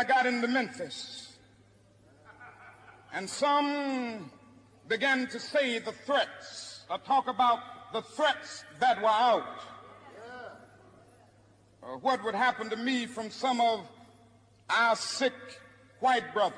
I got into Memphis, and some began to say the threats, or talk about the threats that were out. What would happen to me from some of our sick white brothers.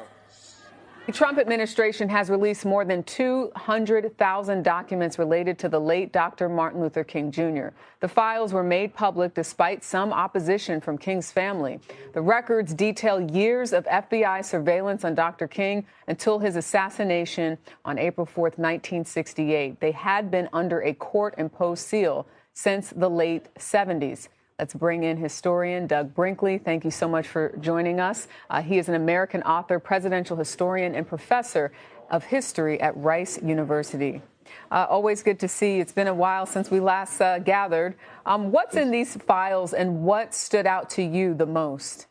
The Trump administration has released more than 200,000 documents related to the late Dr. Martin Luther King Jr. The files were made public despite some opposition from King's family. The records detail years of FBI surveillance on Dr. King until his assassination on April 4th, 1968. They had been under a court-imposed seal since the late 70s. Let's bring in historian Doug Brinkley. Thank you so much for joining us. He is an American author, presidential historian, and professor of history at Rice University. Always good to see you. It's been a while since we last gathered. What's in these files and what stood out to you the most?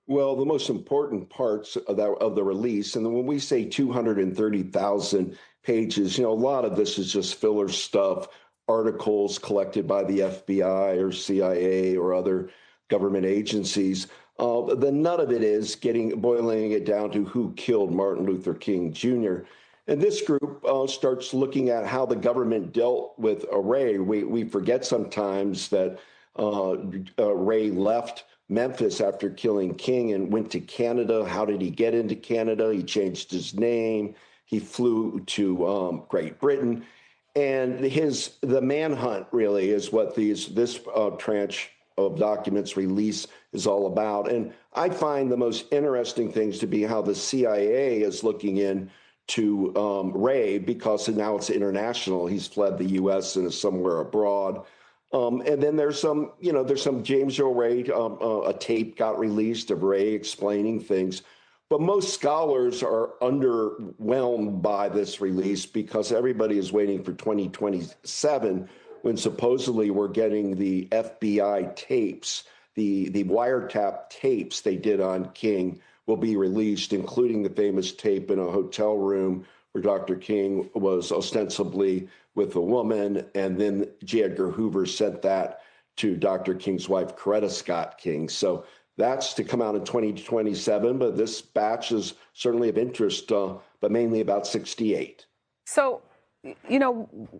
Well, the most important parts of the release, and when we say 230,000 pages, a lot of this is just filler stuff, articles collected by the FBI or CIA or other government agencies. The nut of it is boiling it down to who killed Martin Luther King Jr. And this group starts looking at how the government dealt with Ray. We forget sometimes that Ray left Memphis after killing King and went to Canada. How did he get into Canada? He changed his name. He flew to Great Britain. And the manhunt really is what this tranche of documents release is all about. And I find the most interesting things to be how the CIA is looking into Ray, because now it's international. He's fled the U.S. and is somewhere abroad. And then there's some James Earl Ray, a tape got released of Ray explaining things. But most scholars are underwhelmed by this release because everybody is waiting for 2027 when supposedly we're getting the FBI tapes, the wiretap tapes they did on King will be released, including the famous tape in a hotel room where Dr. King was ostensibly with a woman, and then J. Edgar Hoover sent that to Dr. King's wife, Coretta Scott King. So that's to come out in 2027, but this batch is certainly of interest, but mainly about 68. So,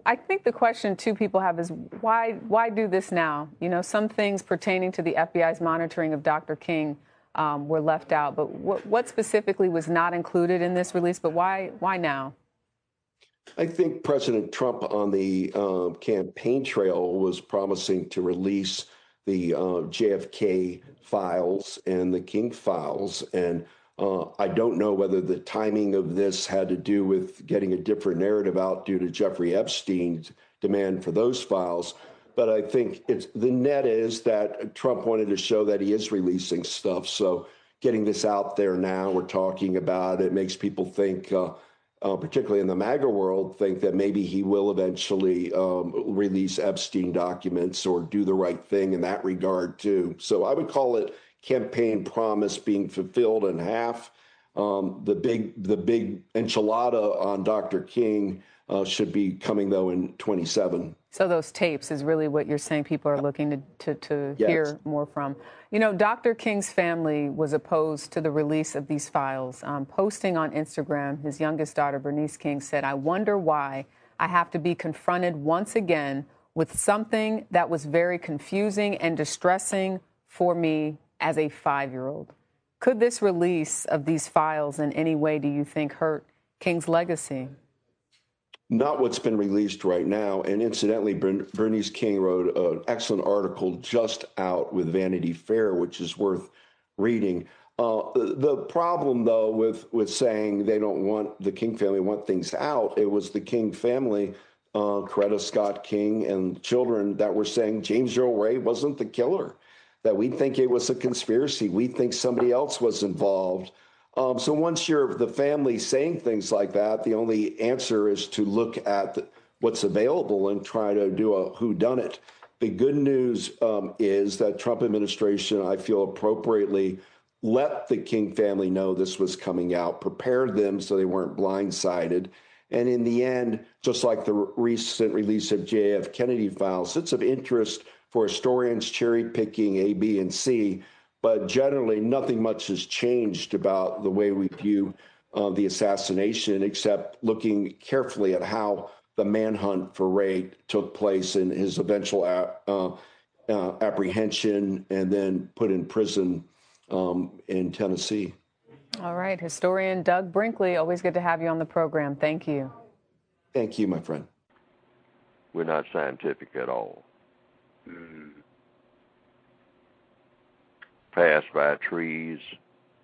I think the question two people have is why do this now? Some things pertaining to the FBI's monitoring of Dr. King were left out, but what specifically was not included in this release, but why now? I think President Trump on the campaign trail was promising to release the JFK files and the King files. And I don't know whether the timing of this had to do with getting a different narrative out due to Jeffrey Epstein's demand for those files. But I think the net is that Trump wanted to show that he is releasing stuff. So getting this out there now, we're talking about it, makes people think, particularly in the MAGA world, think that maybe he will eventually release Epstein documents or do the right thing in that regard, too. So I would call it campaign promise being fulfilled in half. The big enchilada on Dr. King should be coming, though, in 27. So those tapes is really what you're saying people are looking to Yes. hear more from. Dr. King's family was opposed to the release of these files. Posting on Instagram, his youngest daughter, Bernice King, said, "I wonder why I have to be confronted once again with something that was very confusing and distressing for me as a 5-year-old." Could this release of these files in any way, do you think, hurt King's legacy? Not what's been released right now. And incidentally, Bernice King wrote an excellent article just out with Vanity Fair, which is worth reading. The problem, though, with saying they don't want the King family want things out, it was the King family, Coretta Scott King and children, that were saying James Earl Ray wasn't the killer, that we think it was a conspiracy. We think somebody else was involved. So once you're the family saying things like that, the only answer is to look at what's available and try to do a whodunit. The good news is that Trump administration, I feel appropriately, let the King family know this was coming out, prepared them so they weren't blindsided. And in the end, just like the recent release of JF Kennedy files, it's of interest for historians cherry picking A, B, and C. But generally, nothing much has changed about the way we view the assassination, except looking carefully at how the manhunt for Ray took place and his eventual apprehension and then put in prison in Tennessee. All right. Historian Doug Brinkley, always good to have you on the program. Thank you. Thank you, my friend. We're not scientific at all. Pass by trees,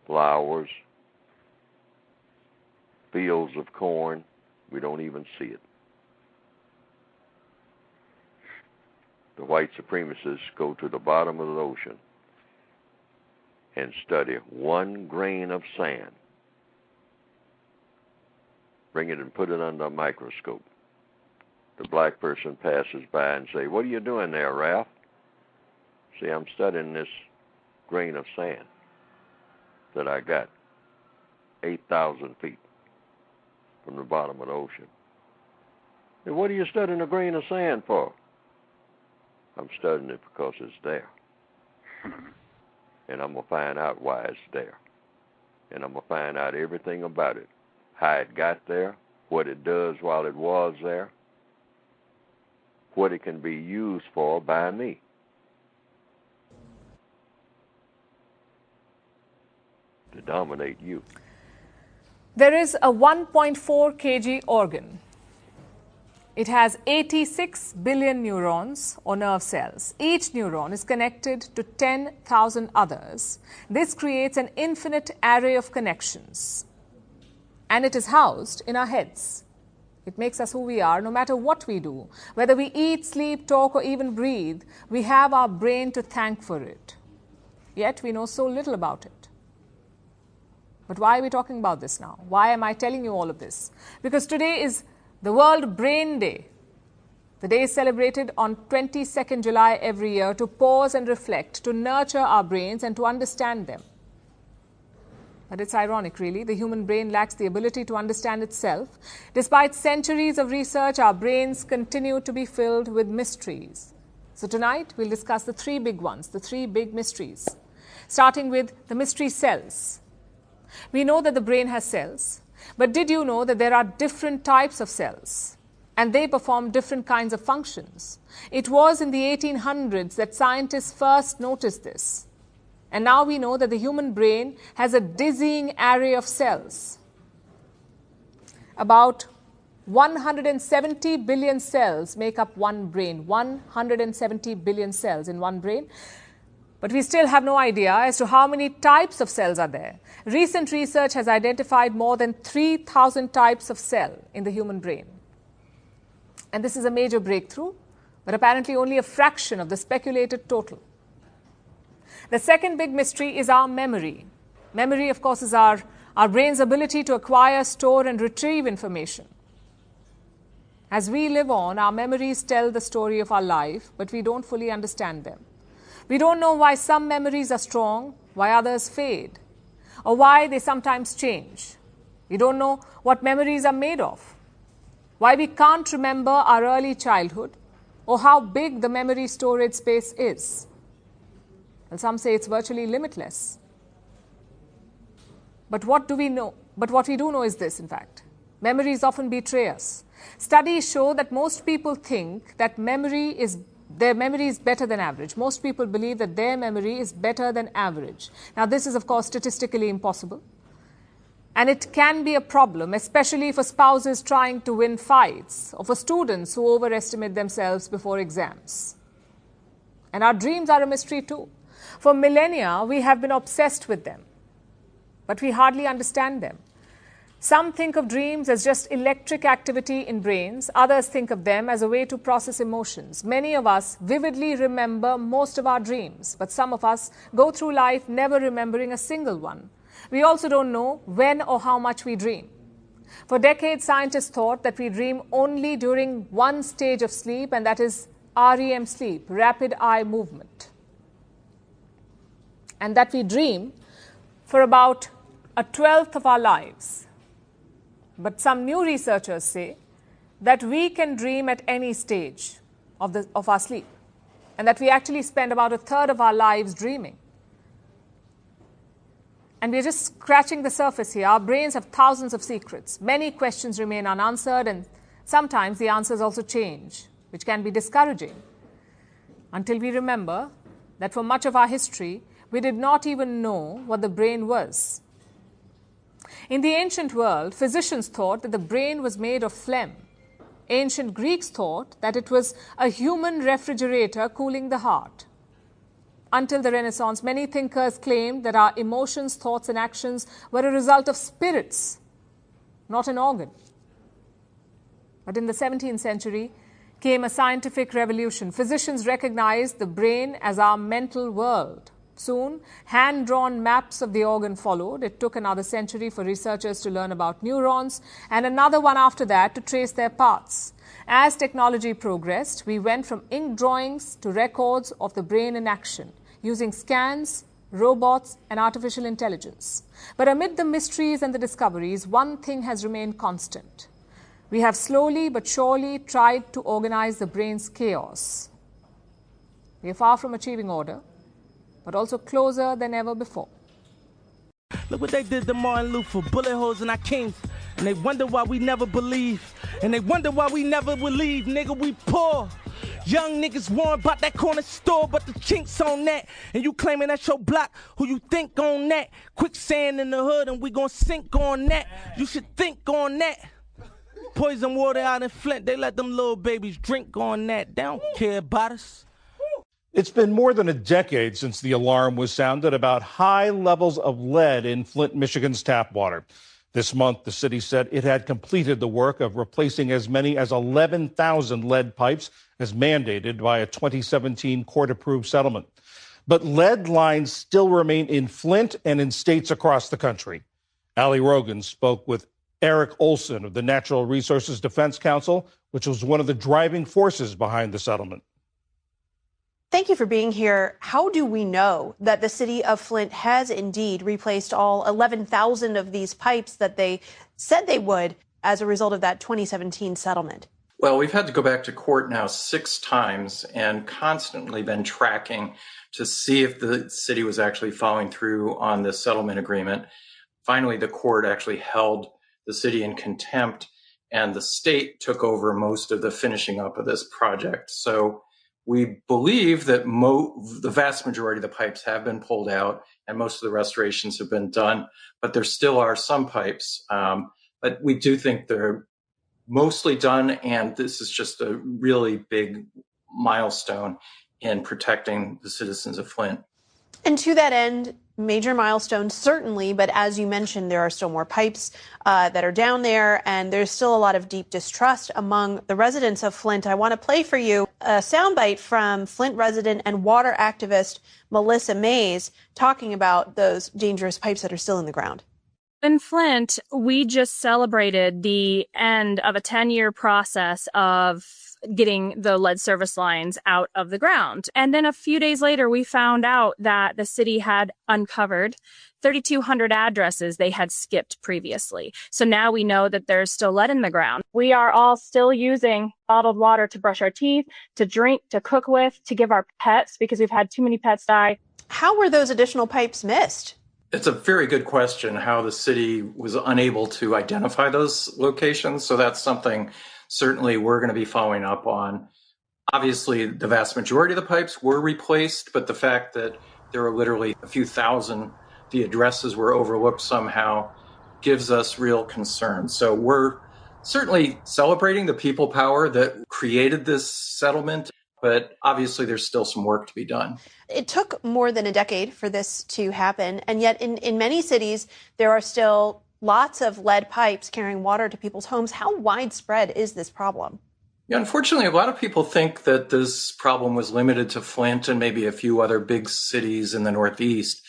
flowers, fields of corn. We don't even see it. The white supremacists go to the bottom of the ocean and study one grain of sand, bring it and put it under a microscope. The black person passes by and say, "What are you doing there, Ralph?" See, I'm studying this grain of sand that I got 8,000 feet from the bottom of the ocean. And what are you studying a grain of sand for? I'm studying it because it's there. And I'm going to find out why it's there. And I'm going to find out everything about it. How it got there, what it does while it was there, what it can be used for by me. To dominate you. There is a 1.4 kg organ. It has 86 billion neurons or nerve cells. Each neuron is connected to 10,000 others. This creates an infinite array of connections. And it is housed in our heads. It makes us who we are, no matter what we do. Whether we eat, sleep, talk, or even breathe, we have our brain to thank for it. Yet we know so little about it. But why are we talking about this now? Why am I telling you all of this? Because today is the World Brain Day. The day is celebrated on 22nd July every year to pause and reflect, to nurture our brains and to understand them. But it's ironic, really. The human brain lacks the ability to understand itself. Despite centuries of research, our brains continue to be filled with mysteries. So tonight, we'll discuss the three big ones, the three big mysteries, starting with the mystery cells. We know that the brain has cells, but did you know that there are different types of cells and they perform different kinds of functions? It was in the 1800s that scientists first noticed this. And now we know that the human brain has a dizzying array of cells. About 170 billion cells make up one brain, 170 billion cells in one brain. But we still have no idea as to how many types of cells are there. Recent research has identified more than 3,000 types of cell in the human brain. And this is a major breakthrough, but apparently only a fraction of the speculated total. The second big mystery is our memory. Memory, of course, is our brain's ability to acquire, store, and retrieve information. As we live on, our memories tell the story of our life, but we don't fully understand them. We don't know why some memories are strong, why others fade, or why they sometimes change. We don't know what memories are made of, why we can't remember our early childhood, or how big the memory storage space is. Well, some say it's virtually limitless. But what do we know? But what we do know is this, in fact. Memories often betray us. Studies show that most people think that their memory is better than average. Most people believe that their memory is better than average. Now, this is, of course, statistically impossible. And it can be a problem, especially for spouses trying to win fights or for students who overestimate themselves before exams. And our dreams are a mystery too. For millennia, we have been obsessed with them, but we hardly understand them. Some think of dreams as just electric activity in brains. Others think of them as a way to process emotions. Many of us vividly remember most of our dreams, but some of us go through life never remembering a single one. We also don't know when or how much we dream. For decades, scientists thought that we dream only during one stage of sleep, and that is REM sleep, rapid eye movement. And that we dream for about a 1/12 of our lives. But some new researchers say that we can dream at any stage of our sleep, and that we actually spend about 1/3 of our lives dreaming. And we're just scratching the surface here. Our brains have thousands of secrets. Many questions remain unanswered, and sometimes the answers also change, which can be discouraging. Until we remember that for much of our history, we did not even know what the brain was. In the ancient world, physicians thought that the brain was made of phlegm. Ancient Greeks thought that it was a human refrigerator cooling the heart. Until the Renaissance, many thinkers claimed that our emotions, thoughts, and actions were a result of spirits, not an organ. But in the 17th century came a scientific revolution. Physicians recognized the brain as our mental world. Soon, hand-drawn maps of the organ followed. It took another century for researchers to learn about neurons, and another one after that to trace their paths. As technology progressed, we went from ink drawings to records of the brain in action, using scans, robots, and artificial intelligence. But amid the mysteries and the discoveries, one thing has remained constant. We have slowly but surely tried to organize the brain's chaos. We are far from achieving order, but also closer than ever before. Look what they did to Martin Luther, bullet holes in our kings. And they wonder why we never believe. And they wonder why we never believe, nigga, we poor. Young niggas worrying about that corner store, but the chinks on that. And you claiming that's your block, who you think on that? Quicksand in the hood and we gon' sink on that. You should think on that. Poison water out in Flint, they let them little babies drink on that. They don't care about us. It's been more than a decade since the alarm was sounded about high levels of lead in Flint, Michigan's tap water. This month, the city said it had completed the work of replacing as many as 11,000 lead pipes as mandated by a 2017 court-approved settlement. But lead lines still remain in Flint and in states across the country. Ali Rogan spoke with Eric Olson of the Natural Resources Defense Council, which was one of the driving forces behind the settlement. Thank you for being here. How do we know that the city of Flint has indeed replaced all 11,000 of these pipes that they said they would as a result of that 2017 settlement? Well, we've had to go back to court now 6 times and constantly been tracking to see if the city was actually following through on this settlement agreement. Finally, the court actually held the city in contempt, and the state took over most of the finishing up of this project. So we believe that the vast majority of the pipes have been pulled out and most of the restorations have been done, but there still are some pipes. But we do think they're mostly done, and this is just a really big milestone in protecting the citizens of Flint. And to that end, major milestones, certainly, but as you mentioned, there are still more pipes that are down there, and there's still a lot of deep distrust among the residents of Flint. I want to play for you a soundbite from Flint resident and water activist Melissa Mays talking about those dangerous pipes that are still in the ground. In Flint, we just celebrated the end of a 10-year process of getting the lead service lines out of the ground. And then a few days later, we found out that the city had uncovered 3,200 addresses they had skipped previously. So now we know that there's still lead in the ground. We are all still using bottled water to brush our teeth, to drink, to cook with, to give our pets because we've had too many pets die. How were those additional pipes missed? It's a very good question, how the city was unable to identify those locations. So that's something certainly we're going to be following up on. Obviously, the vast majority of the pipes were replaced, but the fact that there are literally a few thousand, the addresses were overlooked somehow, gives us real concern. So we're certainly celebrating the people power that created this settlement, but obviously there's still some work to be done. It took more than a decade for this to happen, and yet in many cities, there are still lots of lead pipes carrying water to people's homes. How widespread is this problem? Yeah, unfortunately, a lot of people think that this problem was limited to Flint and maybe a few other big cities in the Northeast.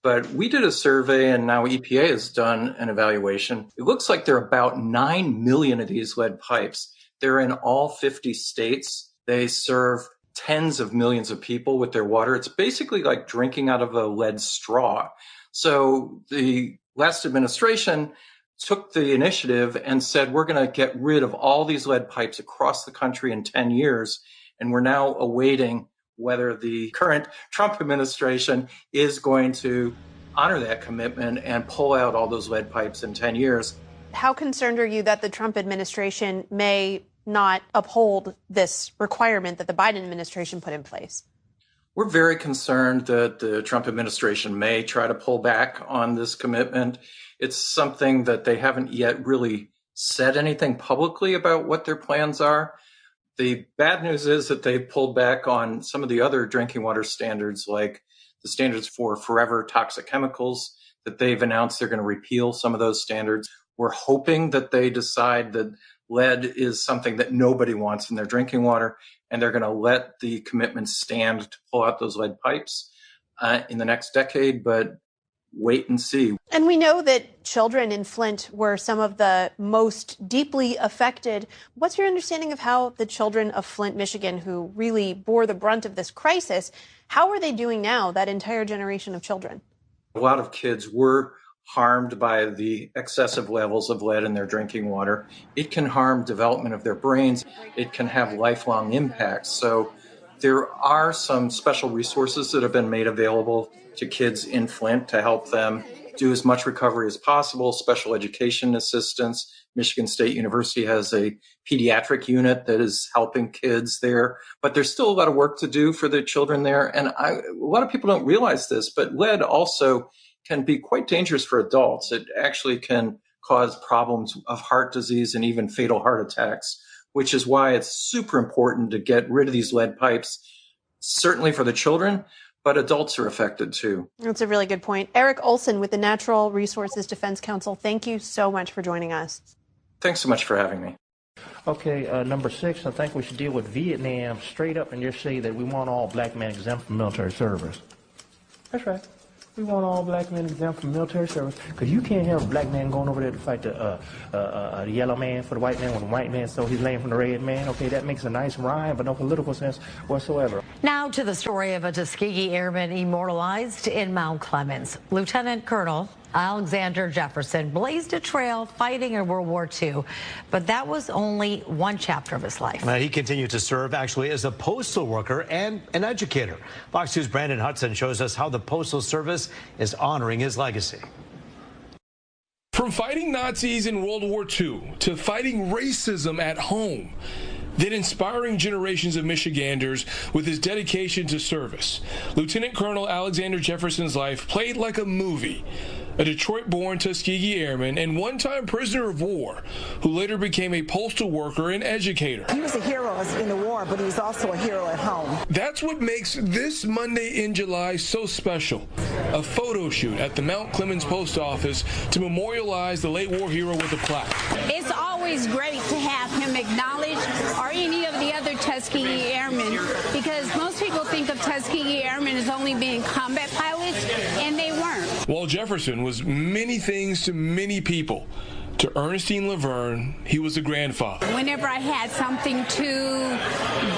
But we did a survey, and now EPA has done an evaluation. It looks like there are about 9 million of these lead pipes. They're in all 50 states. They serve tens of millions of people with their water. It's basically like drinking out of a lead straw. So the last administration took the initiative and said, we're going to get rid of all these lead pipes across the country in 10 years. And we're now awaiting whether the current Trump administration is going to honor that commitment and pull out all those lead pipes in 10 years. How concerned are you that the Trump administration may not uphold this requirement that the Biden administration put in place? We're very concerned that the Trump administration may try to pull back on this commitment. It's something that they haven't yet really said anything publicly about what their plans are. The bad news is that they've pulled back on some of the other drinking water standards, like the standards for forever toxic chemicals, that they've announced they're going to repeal some of those standards. We're hoping that they decide that lead is something that nobody wants in their drinking water, and they're going to let the commitment stand to pull out those lead pipes in the next decade, but wait and see. And we know that children in Flint were some of the most deeply affected. What's your understanding of how the children of Flint, Michigan, who really bore the brunt of this crisis, how are they doing now, that entire generation of children? A lot of kids were harmed by the excessive levels of lead in their drinking water. It can harm development of their brains. It can have lifelong impacts. So there are some special resources that have been made available to kids in Flint to help them do as much recovery as possible, special education assistance. Michigan State University has a pediatric unit that is helping kids there, but there's still a lot of work to do for the children there. And a lot of people don't realize this, but lead also can be quite dangerous for adults. It actually can cause problems of heart disease and even fatal heart attacks, which is why it's super important to get rid of these lead pipes, certainly for the children, but adults are affected too. That's a really good point. Eric Olson with the Natural Resources Defense Council, thank you so much for joining us. Thanks so much for having me. Okay, number 6, I think we should deal with Vietnam straight up and just say that we want all black men exempt from military service. That's right. We want all black men exempt from military service, because you can't have a black man going over there to fight the yellow man for the white man when the white man stole his land from the red man. Okay, that makes a nice rhyme, but no political sense whatsoever. Now to the story of a Tuskegee Airman immortalized in Mount Clemens. Lieutenant Colonel Alexander Jefferson blazed a trail fighting in World War II, but that was only one chapter of his life. He continued to serve actually as a postal worker and an educator. Fox 2's Brandon Hudson shows us how the Postal Service is honoring his legacy. From fighting Nazis in World War II to fighting racism at home, then inspiring generations of Michiganders with his dedication to service, Lieutenant Colonel Alexander Jefferson's life played like a movie. A Detroit-born Tuskegee Airman and one-time prisoner of war who later became a postal worker and educator. He was a hero in the war, but he was also a hero at home. That's what makes this Monday in July so special. A photo shoot at the Mount Clemens Post Office to memorialize the late war hero with a plaque. It's always great to have him acknowledged, or any of the other Tuskegee Airmen, because most people think of Tuskegee Airmen as only being combat pilots, and they weren't. While Jefferson was many things to many people, to Ernestine Laverne, he was a grandfather. Whenever I had something to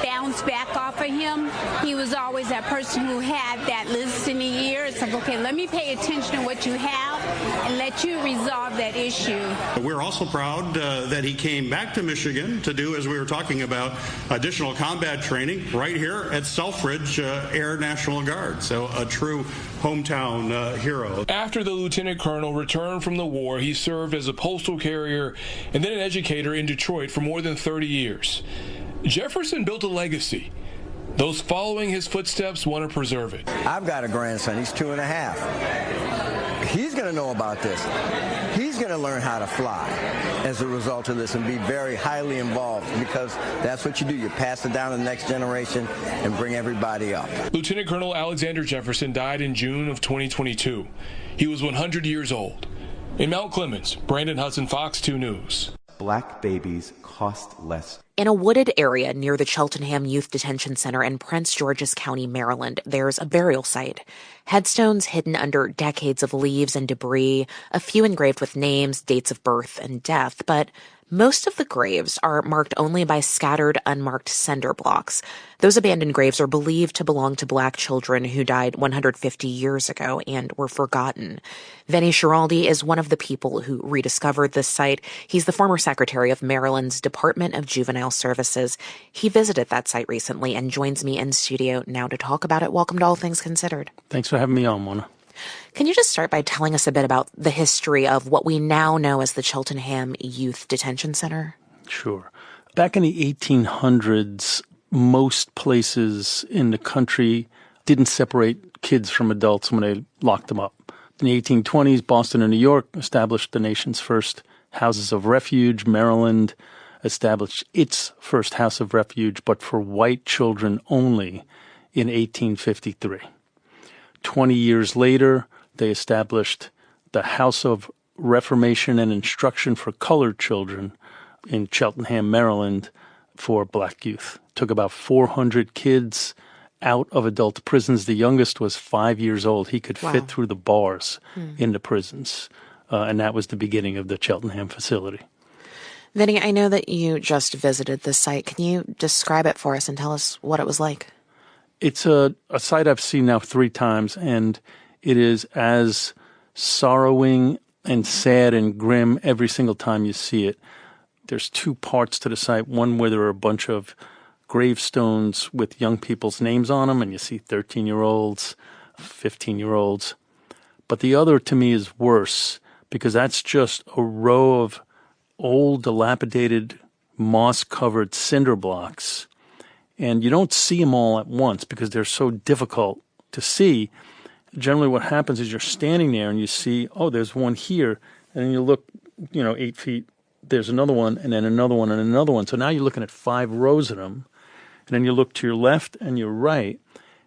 bounce back off of him, he was always that person who had that listening ear. It's like, okay, let me pay attention to what you have and let you resolve that issue. We're also proud that he came back to Michigan to do, as we were talking about, additional combat training right here at Selfridge Air National Guard. So a true hometown hero. After the lieutenant colonel returned from the war, he served as a postal carrier and then an educator in Detroit for more than 30 years. Jefferson built a legacy. Those following his footsteps want to preserve it. I've got a grandson. He's 2.5. He's going to know about this. He's going to learn how to fly as a result of this and be very highly involved, because that's what you do. You pass it down to the next generation and bring everybody up. Lieutenant Colonel Alexander Jefferson died in June of 2022. He was 100 years old. In Mount Clemens, Brandon Hudson, Fox 2 News. Black babies cost less. In a wooded area near the Cheltenham Youth Detention Center in Prince George's County, Maryland, there's a burial site. Headstones hidden under decades of leaves and debris, a few engraved with names, dates of birth, and death, but most of the graves are marked only by scattered, unmarked cinder blocks. Those abandoned graves are believed to belong to Black children who died 150 years ago and were forgotten. Vinny Schiraldi is one of the people who rediscovered this site. He's the former secretary of Maryland's Department of Juvenile Services. He visited that site recently and joins me in studio now to talk about it. Welcome to All Things Considered. Thanks for having me on, Mona. Can you just start by telling us a bit about the history of what we now know as the Cheltenham Youth Detention Center? Sure. Back in the 1800s, most places in the country didn't separate kids from adults when they locked them up. In the 1820s, Boston and New York established the nation's first houses of refuge. Maryland established its first house of refuge, but for white children only, in 1853. 20 years later, they established the House of Reformation and Instruction for Colored Children in Cheltenham, Maryland, for black youth. Took about 400 kids out of adult prisons. The youngest was 5 years old. He could fit through the bars in the prisons. And that was the beginning of the Cheltenham facility. Vinny, I know that you just visited this site. Can you describe it for us and tell us what it was like? It's a site I've seen now 3 times, and it is as sorrowing and sad and grim every single time you see it. There's 2 parts to the site, one where there are a bunch of gravestones with young people's names on them, and you see 13-year-olds, 15-year-olds. But the other, to me, is worse, because that's just a row of old, dilapidated, moss-covered cinder blocks. And you don't see them all at once because they're so difficult to see. Generally what happens is you're standing there and you see, oh, there's one here. And then you look, 8 feet, there's another one, and then another one, and another one. So now you're looking at 5 rows of them. And then you look to your left and your right,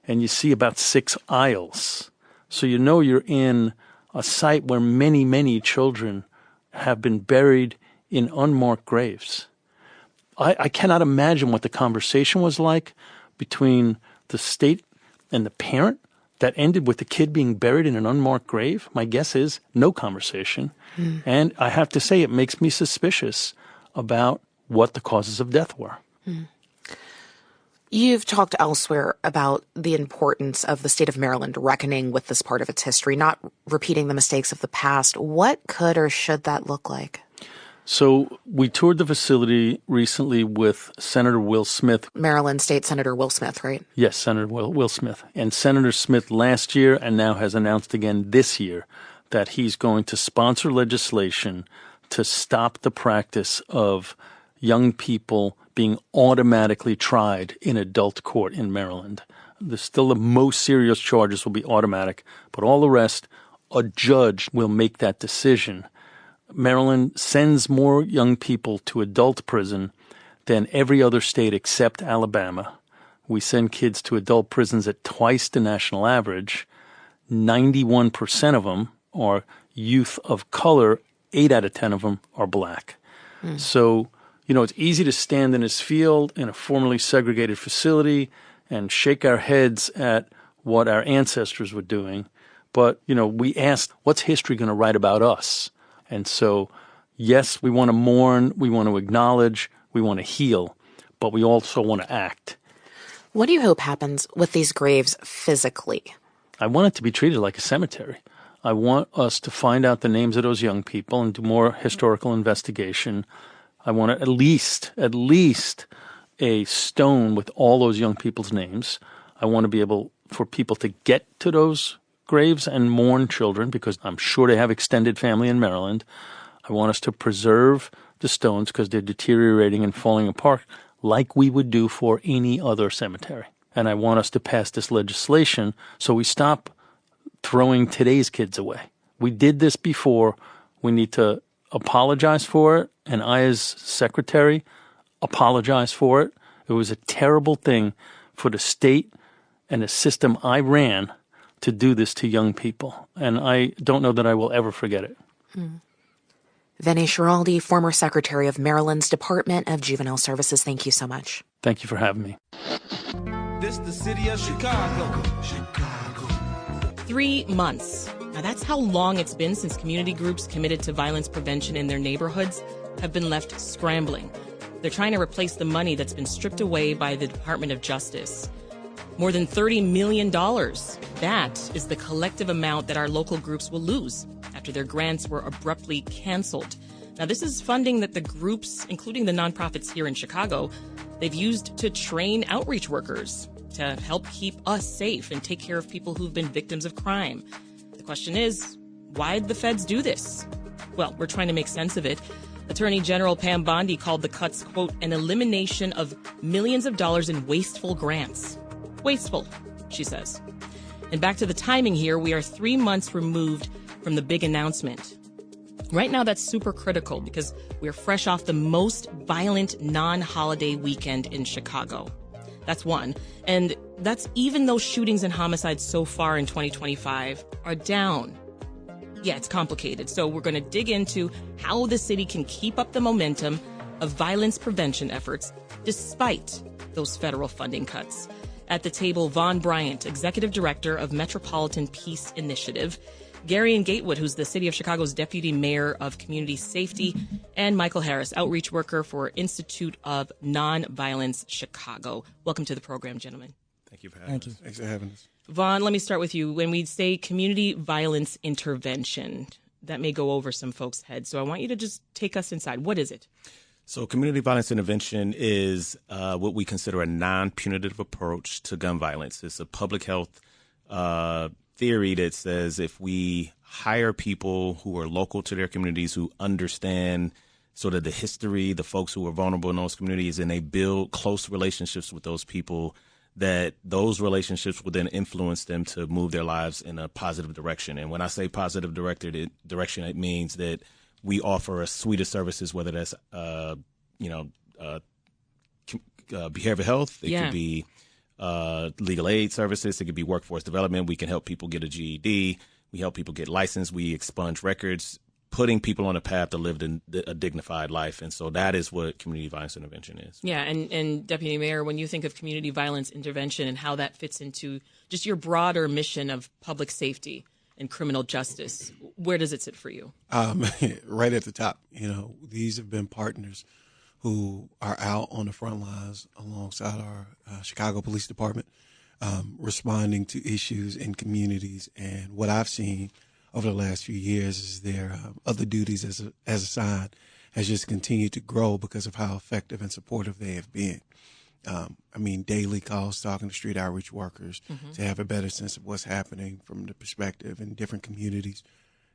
and you see about 6 aisles. So you know you're in a site where many, many children have been buried in unmarked graves. I cannot imagine what the conversation was like between the state and the parent that ended with the kid being buried in an unmarked grave. My guess is no conversation. And I have to say, it makes me suspicious about what the causes of death were. You've talked elsewhere about the importance of the state of Maryland reckoning with this part of its history, not repeating the mistakes of the past. What could or should that look like? So we toured the facility recently with Senator Will Smith. Maryland State Senator Will Smith, right? Yes, Senator Will Smith. And Senator Smith last year and now has announced again this year that he's going to sponsor legislation to stop the practice of young people being automatically tried in adult court in Maryland. The most serious charges will be automatic, but all the rest, a judge will make that decision. Maryland sends more young people to adult prison than every other state except Alabama. We send kids to adult prisons at twice the national average. 91% of them are youth of color. 8 out of 10 of them are black. So, it's easy to stand in this field in a formerly segregated facility and shake our heads at what our ancestors were doing. But, we asked, what's history going to write about us? And so, yes, we want to mourn, we want to acknowledge, we want to heal, but we also want to act. What do you hope happens with these graves physically? I want it to be treated like a cemetery. I want us to find out the names of those young people and do more historical investigation. I want at least a stone with all those young people's names. I want to be able for people to get to those graves and mourn children, because I'm sure they have extended family in Maryland. I want us to preserve the stones because they're deteriorating and falling apart like we would do for any other cemetery. And I want us to pass this legislation so we stop throwing today's kids away. We did this before. We need to apologize for it. And I, as secretary, apologize for it. It was a terrible thing for the state and the system I ran to do this to young people. And I don't know that I will ever forget it. Vinny Schiraldi, former Secretary of Maryland's Department of Juvenile Services, thank you so much. Thank you for having me. This the city of Chicago. 3 months. Now that's how long it's been since community groups committed to violence prevention in their neighborhoods have been left scrambling. They're trying to replace the money that's been stripped away by the Department of Justice. More than $30 million. That is the collective amount that our local groups will lose after their grants were abruptly canceled. Now, this is funding that the groups, including the nonprofits here in Chicago, they've used to train outreach workers to help keep us safe and take care of people who've been victims of crime. The Question is, why'd the feds do this? Well, we're trying to make sense of it. Attorney General Pam Bondi called the cuts, quote, an elimination of millions of dollars in wasteful grants. Wasteful, she says. And back to the timing here, we are 3 months removed from the big announcement. Right now, that's super critical because we're fresh off the most violent non-holiday weekend in Chicago. That's one. And that's even though shootings and homicides so far in 2025 are down. Yeah, it's complicated. So we're going to dig into how the city can keep up the momentum of violence prevention efforts despite those federal funding cuts. At the table, Vaughn Bryant, Executive Director of Metropolitan Peace Initiative, Garion Gatewood, who's the City of Chicago's Deputy Mayor of Community Safety, and Michael Harris, Outreach Worker for Institute of Nonviolence Chicago. Welcome to the program, gentlemen. Thank you for having us. Thanks for having us. Vaughn, let me start with you. When we say community violence intervention, that may go over some folks' heads. So I want you to just take us inside. What is it? So community violence intervention is what we consider a non-punitive approach to gun violence. It's a public health theory that says if we hire people who are local to their communities, who understand sort of the history, the folks who are vulnerable in those communities, and they build close relationships with those people, that those relationships will then influence them to move their lives in a positive direction. And when I say positive direction, it means that we offer a suite of services, whether that's, behavioral health. It could be legal aid services. It could be workforce development. We can help people get a GED. We help people get licensed. We expunge records, putting people on a path to live a dignified life. And so that is what community violence intervention is. Yeah. And Deputy Mayor, when you think of community violence intervention and how that fits into just your broader mission of public safety and criminal justice, where does it sit for you? Right at the top. These have been partners who are out on the front lines alongside our Chicago Police Department, responding to issues in communities. And what I've seen over the last few years is their other duties as assigned has just continued to grow because of how effective and supportive they have been. Daily calls, talking to street outreach workers to have a better sense of what's happening from the perspective in different communities.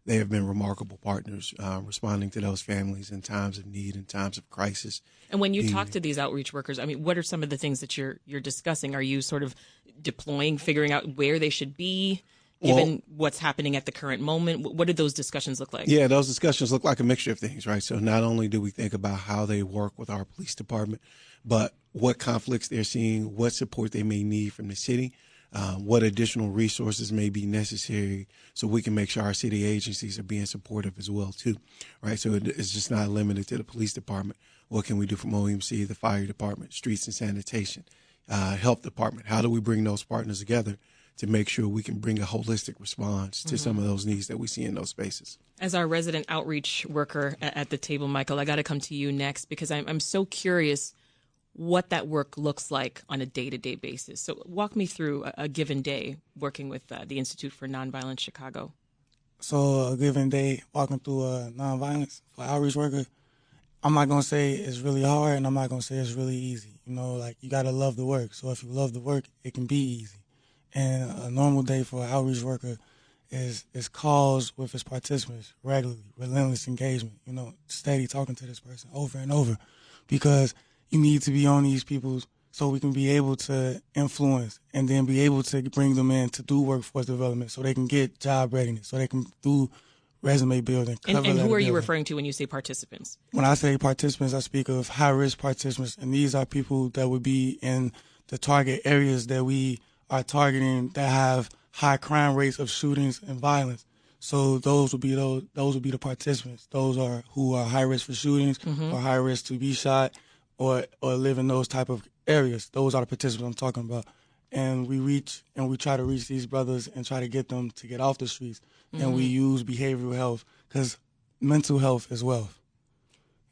They have been remarkable partners, responding to those families in times of need, in times of crisis. And when you talk to these outreach workers, what are some of the things that you're discussing? Are you sort of deploying, figuring out where they should be, given what's happening at the current moment? What did those discussions look like? Yeah, those discussions look like a mixture of things, right? So not only do we think about how they work with our police department, but what conflicts they're seeing, what support they may need from the city, what additional resources may be necessary so we can make sure our city agencies are being supportive as well, too, right? So it's just not limited to the police department. What can we do from OEMC, the fire department, streets and sanitation, health department? How do we bring those partners together to make sure we can bring a holistic response to some of those needs that we see in those spaces? As our resident outreach worker at the table, Michael, I got to come to you next because I'm so curious what that work looks like on a day-to-day basis. So walk me through a given day working with the Institute for Nonviolence Chicago. So a given day walking through nonviolence for outreach worker, I'm not going to say it's really hard and I'm not going to say it's really easy. You got to love the work. So if you love the work, it can be easy. And a normal day for an outreach worker is calls with its participants regularly, relentless engagement, steady talking to this person over and over, because you need to be on these people so we can be able to influence and then be able to bring them in to do workforce development so they can get job readiness, so they can do resume building. And who are you referring to when you say participants? When I say participants, I speak of high-risk participants, and these are people that would be in the target areas that we are targeting that have high crime rates of shootings and violence. So those would be the participants. Those are who are high risk for shootings or high risk to be shot or live in those type of areas. Those are the participants I'm talking about. And we try to reach these brothers and try to get them to get off the streets. And we use behavioral health because mental health is wealth.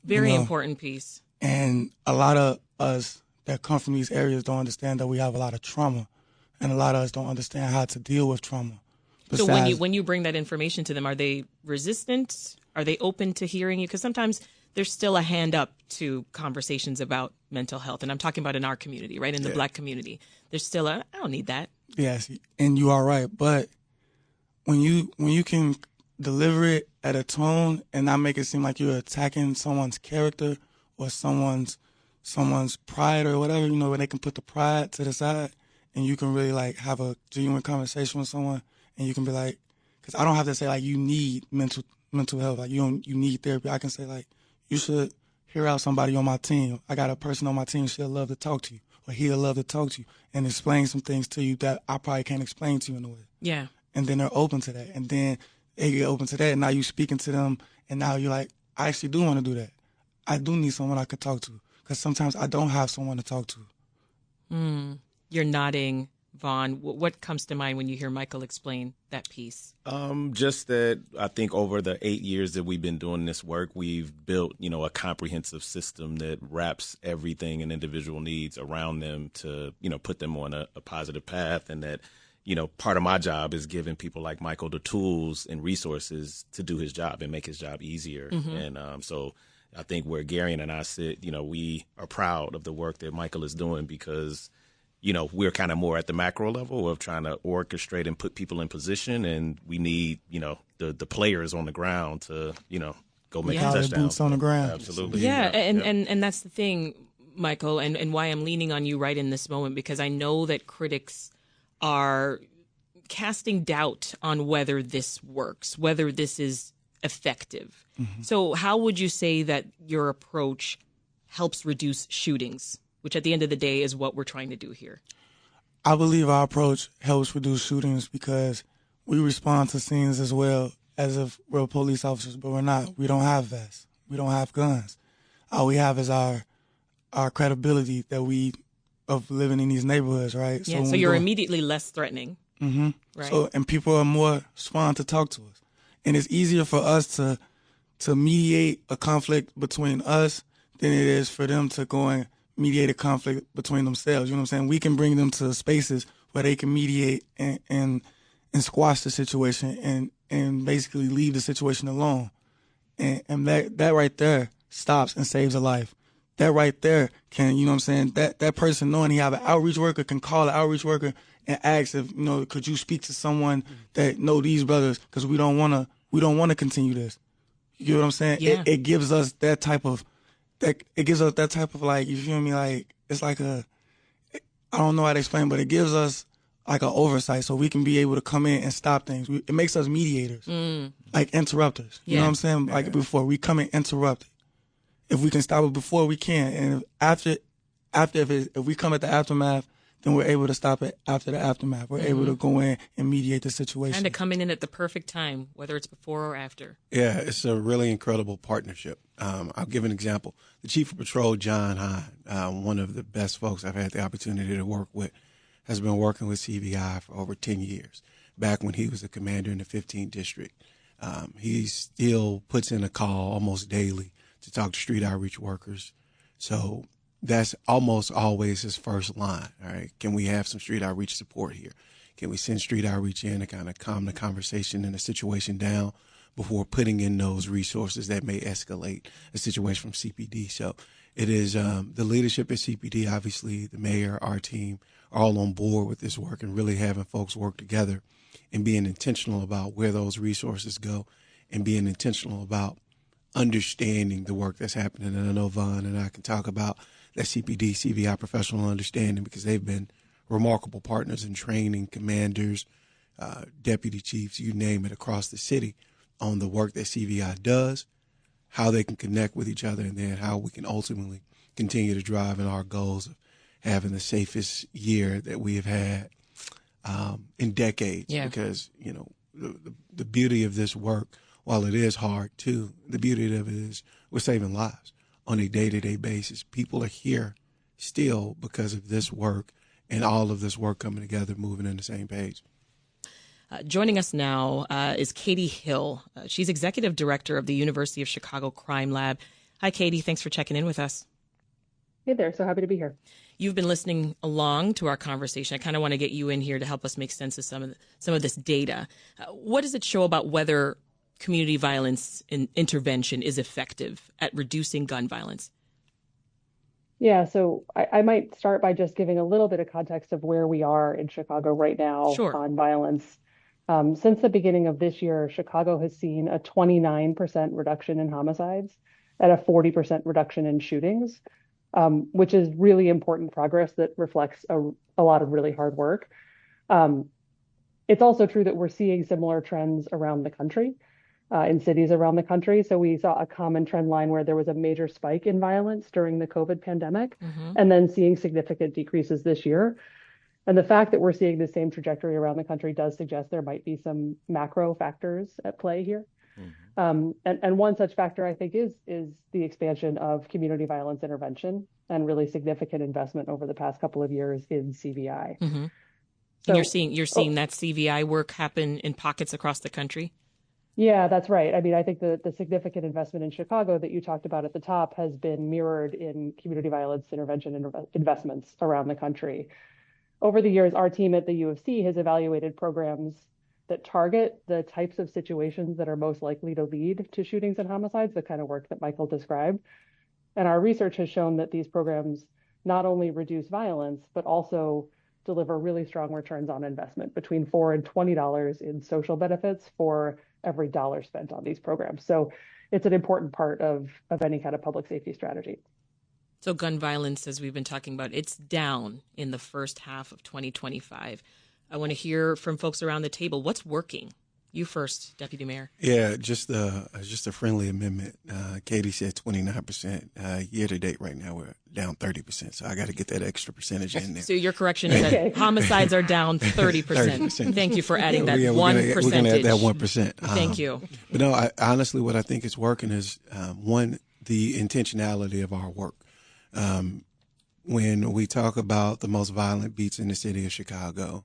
Very important piece. And a lot of us that come from these areas don't understand that we have a lot of trauma. And a lot of us don't understand how to deal with trauma. So when you bring that information to them, are they resistant? Are they open to hearing you? Because sometimes there's still a hand up to conversations about mental health. And I'm talking about in our community, right? In the Black community. There's still I don't need that. Yes, and you are right. But when you can deliver it at a tone and not make it seem like you're attacking someone's character or someone's pride or whatever, you know, when they can put the pride to the side and you can really like have a genuine conversation with someone and you can be like, because I don't have to say like you need mental health, like you need therapy. I can say like you should hear out somebody on my team. I got a person on my team, she'll love to talk to you or he'll love to talk to you and explain some things to you that I probably can't explain to you in a way. Yeah. And then they're open to that. And then they get open to that and now you speaking to them and now you're like, I actually do want to do that. I do need someone I could talk to because sometimes I don't have someone to talk to. You're nodding, Vaughn. What comes to mind when you hear Michael explain that piece? Just that I think over the 8 years that we've been doing this work, we've built, you know, a comprehensive system that wraps everything an individual needs around them to, you know, put them on a positive path. And that, you know, part of my job is giving people like Michael the tools and resources to do his job and make his job easier. And so I think where Garion and I sit, you know, we are proud of the work that Michael is doing because, you know, we're kind of more at the macro level of trying to orchestrate and put people in position. And we need, you know, the players on the ground to, you know, go make a touchdown. Boots on the ground. Absolutely. Yeah. And that's the thing, Michael, and why I'm leaning on you right in this moment, because I know that critics are casting doubt on whether this works, whether this is effective. So how would you say that your approach helps reduce shootings, which at the end of the day is what we're trying to do here? I believe our approach helps reduce shootings because we respond to scenes as well as if we're police officers, but we're not. We don't have vests. We don't have guns. All we have is our credibility that we of living in these neighborhoods, right? Yeah, so you're immediately less threatening. Right. So, and people are more spawned to talk to us. And it's easier for us to mediate a conflict between us than it is for them to go and mediate a conflict between themselves. You know what I'm saying? We can bring them to spaces where they can mediate and squash the situation and basically leave the situation alone. And that right there stops and saves a life. That right there can, you know what I'm saying, that person knowing he have an outreach worker can call an outreach worker and ask if, you know, could you speak to someone that know these brothers because we don't want to continue this. You know what I'm saying? Yeah. It gives us that type of like, you feel me? Like, it's like I don't know how to explain, but it gives us like an oversight so we can be able to come in and stop things. It makes us mediators, like interrupters. You know what I'm saying? Like before, we come and interrupt it. If we can stop it before, we can. And if we come at the aftermath, then we're able to stop it after the aftermath. We're able to go in and mediate the situation. Kind of coming in at the perfect time, whether it's before or after. Yeah, it's a really incredible partnership. I'll give an example. The Chief of Patrol, John Hine, one of the best folks I've had the opportunity to work with, has been working with CVI for over 10 years, back when he was the commander in the 15th District. He still puts in a call almost daily to talk to street outreach workers. So that's almost always his first line. All right. Can we have some street outreach support here? Can we send street outreach in to kind of calm the conversation and the situation down before putting in those resources that may escalate a situation from CPD? So it is the leadership at CPD, obviously the mayor, our team, are all on board with this work and really having folks work together and being intentional about where those resources go and being intentional about understanding the work that's happening. And I know Vaughn and I can talk about that CPD, CVI professional understanding because they've been remarkable partners in training commanders, deputy chiefs, you name it, across the city on the work that CVI does, how they can connect with each other, and then how we can ultimately continue to drive in our goals of having the safest year that we have had in decades. Yeah. Because, you know, the beauty of this work, while it is hard too, the beauty of it is we're saving lives on a day-to-day basis. People are here still because of this work and all of this work coming together, moving in the same page. Joining us now is Katie Hill. She's executive director of the University of Chicago Crime Lab. Hi, Katie. Thanks for checking in with us. Hey there. So happy to be here. You've been listening along to our conversation. I kind of want to get you in here to help us make sense of some of this data. What does it show about whether community violence intervention is effective at reducing gun violence? Yeah, so I might start by just giving a little bit of context of where we are in Chicago right now on violence. Since the beginning of this year, Chicago has seen a 29% reduction in homicides and a 40% reduction in shootings, which is really important progress that reflects a lot of really hard work. It's also true that we're seeing similar trends around the country, in cities around the country. So we saw a common trend line where there was a major spike in violence during the COVID pandemic, and then seeing significant decreases this year. And the fact that we're seeing the same trajectory around the country does suggest there might be some macro factors at play here. And one such factor, I think, is the expansion of community violence intervention and really significant investment over the past couple of years in CVI. So, and you're seeing that CVI work happen in pockets across the country? Yeah, that's right. I mean, I think the significant investment in Chicago that you talked about at the top has been mirrored in community violence intervention investments around the country. Over the years, our team at the U of C has evaluated programs that target the types of situations that are most likely to lead to shootings and homicides, the kind of work that Michael described. And our research has shown that these programs not only reduce violence, but also deliver really strong returns on investment, between $4 and $20 in social benefits for every dollar spent on these programs. So it's an important part of any kind of public safety strategy. So gun violence, as we've been talking about, it's down in the first half of 2025. I want to hear from folks around the table. What's working? You first, Deputy Mayor. Yeah, just a friendly amendment. Katie said 29%. Year to date right now, we're down 30%. So I got to get that extra percentage in there. So your correction is that homicides are down 30%. 30%. Thank you for adding that 1%. We're going to add that 1%. Thank you. But no, honestly, what I think is working is, one, the intentionality of our work. When we talk about the most violent beats in the city of Chicago,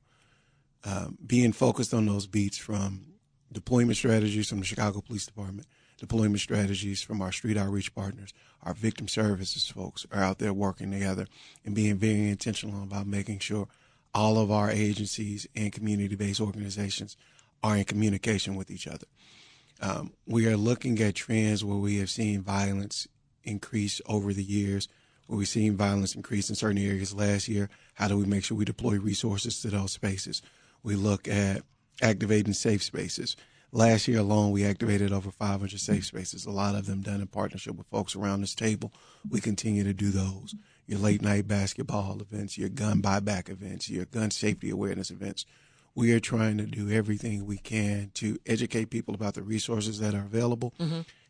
being focused on those beats, from deployment strategies from the Chicago Police Department, deployment strategies from our street outreach partners, our victim services folks are out there working together and being very intentional about making sure all of our agencies and community-based organizations are in communication with each other. We are looking at trends where we have seen violence increase over the years, where we've seen violence increase in certain areas last year. How do we make sure we deploy resources to those spaces? We look at activating safe spaces. Last year alone, we activated over 500 safe spaces, a lot of them done in partnership with folks around this table. We continue to do those. Your late night basketball events, your gun buyback events, your gun safety awareness events. We are trying to do everything we can to educate people about the resources that are available,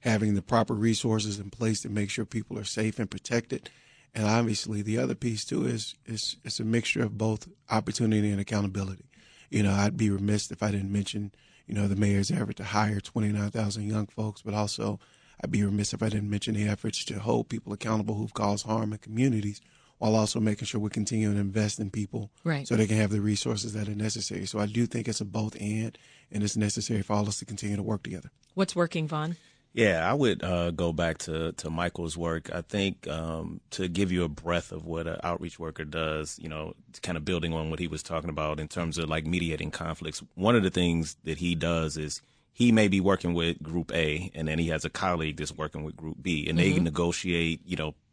having the proper resources in place to make sure people are safe and protected. And obviously the other piece too is it's a mixture of both opportunity and accountability. You know, I'd be remiss if I didn't mention, the mayor's effort to hire 29,000 young folks, but also I'd be remiss if I didn't mention the efforts to hold people accountable who've caused harm in communities, while also making sure we're continuing to invest in people so they can have the resources that are necessary. So I do think it's a both and it's necessary for all of us to continue to work together. What's working, Vaughn? Yeah, I would go back to Michael's work. I think to give you a breadth of what an outreach worker does, kind of building on what he was talking about in terms of like mediating conflicts. One of the things that he does is he may be working with Group A, and then he has a colleague that's working with Group B, and they negotiate,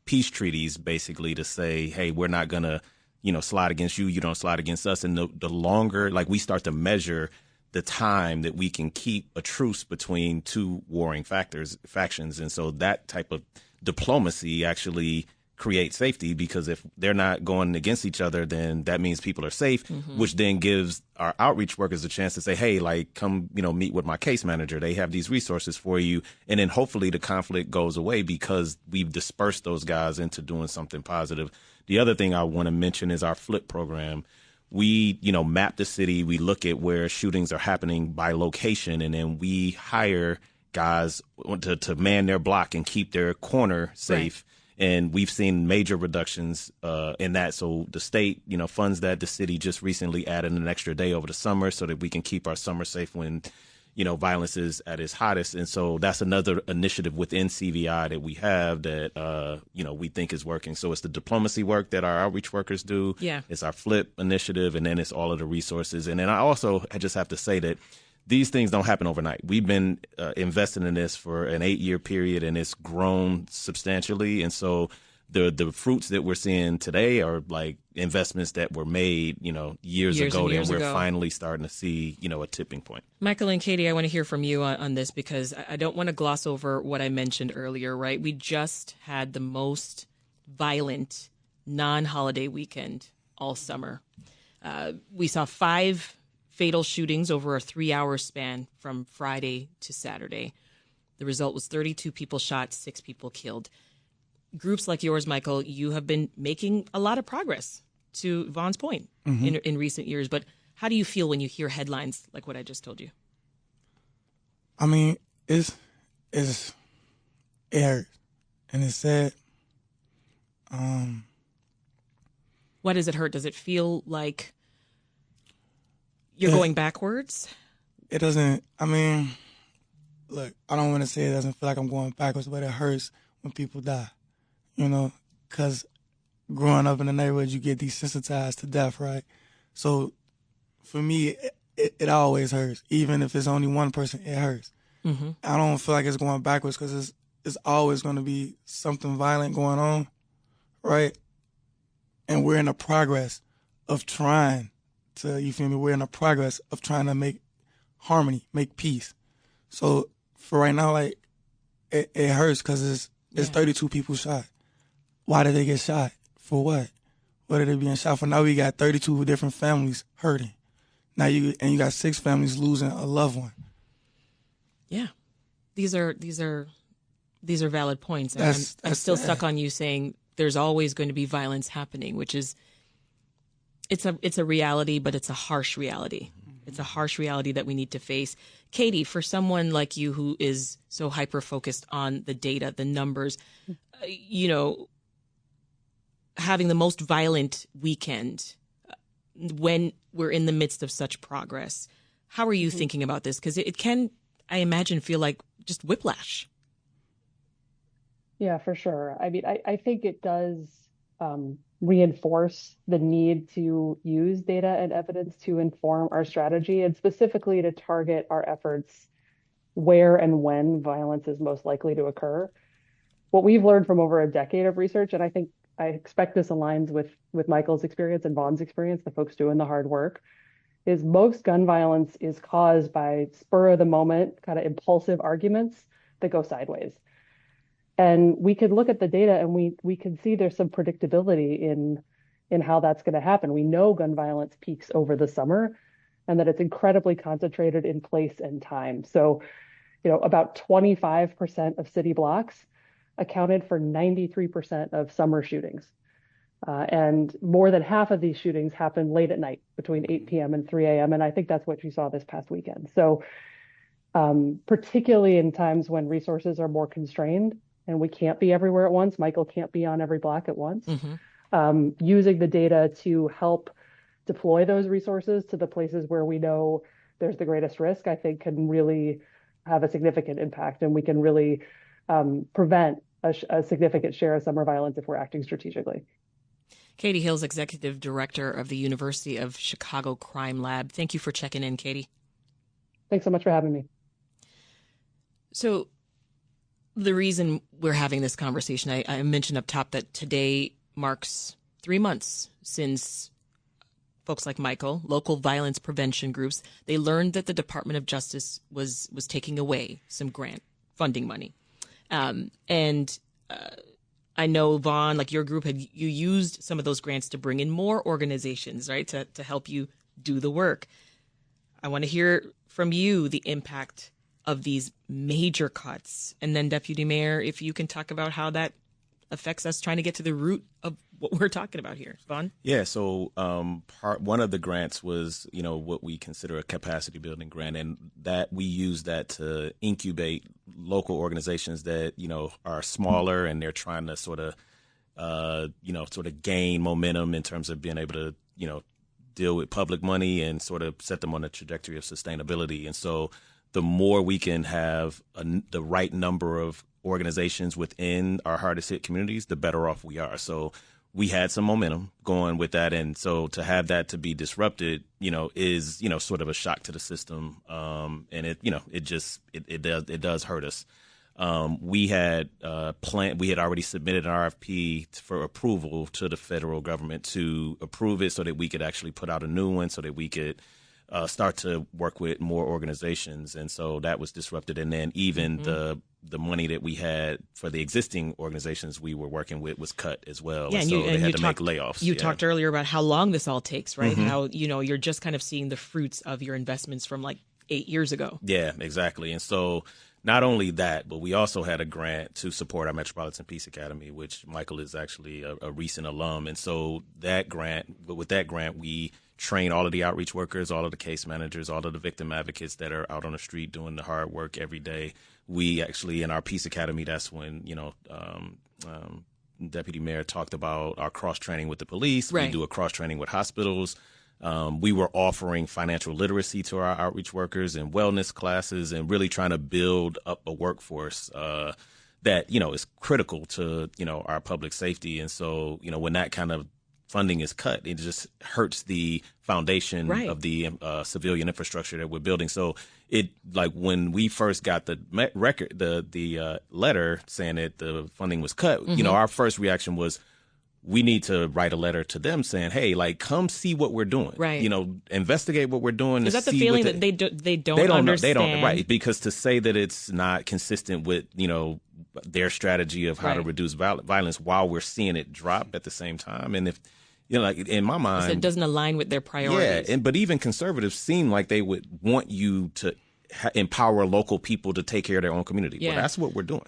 peace treaties basically to say, hey, we're not going to, slide against you. You don't slide against us. And the longer, like, we start to measure the time that we can keep a truce between two warring factions. And so that type of diplomacy actually creates safety, because if they're not going against each other, then that means people are safe, which then gives our outreach workers a chance to say, hey, like, come, meet with my case manager. They have these resources for you. And then hopefully the conflict goes away because we've dispersed those guys into doing something positive. The other thing I want to mention is our FLIP program. We, map the city. We look at where shootings are happening by location, and then we hire guys to man their block and keep their corner safe. Right. And we've seen major reductions in that. So the state, funds that. The city just recently added an extra day over the summer so that we can keep our summer safe when, violence is at its hottest. And so that's another initiative within CVI that we have that, we think is working. So it's the diplomacy work that our outreach workers do. Yeah. It's our FLIP initiative, and then it's all of the resources. And then I just have to say that these things don't happen overnight. We've been investing in this for an 8-year period, and it's grown substantially. And so the fruits that we're seeing today are like investments that were made, years ago, and we're finally starting to see, a tipping point. Michael and Katie, I want to hear from you on this, because I don't want to gloss over what I mentioned earlier, right? We just had the most violent non-holiday weekend all summer. We saw 5 fatal shootings over a 3-hour span from Friday to Saturday. The result was 32 people shot, 6 people killed. Groups like yours, Michael, you have been making a lot of progress, to Vaughn's point, in recent years. But how do you feel when you hear headlines like what I just told you? I mean, it hurts, and it's sad. Why does it hurt? Does it feel like you're going backwards? It doesn't. I mean, look, I don't want to say it doesn't feel like I'm going backwards, but it hurts when people die. Because growing up in the neighborhood, you get desensitized to death, right? So for me, it always hurts. Even if it's only one person, it hurts. Mm-hmm. I don't feel like it's going backwards, because it's always going to be something violent going on, right? And we're in the progress of trying to, we're in the progress of trying to make harmony, make peace. So for right now, like, it hurts because it's 32 people shot. Why did they get shot? For what? What are they being shot for? Now we got 32 different families hurting. Now you got 6 families losing a loved one. Yeah, these are valid points. I'm still stuck on you saying there's always going to be violence happening, which is it's a reality, but it's a harsh reality. It's a harsh reality that we need to face. Katie, for someone like you who is so hyper-focused on the data, the numbers, having the most violent weekend when we're in the midst of such progress, how are you thinking about this? Because it can, I imagine, feel like just whiplash. Yeah, for sure. I mean, I think it does reinforce the need to use data and evidence to inform our strategy, and specifically to target our efforts where and when violence is most likely to occur. What we've learned from over a decade of research, and I expect this aligns with Michael's experience and Vaughn's experience, the folks doing the hard work, is most gun violence is caused by spur of the moment, kind of impulsive arguments that go sideways. And we could look at the data and we can see there's some predictability in how that's going to happen. We know gun violence peaks over the summer and that it's incredibly concentrated in place and time. So, about 25% of city blocks accounted for 93% of summer shootings. And more than half of these shootings happened late at night between 8 p.m. and 3 a.m. And I think that's what you saw this past weekend. So particularly in times when resources are more constrained and we can't be everywhere at once, Michael can't be on every block at once, using the data to help deploy those resources to the places where we know there's the greatest risk, I think can really have a significant impact. And we can really prevent a significant share of summer violence if we're acting strategically. Katie Hill's Executive Director of the University of Chicago Crime Lab. Thank you for checking in, Katie. Thanks so much for having me. So the reason we're having this conversation, I mentioned up top that today marks 3 months since folks like Michael, local violence prevention groups, they learned that the Department of Justice was taking away some grant funding money. I know, Vaughn, like your group, you used some of those grants to bring in more organizations, right, to help you do the work. I want to hear from you the impact of these major cuts. And then, Deputy Mayor, if you can talk about how that affects us trying to get to the root of what we're talking about here. Vaughn? Yeah, so one of the grants was, what we consider a capacity building grant, and that we use that to incubate local organizations that, are smaller and they're trying to sort of gain momentum in terms of being able to, deal with public money and sort of set them on a trajectory of sustainability. And so the more we can have the right number of organizations within our hardest hit communities, the better off we are. So we had some momentum going with that. And so to have that to be disrupted, is, sort of a shock to the system. And it does hurt us. We had already submitted an RFP for approval to the federal government to approve it so that we could actually put out a new one so that we could start to work with more organizations. And so that was disrupted. And then even the money that we had for the existing organizations we were working with was cut as well. Yeah, and so they had to make layoffs. You talked earlier about how long this all takes, right? How, you're just kind of seeing the fruits of your investments from like 8 years ago. Yeah, exactly. And so not only that, but we also had a grant to support our Metropolitan Peace Academy, which Michael is actually a recent alum. And so with that grant, we train all of the outreach workers, all of the case managers, all of the victim advocates that are out on the street doing the hard work every day. We actually, in our Peace Academy, that's when, Deputy Mayor talked about our cross-training with the police. Right. We do a cross-training with hospitals. We were offering financial literacy to our outreach workers and wellness classes and really trying to build up a workforce that, is critical to, our public safety. And so, when that kind of funding is cut, it just hurts the foundation of the civilian infrastructure that we're building. So when we first got the letter saying that the funding was cut, our first reaction was, we need to write a letter to them saying, hey, come see what we're doing. Right. Investigate what we're doing. Is that the feeling that they don't understand? They don't, right. Because to say that it's not consistent with, their strategy of how to reduce violence while we're seeing it drop at the same time. And if, in my mind, it doesn't align with their priorities. Yeah. But even conservatives seem like they would want you to empower local people to take care of their own community. Yeah. Well, that's what we're doing.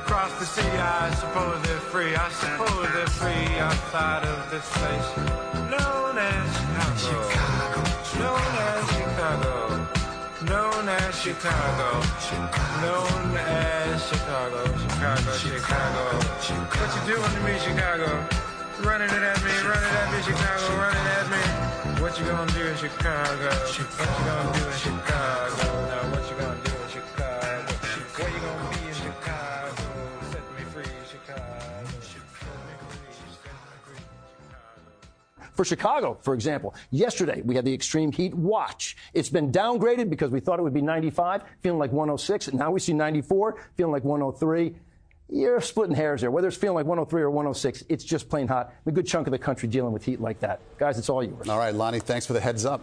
Across the sea, I suppose they're free. I suppose they're free outside of this place known as Chicago. Known as Chicago. Known as Chicago. Known as Chicago. Chicago. What you doing to me, Chicago? Running it at me, Chicago. Running at me. What you gonna do in Chicago? What you gonna do in Chicago? Now what you gonna do in Chicago? Where you gonna be in Chicago? Set me free, Chicago. For Chicago, for example, yesterday we had the extreme heat watch. It's been downgraded because we thought it would be 95, feeling like 106. And now we see 94, feeling like 103. You're splitting hairs there. Whether it's feeling like 103 or 106, it's just plain hot. A good chunk of the country dealing with heat like that. Guys, it's all yours. All right, Lonnie, thanks for the heads up.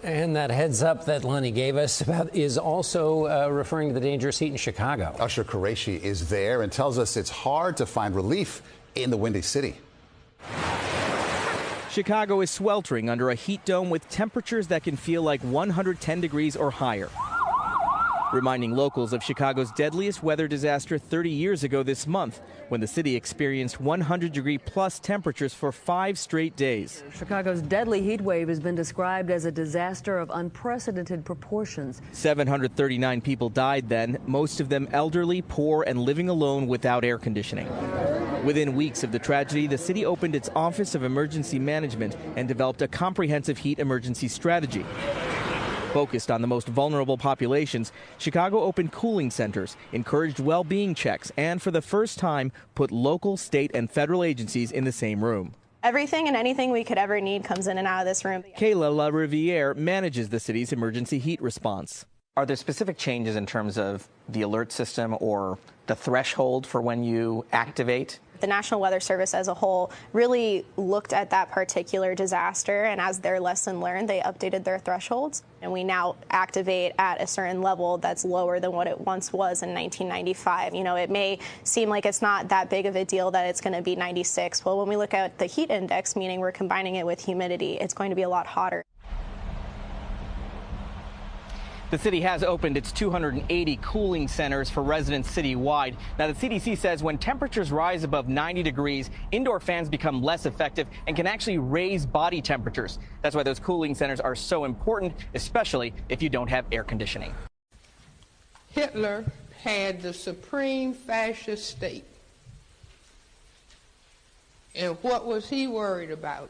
And that heads up that Lonnie gave us is also referring to the dangerous heat in Chicago. Usher Qureshi is there and tells us it's hard to find relief in the Windy City. Chicago is sweltering under a heat dome with temperatures that can feel like 110 degrees or higher. Reminding locals of Chicago's deadliest weather disaster 30 years ago this month, when the city experienced 100-degree-plus temperatures for 5 straight days. Chicago's deadly heat wave has been described as a disaster of unprecedented proportions. 739 people died then, most of them elderly, poor, and living alone without air conditioning. Within weeks of the tragedy, the city opened its Office of Emergency Management and developed a comprehensive heat emergency strategy. Focused on the most vulnerable populations, Chicago opened cooling centers, encouraged well-being checks, and for the first time, put local, state, and federal agencies in the same room. Everything and anything we could ever need comes in and out of this room. Kayla LaRiviere manages the city's emergency heat response. Are there specific changes in terms of the alert system or the threshold for when you activate? The National Weather Service as a whole really looked at that particular disaster, and as their lesson learned, they updated their thresholds. And we now activate at a certain level that's lower than what it once was in 1995. It may seem like it's not that big of a deal that it's going to be 96. Well, when we look at the heat index, meaning we're combining it with humidity, it's going to be a lot hotter. The city has opened its 280 cooling centers for residents citywide. Now, the CDC says when temperatures rise above 90 degrees, indoor fans become less effective and can actually raise body temperatures. That's why those cooling centers are so important, especially if you don't have air conditioning. Hitler had the supreme fascist state. And what was he worried about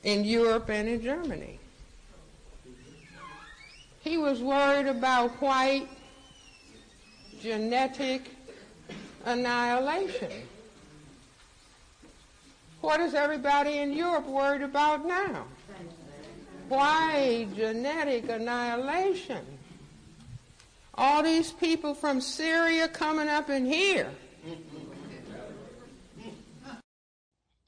in Europe and in Germany? He was worried about white genetic annihilation. What is everybody in Europe worried about now? White genetic annihilation. All these people from Syria coming up in here.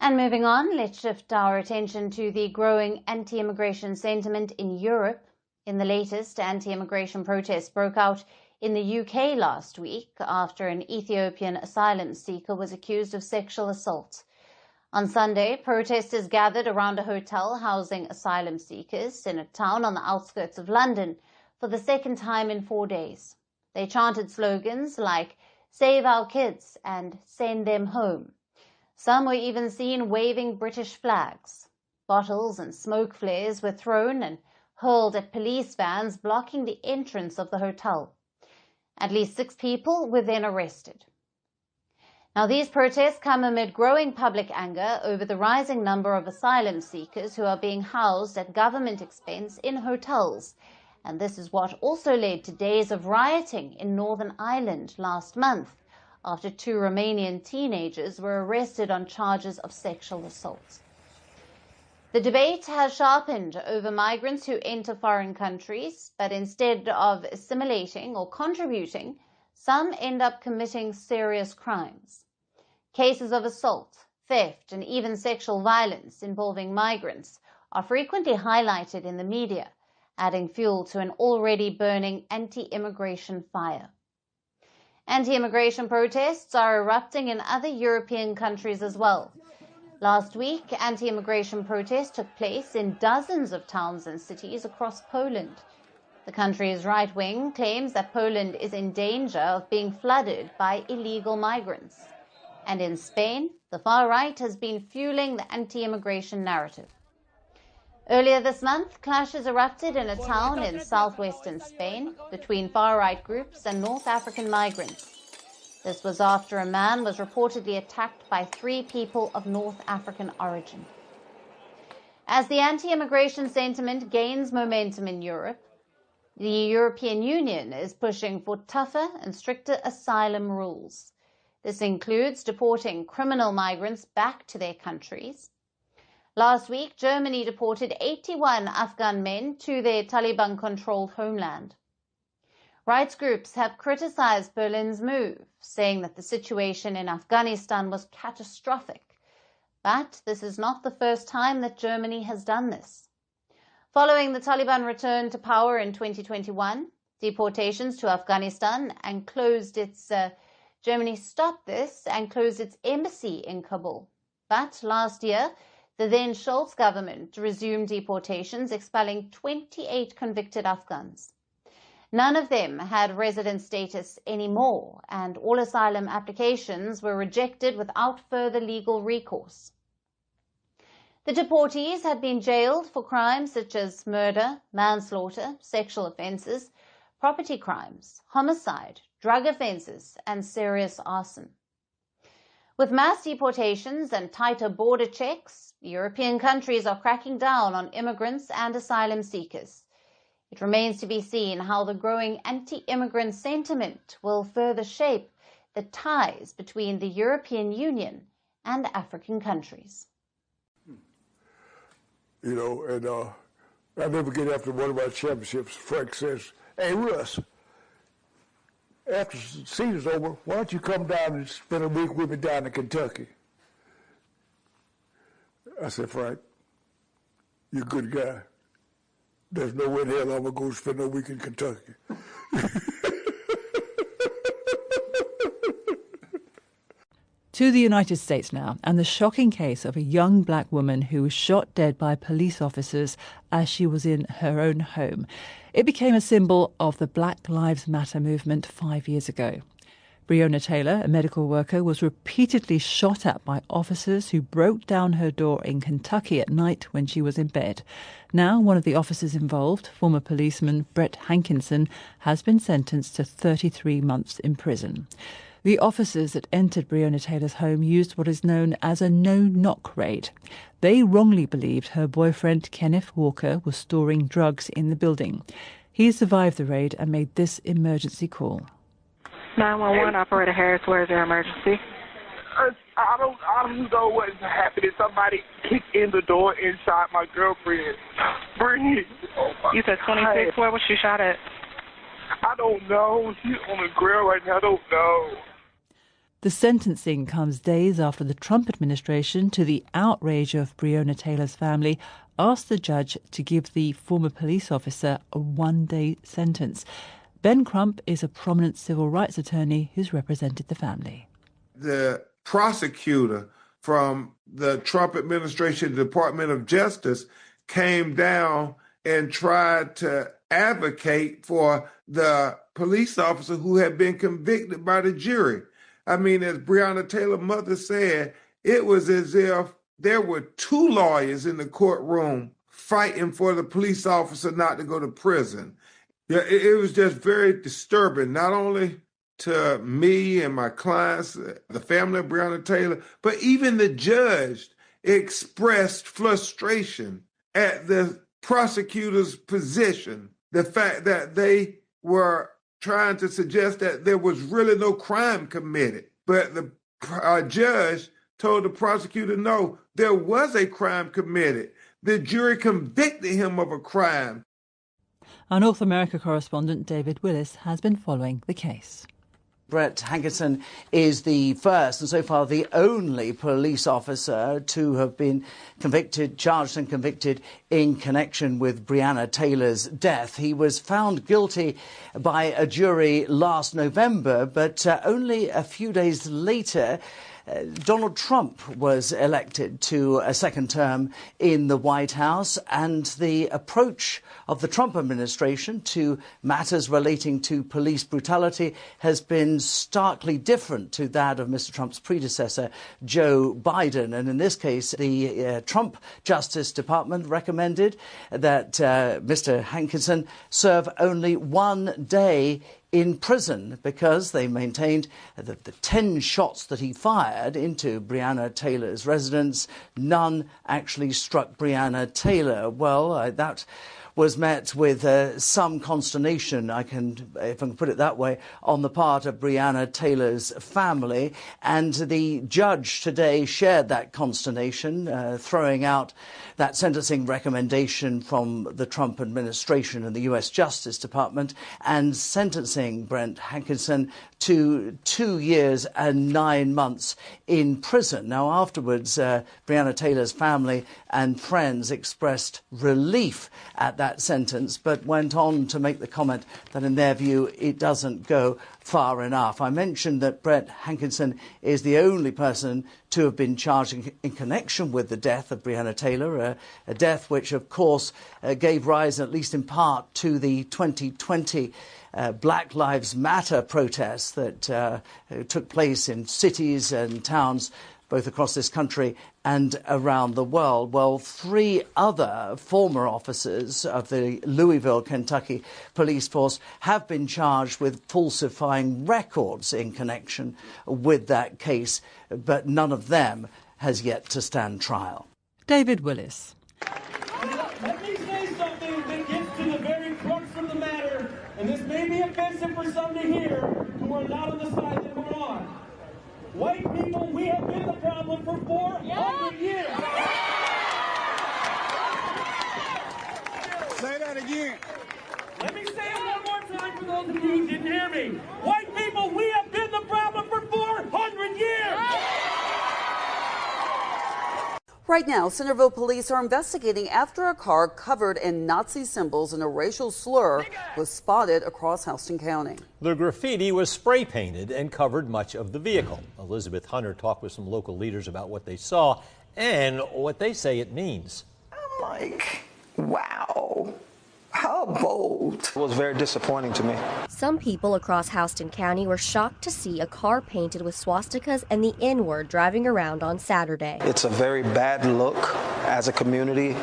And moving on, let's shift our attention to the growing anti-immigration sentiment in Europe. In the latest, anti-immigration protests broke out in the UK last week after an Ethiopian asylum seeker was accused of sexual assault. On Sunday, protesters gathered around a hotel housing asylum seekers in a town on the outskirts of London for the second time in 4 days. They chanted slogans like "Save our kids" and "Send them home." Some were even seen waving British flags. Bottles and smoke flares were thrown and hurled at police vans blocking the entrance of the hotel. At least 6 people were then arrested. Now, these protests come amid growing public anger over the rising number of asylum seekers who are being housed at government expense in hotels. And this is what also led to days of rioting in Northern Ireland last month, after 2 Romanian teenagers were arrested on charges of sexual assault. The debate has sharpened over migrants who enter foreign countries, but instead of assimilating or contributing, some end up committing serious crimes. Cases of assault, theft, and even sexual violence involving migrants are frequently highlighted in the media, adding fuel to an already burning anti-immigration fire. Anti-immigration protests are erupting in other European countries as well. Last week, anti-immigration protests took place in dozens of towns and cities across Poland. The country's right wing claims that Poland is in danger of being flooded by illegal migrants. And in Spain, the far right has been fueling the anti-immigration narrative. Earlier this month, clashes erupted in a town in southwestern Spain between far-right groups and North African migrants. This was after a man was reportedly attacked by 3 people of North African origin. As the anti-immigration sentiment gains momentum in Europe, the European Union is pushing for tougher and stricter asylum rules. This includes deporting criminal migrants back to their countries. Last week, Germany deported 81 Afghan men to their Taliban-controlled homeland. Rights groups have criticized Berlin's move, saying that the situation in Afghanistan was catastrophic. But this is not the first time that Germany has done this. Following the Taliban return to power in 2021, deportations to Afghanistan and Germany stopped this and closed its embassy in Kabul. But last year, the then Schulz government resumed deportations, expelling 28 convicted Afghans. None of them had resident status anymore, and all asylum applications were rejected without further legal recourse. The deportees had been jailed for crimes such as murder, manslaughter, sexual offences, property crimes, homicide, drug offences, and serious arson. With mass deportations and tighter border checks, European countries are cracking down on immigrants and asylum seekers. It remains to be seen how the growing anti-immigrant sentiment will further shape the ties between the European Union and African countries. You know, and I'll never get after one of my championships. Frank says, "Hey, Russ, after the season's over, why don't you come down and spend a week with me down in Kentucky?" I said, "Frank, you're a good guy. There's no way in hell I'm going to go spend a week in Kentucky." To the United States now, and the shocking case of a young black woman who was shot dead by police officers as she was in her own home. It became a symbol of the Black Lives Matter movement 5 years ago. Brianna Taylor, a medical worker, was repeatedly shot at by officers who broke down her door in Kentucky at night when she was in bed. Now, one of the officers involved, former policeman Brett Hankinson, has been sentenced to 33 months in prison. The officers that entered Brianna Taylor's home used what is known as a no-knock raid. They wrongly believed her boyfriend, Kenneth Walker, was storing drugs in the building. He survived the raid and made this emergency call. 911, Operator Harris, where is your emergency? I don't know what happened. Somebody kicked in the door inside my girlfriend. Bring it. You said 26, where was she shot at? I don't know. She's on the grill right now. I don't know. The sentencing comes days after the Trump administration, to the outrage of Brianna Taylor's family, asked the judge to give the former police officer a one-day sentence. Ben Crump is a prominent civil rights attorney who's represented the family. The prosecutor from the Trump administration Department of Justice came down and tried to advocate for the police officer who had been convicted by the jury. I mean, as Brianna Taylor's mother said, it was as if there were two lawyers in the courtroom fighting for the police officer not to go to prison. Yeah, it was just very disturbing, not only to me and my clients, the family of Brianna Taylor, but even the judge expressed frustration at the prosecutor's position, the fact that they were trying to suggest that there was really no crime committed. But the judge told the prosecutor, no, there was a crime committed. The jury convicted him of a crime. Our North America correspondent David Willis has been following the case. Brett Hankinson is the first and so far the only police officer to have been charged and convicted in connection with Brianna Taylor's death. He was found guilty by a jury last November, but only a few days later, Donald Trump was elected to a second term in the White House, and the approach of the Trump administration to matters relating to police brutality has been starkly different to that of Mr. Trump's predecessor, Joe Biden. And in this case, the Trump Justice Department recommended that Mr. Hankinson serve only 1 day in prison because they maintained that the 10 shots that he fired into Brianna Taylor's residence, none actually struck Brianna Taylor. Well, that was met with some consternation, if I can put it that way, on the part of Brianna Taylor's family. And the judge today shared that consternation, throwing out that sentencing recommendation from the Trump administration and the U.S. Justice Department and sentencing Brett Hankinson to 2 years and 9 months in prison. Now, afterwards, Brianna Taylor's family and friends expressed relief at that sentence, but went on to make the comment that in their view it doesn't go far enough. I mentioned that Brett Hankinson is the only person to have been charged in connection with the death of Brianna Taylor, a death which, of course, gave rise, at least in part, to the 2020 Black Lives Matter protests that took place in cities and towns both across this country and around the world. Well, 3 other former officers of the Louisville, Kentucky police force have been charged with falsifying records in connection with that case, but none of them has yet to stand trial. David Willis. Let me say something that gets to the very crux of the matter, and this may be offensive for some to hear who are not on the side that we're on. White people, we have been the problem for 400 years. Say that again. Let me say it one more time for those of you who didn't hear me. White people, we have been the problem for 400 years. Right now, Centerville police are investigating after a car covered in Nazi symbols and a racial slur was spotted across Houston County. The graffiti was spray painted and covered much of the vehicle. Elizabeth Hunter talked with some local leaders about what they saw and what they say it means. I'm like, wow. How bold. It was very disappointing to me. Some people across Houston County were shocked to see a car painted with swastikas and the N-word driving around on Saturday. It's a very bad look as a community,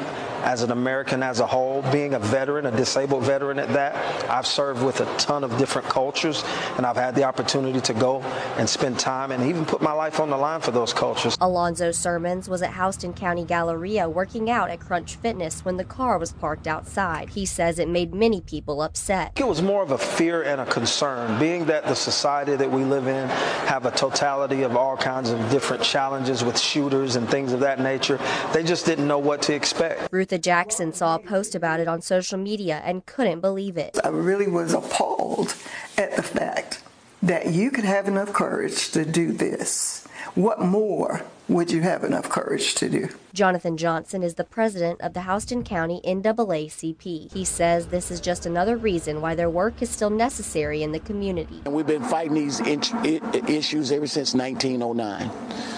as an American as a whole. Being a veteran, a disabled veteran at that, I've served with a ton of different cultures, and I've had the opportunity to go and spend time and even put my life on the line for those cultures. Alonzo Sermons was at Houston County Galleria working out at Crunch Fitness when the car was parked outside. He says it made many people upset. It was more of a fear and a concern, being that the society that we live in have a totality of all kinds of different challenges with shooters and things of that nature. They just didn't know what to expect. Ruth Bertha Jackson saw a post about it on social media and couldn't believe it. I really was appalled at the fact that you could have enough courage to do this. What more would you have enough courage to do? Jonathan Johnson is the president of the Houston County NAACP. He says this is just another reason why their work is still necessary in the community. And we've been fighting these issues ever since 1909.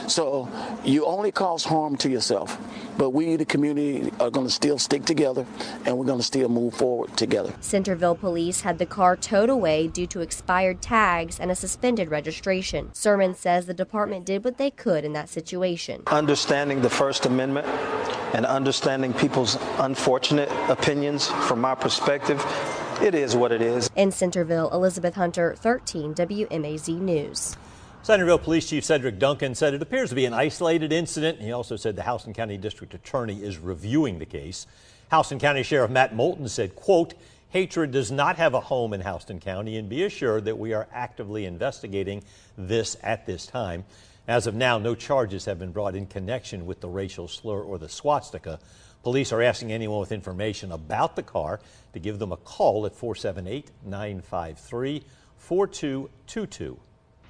So you only cause harm to yourself. But we, the community, are going to still stick together, and we're going to still move forward together. Centerville police had the car towed away due to expired tags and a suspended registration. Sermon says the department did what they could in that situation. Understanding the First Amendment and understanding people's unfortunate opinions from my perspective, it is what it is. In Centerville, Elizabeth Hunter, 13 WMAZ News. Centerville Police Chief Cedric Duncan said it appears to be an isolated incident. He also said the Houston County District Attorney is reviewing the case. Houston County Sheriff Matt Moulton said, quote, hatred does not have a home in Houston County, and be assured that we are actively investigating this at this time. As of now, no charges have been brought in connection with the racial slur or the swastika. Police are asking anyone with information about the car to give them a call at 478-953-4222.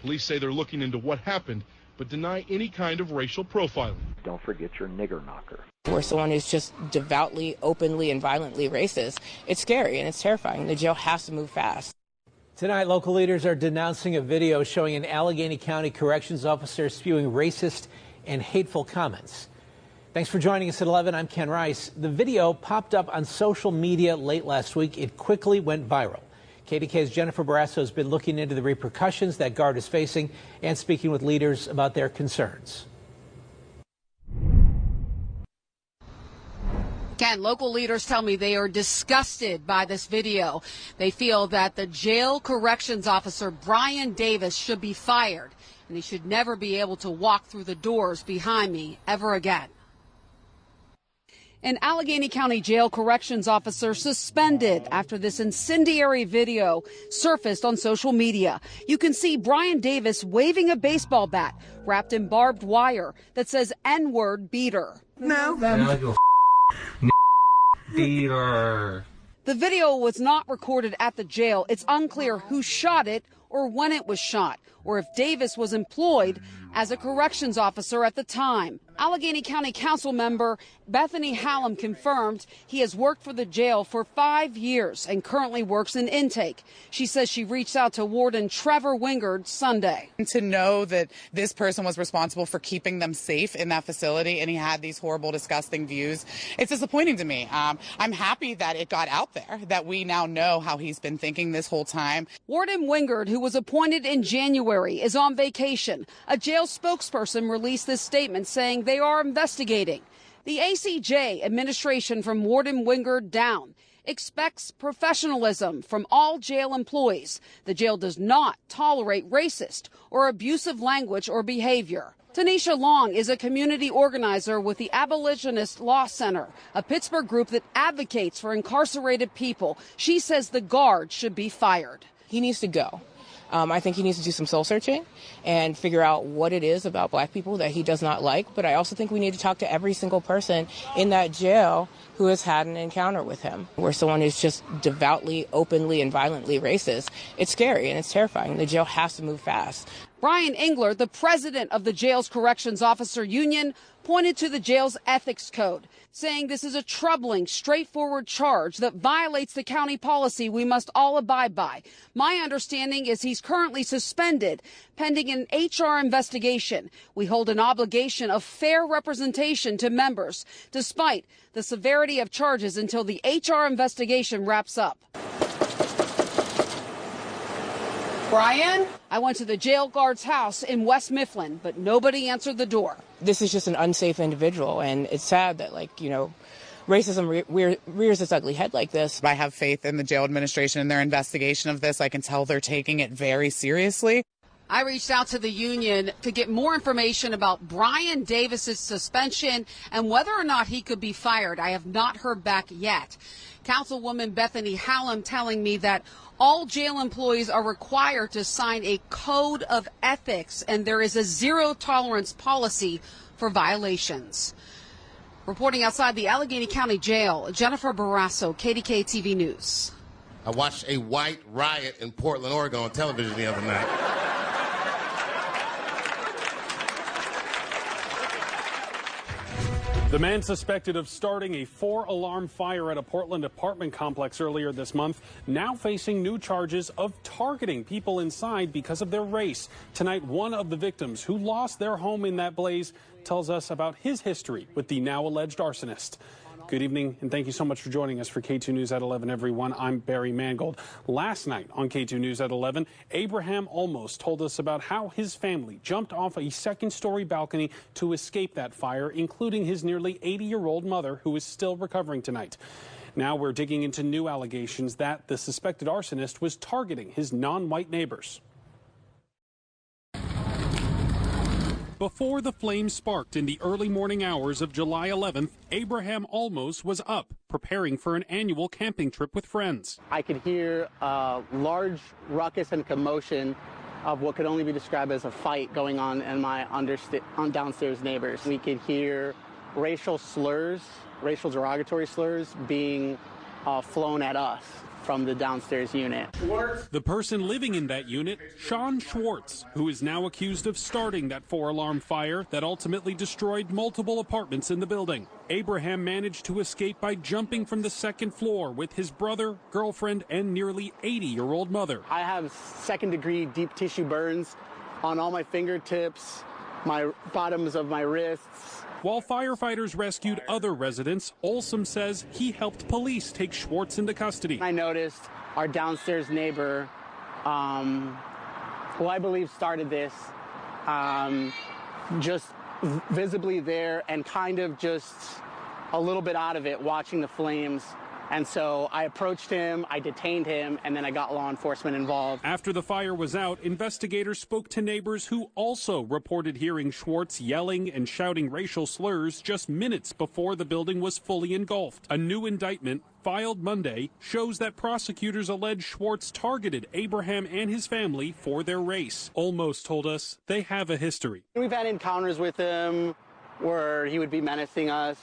Police say they're looking into what happened, but deny any kind of racial profiling. Don't forget your nigger knocker. Where someone is just devoutly, openly, and violently racist, it's scary and it's terrifying. The jail has to move fast. Tonight, local leaders are denouncing a video showing an Allegheny County corrections officer spewing racist and hateful comments. Thanks for joining us at 11. I'm Ken Rice. The video popped up on social media late last week. It quickly went viral. KDK's Jennifer Barrasso has been looking into the repercussions that guard is facing and speaking with leaders about their concerns. Ken, local leaders tell me they are disgusted by this video. They feel that the jail corrections officer, Brian Davis, should be fired, and he should never be able to walk through the doors behind me ever again. An Allegheny County jail corrections officer suspended after this incendiary video surfaced on social media. You can see Brian Davis waving a baseball bat wrapped in barbed wire that says N-word beater. No. Beater. The video was not recorded at the jail. It's unclear who shot it or when it was shot, or if Davis was employed as a corrections officer at the time. Allegheny County Council member Bethany Hallam confirmed he has worked for the jail for 5 years and currently works in intake. She says she reached out to Warden Trevor Wingard Sunday. To know that this person was responsible for keeping them safe in that facility and he had these horrible, disgusting views, it's disappointing to me. I'm happy that it got out there, that we now know how he's been thinking this whole time. Warden Wingard, who was appointed in January, is on vacation. A jail spokesperson released this statement saying they are investigating. The ACJ administration from Warden Wingard down expects professionalism from all jail employees. The jail does not tolerate racist or abusive language or behavior. Tanisha Long is a community organizer with the Abolitionist Law Center, a Pittsburgh group that advocates for incarcerated people. She says the guard should be fired. He needs to go. I think he needs to do some soul searching and figure out what it is about black people that he does not like. But I also think we need to talk to every single person in that jail who has had an encounter with him, where someone is just devoutly, openly, and violently racist. It's scary and it's terrifying. The jail has to move fast. Brian Engler, the president of the jail's corrections officer union, pointed to the jail's ethics code, saying this is a troubling, straightforward charge that violates the county policy we must all abide by. My understanding is he's currently suspended pending an HR investigation. We hold an obligation of fair representation to members, despite the severity of charges, until the HR investigation wraps up. Brian? I went to the jail guard's house in West Mifflin, but nobody answered the door. This is just an unsafe individual, and it's sad that, racism rears its ugly head like this. I have faith in the jail administration and their investigation of this. I can tell they're taking it very seriously. I reached out to the union to get more information about Brian Davis's suspension and whether or not he could be fired. I have not heard back yet. Councilwoman Bethany Hallam telling me that all jail employees are required to sign a code of ethics, and there is a zero tolerance policy for violations. Reporting outside the Allegheny County Jail, Jennifer Barrasso, KDK TV News. I watched a white riot in Portland, Oregon on television the other night. The man suspected of starting a 4-alarm fire at a Portland apartment complex earlier this month, now facing new charges of targeting people inside because of their race. Tonight, one of the victims who lost their home in that blaze tells us about his history with the now alleged arsonist. Good evening, and thank you so much for joining us for K2 News at 11, everyone. I'm Barry Mangold. Last night on K2 News at 11, Abraham Olmos told us about how his family jumped off a second-story balcony to escape that fire, including his nearly 80-year-old mother, who is still recovering tonight. Now we're digging into new allegations that the suspected arsonist was targeting his non-white neighbors. Before the flames sparked in the early morning hours of July 11th, Abraham Olmos was up, preparing for an annual camping trip with friends. I could hear a large ruckus and commotion of what could only be described as a fight going on in my downstairs neighbors. We could hear racial slurs, racial derogatory slurs being flown at us from the downstairs unit. The person living in that unit, Sean Schwartz, who is now accused of starting that 4-alarm fire that ultimately destroyed multiple apartments in the building. Abraham managed to escape by jumping from the second floor with his brother, girlfriend, and nearly 80-year-old mother. I have second-degree deep tissue burns on all my fingertips, my bottoms of my wrists. While firefighters rescued other residents, Olsom says he helped police take Schwartz into custody. I noticed our downstairs neighbor, who I believe started this, just visibly there and kind of just a little bit out of it watching the flames. And so I approached him, I detained him, and then I got law enforcement involved. After the fire was out, investigators spoke to neighbors who also reported hearing Schwartz yelling and shouting racial slurs just minutes before the building was fully engulfed. A new indictment filed Monday shows that prosecutors allege Schwartz targeted Abraham and his family for their race. Olmos told us they have a history. We've had encounters with him where he would be menacing us.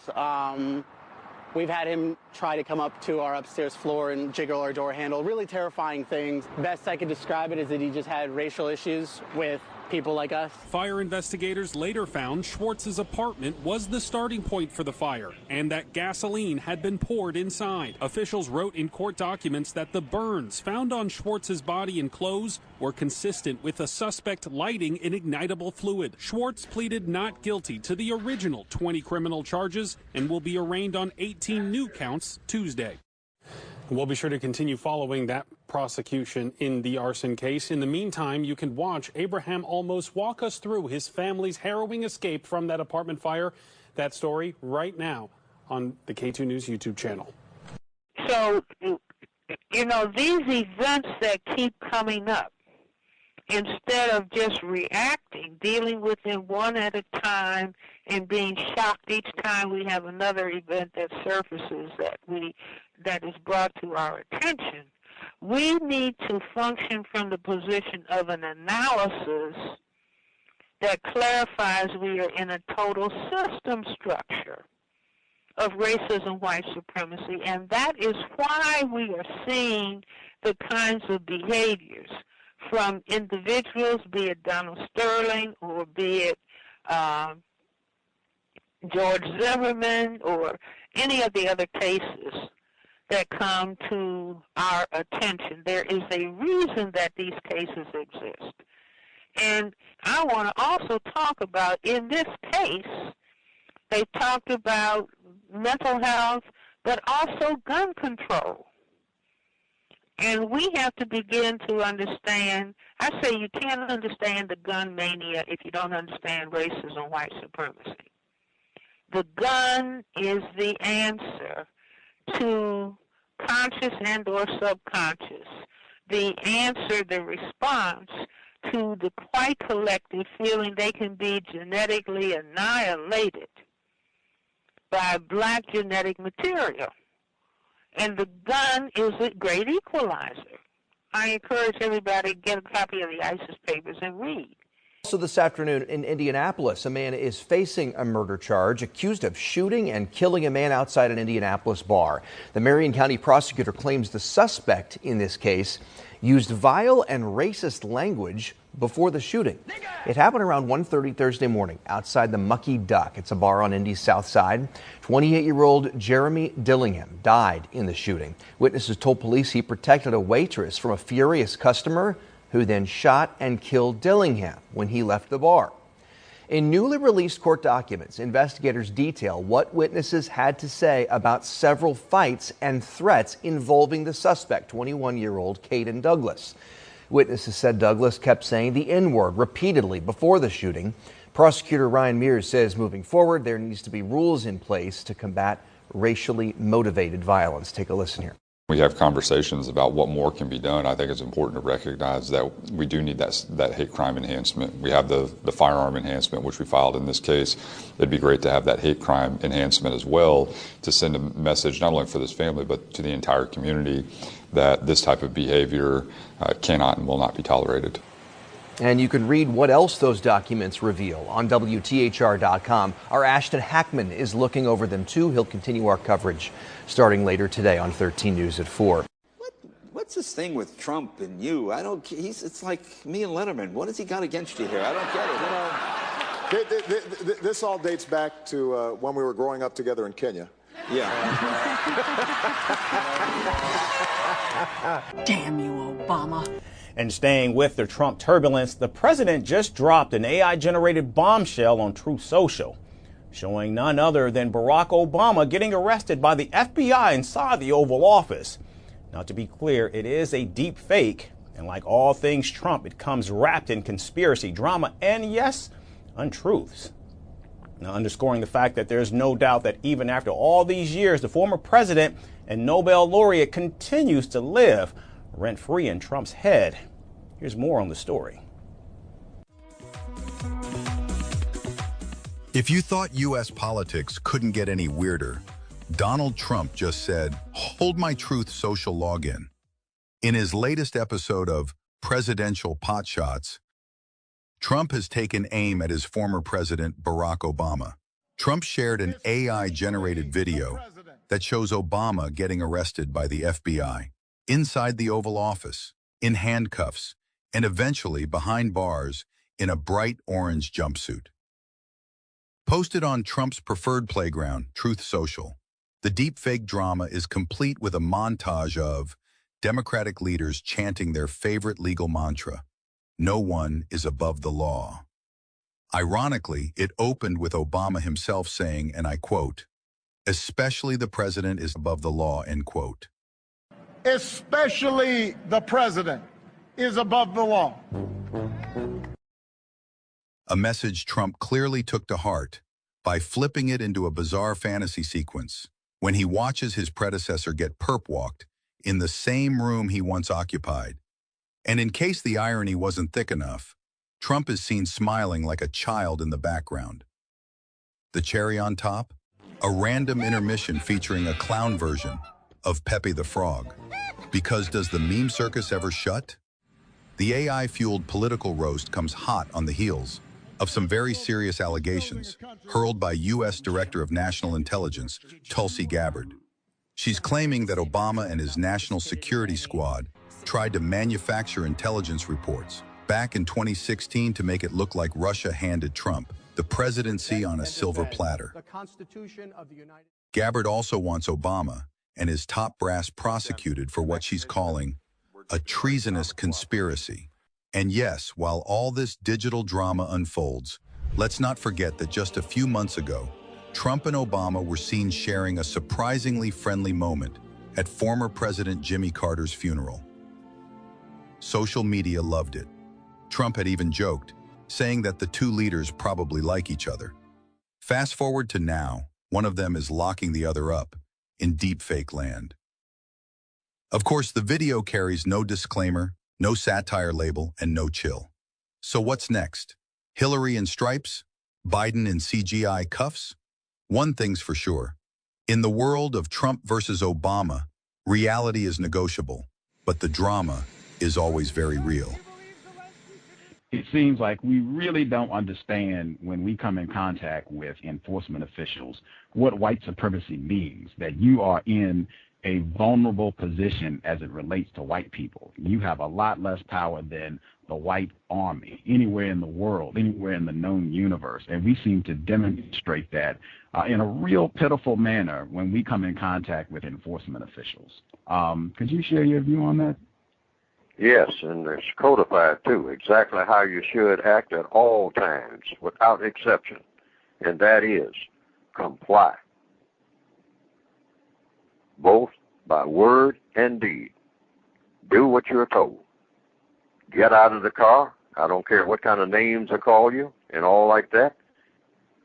We've had him try to come up to our upstairs floor and jiggle our door handle. Really terrifying things. Best I could describe it is that he just had racial issues with people like us. Fire investigators later found Schwartz's apartment was the starting point for the fire and that gasoline had been poured inside. Officials wrote in court documents that the burns found on Schwartz's body and clothes were consistent with a suspect lighting ignitable fluid. Schwartz pleaded not guilty to the original 20 criminal charges and will be arraigned on 18 new counts Tuesday. We'll be sure to continue following that prosecution in the arson case. In the meantime, you can watch Abraham Olmos walk us through his family's harrowing escape from that apartment fire. That story right now on the K2 News YouTube channel. So, you know, these events that keep coming up, instead of just reacting, dealing with them one at a time and being shocked each time we have another event that surfaces that is brought to our attention, we need to function from the position of an analysis that clarifies we are in a total system structure of racism, white supremacy, and that is why we are seeing the kinds of behaviors from individuals, be it Donald Sterling or be it George Zimmerman or any of the other cases that come to our attention. There is a reason that these cases exist. And I want to also talk about, in this case, they talked about mental health, but also gun control. And we have to begin to understand, I say you can't understand the gun mania if you don't understand racism, white supremacy. The gun is the answer to conscious and or subconscious, the answer, the response to the white collective feeling they can be genetically annihilated by black genetic material. And the gun is a great equalizer. I encourage everybody to get a copy of the ISIS papers and read. Also this afternoon in Indianapolis, a man is facing a murder charge accused of shooting and killing a man outside an Indianapolis bar. The Marion County prosecutor claims the suspect in this case used vile and racist language before the shooting. It happened around 1:30 Thursday morning outside the Mucky Duck. It's a bar on Indy's south side. 28-year-old Jeremy Dillingham died in the shooting. Witnesses told police he protected a waitress from a furious customer who then shot and killed Dillingham when he left the bar. In newly released court documents, investigators detail what witnesses had to say about several fights and threats involving the suspect, 21-year-old Caden Douglas. Witnesses said Douglas kept saying the N-word repeatedly before the shooting. Prosecutor Ryan Mears says moving forward, there needs to be rules in place to combat racially motivated violence. Take a listen here. We have conversations about what more can be done. I think it's important to recognize that we do need that hate crime enhancement. We have the firearm enhancement, which we filed in this case. It'd be great to have that hate crime enhancement as well to send a message not only for this family but to the entire community that this type of behavior cannot and will not be tolerated. And you can read what else those documents reveal on WTHR.com. Our Ashton Hackman is looking over them too. He'll continue our coverage starting later today on 13 News at 4. What's this thing with Trump and you? It's like me and Letterman. What has he got against you here? I don't get it. This all dates back to when we were growing up together in Kenya. Yeah. Damn you, Obama. And staying with the Trump turbulence, the president just dropped an AI-generated bombshell on Truth Social, showing none other than Barack Obama getting arrested by the FBI inside the Oval Office. Now, to be clear, it is a deep fake, and like all things Trump, it comes wrapped in conspiracy, drama, and yes, untruths. Now, underscoring the fact that there's no doubt that even after all these years, the former president and Nobel laureate continues to live rent-free in Trump's head. Here's more on the story. If you thought U.S. politics couldn't get any weirder, Donald Trump just said, "Hold my Truth Social login." In his latest episode of Presidential Potshots, Trump has taken aim at his former president, Barack Obama. Trump shared an AI-generated video that shows Obama getting arrested by the FBI, inside the Oval Office, in handcuffs, and eventually behind bars in a bright orange jumpsuit. Posted on Trump's preferred playground, Truth Social, the deepfake drama is complete with a montage of Democratic leaders chanting their favorite legal mantra, "No one is above the law." Ironically, it opened with Obama himself saying, and I quote, "Especially the president is above the law," end quote. Especially the president is above the law. A message Trump clearly took to heart by flipping it into a bizarre fantasy sequence when he watches his predecessor get perp-walked in the same room he once occupied. And in case the irony wasn't thick enough, Trump is seen smiling like a child in the background. The cherry on top? A random intermission featuring a clown version of Pepe the Frog. Because does the meme circus ever shut? The AI-fueled political roast comes hot on the heels of some very serious allegations hurled by U.S. Director of National Intelligence, Tulsi Gabbard. She's claiming that Obama and his National Security Squad tried to manufacture intelligence reports back in 2016 to make it look like Russia handed Trump the presidency on a silver platter. Gabbard also wants Obama and his top brass prosecuted for what she's calling a treasonous conspiracy. And yes, while all this digital drama unfolds, let's not forget that just a few months ago, Trump and Obama were seen sharing a surprisingly friendly moment at former President Jimmy Carter's funeral. Social media loved it. Trump had even joked, saying that the two leaders probably like each other. Fast forward to now, one of them is locking the other up in deepfake land. Of course, the video carries no disclaimer, no satire label, and no chill. So what's next? Hillary in stripes? Biden in CGI cuffs? One thing's for sure. In the world of Trump versus Obama, reality is negotiable, but the drama is always very real. it seems like we really don't understand when we come in contact with enforcement officials what white supremacy means, that you are in a vulnerable position as it relates to white people. You have a lot less power than the white army anywhere in the world, anywhere in the known universe. And we seem to demonstrate that in a real pitiful manner when we come in contact with enforcement officials. Could you share your view on that? Yes, and it's codified too, exactly how you should act at all times without exception, and that is comply, both by word and deed. Do what you're told. Get out of the car. I don't care what kind of names I call you and all like that.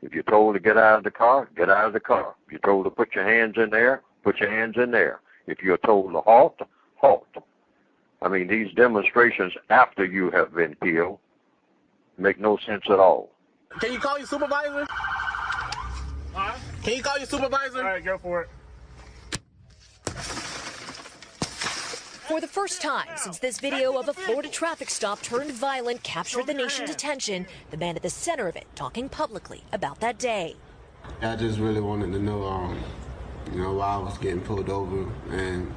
If you're told to get out of the car, get out of the car. If you're told to put your hands in there, put your hands in there. If you're told to halt, halt. I mean, these demonstrations after you have been killed make no sense at all. Can you call your supervisor? Can you call your supervisor? All right, go for it. For the first time since this video of a Florida traffic stop turned violent captured the nation's attention, the man at the center of it talking publicly about that day. I just really wanted to know, why I was getting pulled over and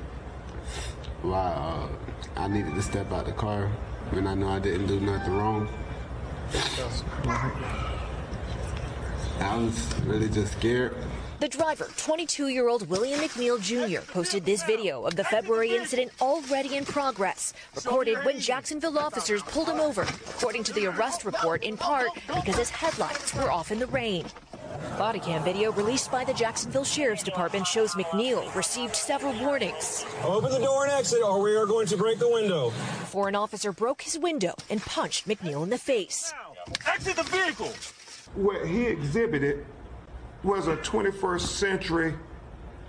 why I needed to step out the car when I know I didn't do nothing wrong. I was really just scared. The driver, 22-year-old William McNeil Jr., posted this video of the February incident already in progress, recorded when Jacksonville officers pulled him over, according to the arrest report, in part because his headlights were off in the rain. Body cam video released by the Jacksonville Sheriff's Department shows McNeil received several warnings. Open the door and exit, or we are going to break the window. Before an officer broke his window and punched McNeil in the face. Exit the vehicle! What he exhibited was a 21st century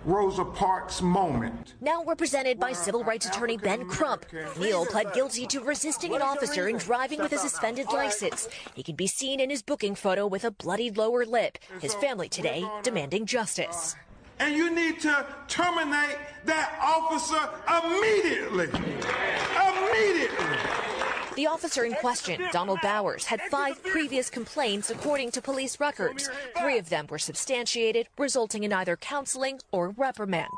Rosa Parks moment. Now represented by civil rights attorney Ben Crump, Neal pled guilty to resisting an officer and driving with a suspended license. He can be seen in his booking photo with a bloodied lower lip. His family today demanding justice. And you need to terminate that officer immediately. Immediately. The officer in question, Donald Bowers, had 5 previous complaints according to police records. 3 of them were substantiated, resulting in either counseling or reprimand.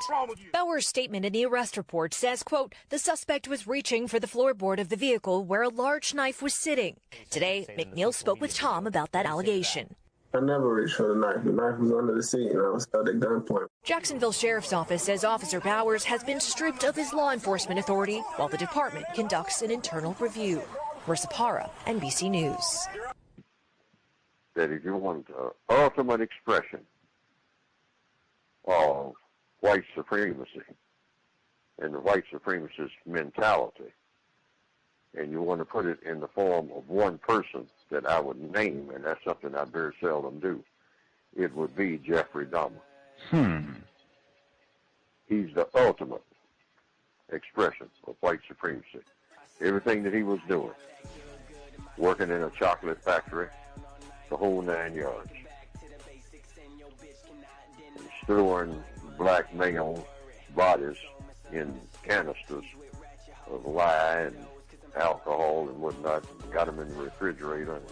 Bowers' statement in the arrest report says, quote, the suspect was reaching for the floorboard of the vehicle where a large knife was sitting. Today, McNeil spoke with Tom about that allegation. I never reached for the knife. The knife was under the seat and I was held at gunpoint. Jacksonville Sheriff's Office says Officer Bowers has been stripped of his law enforcement authority while the department conducts an internal review. Marissa Parra, NBC News. That if you want ultimate expression of white supremacy and the white supremacist mentality, and you want to put it in the form of one person that I would name, and that's something I very seldom do, it would be Jeffrey Dahmer. He's the ultimate expression of white supremacy. Everything that he was doing, working in a chocolate factory, the whole 9 yards, and storing black male bodies in canisters of lye and alcohol and whatnot, got them in the refrigerator, and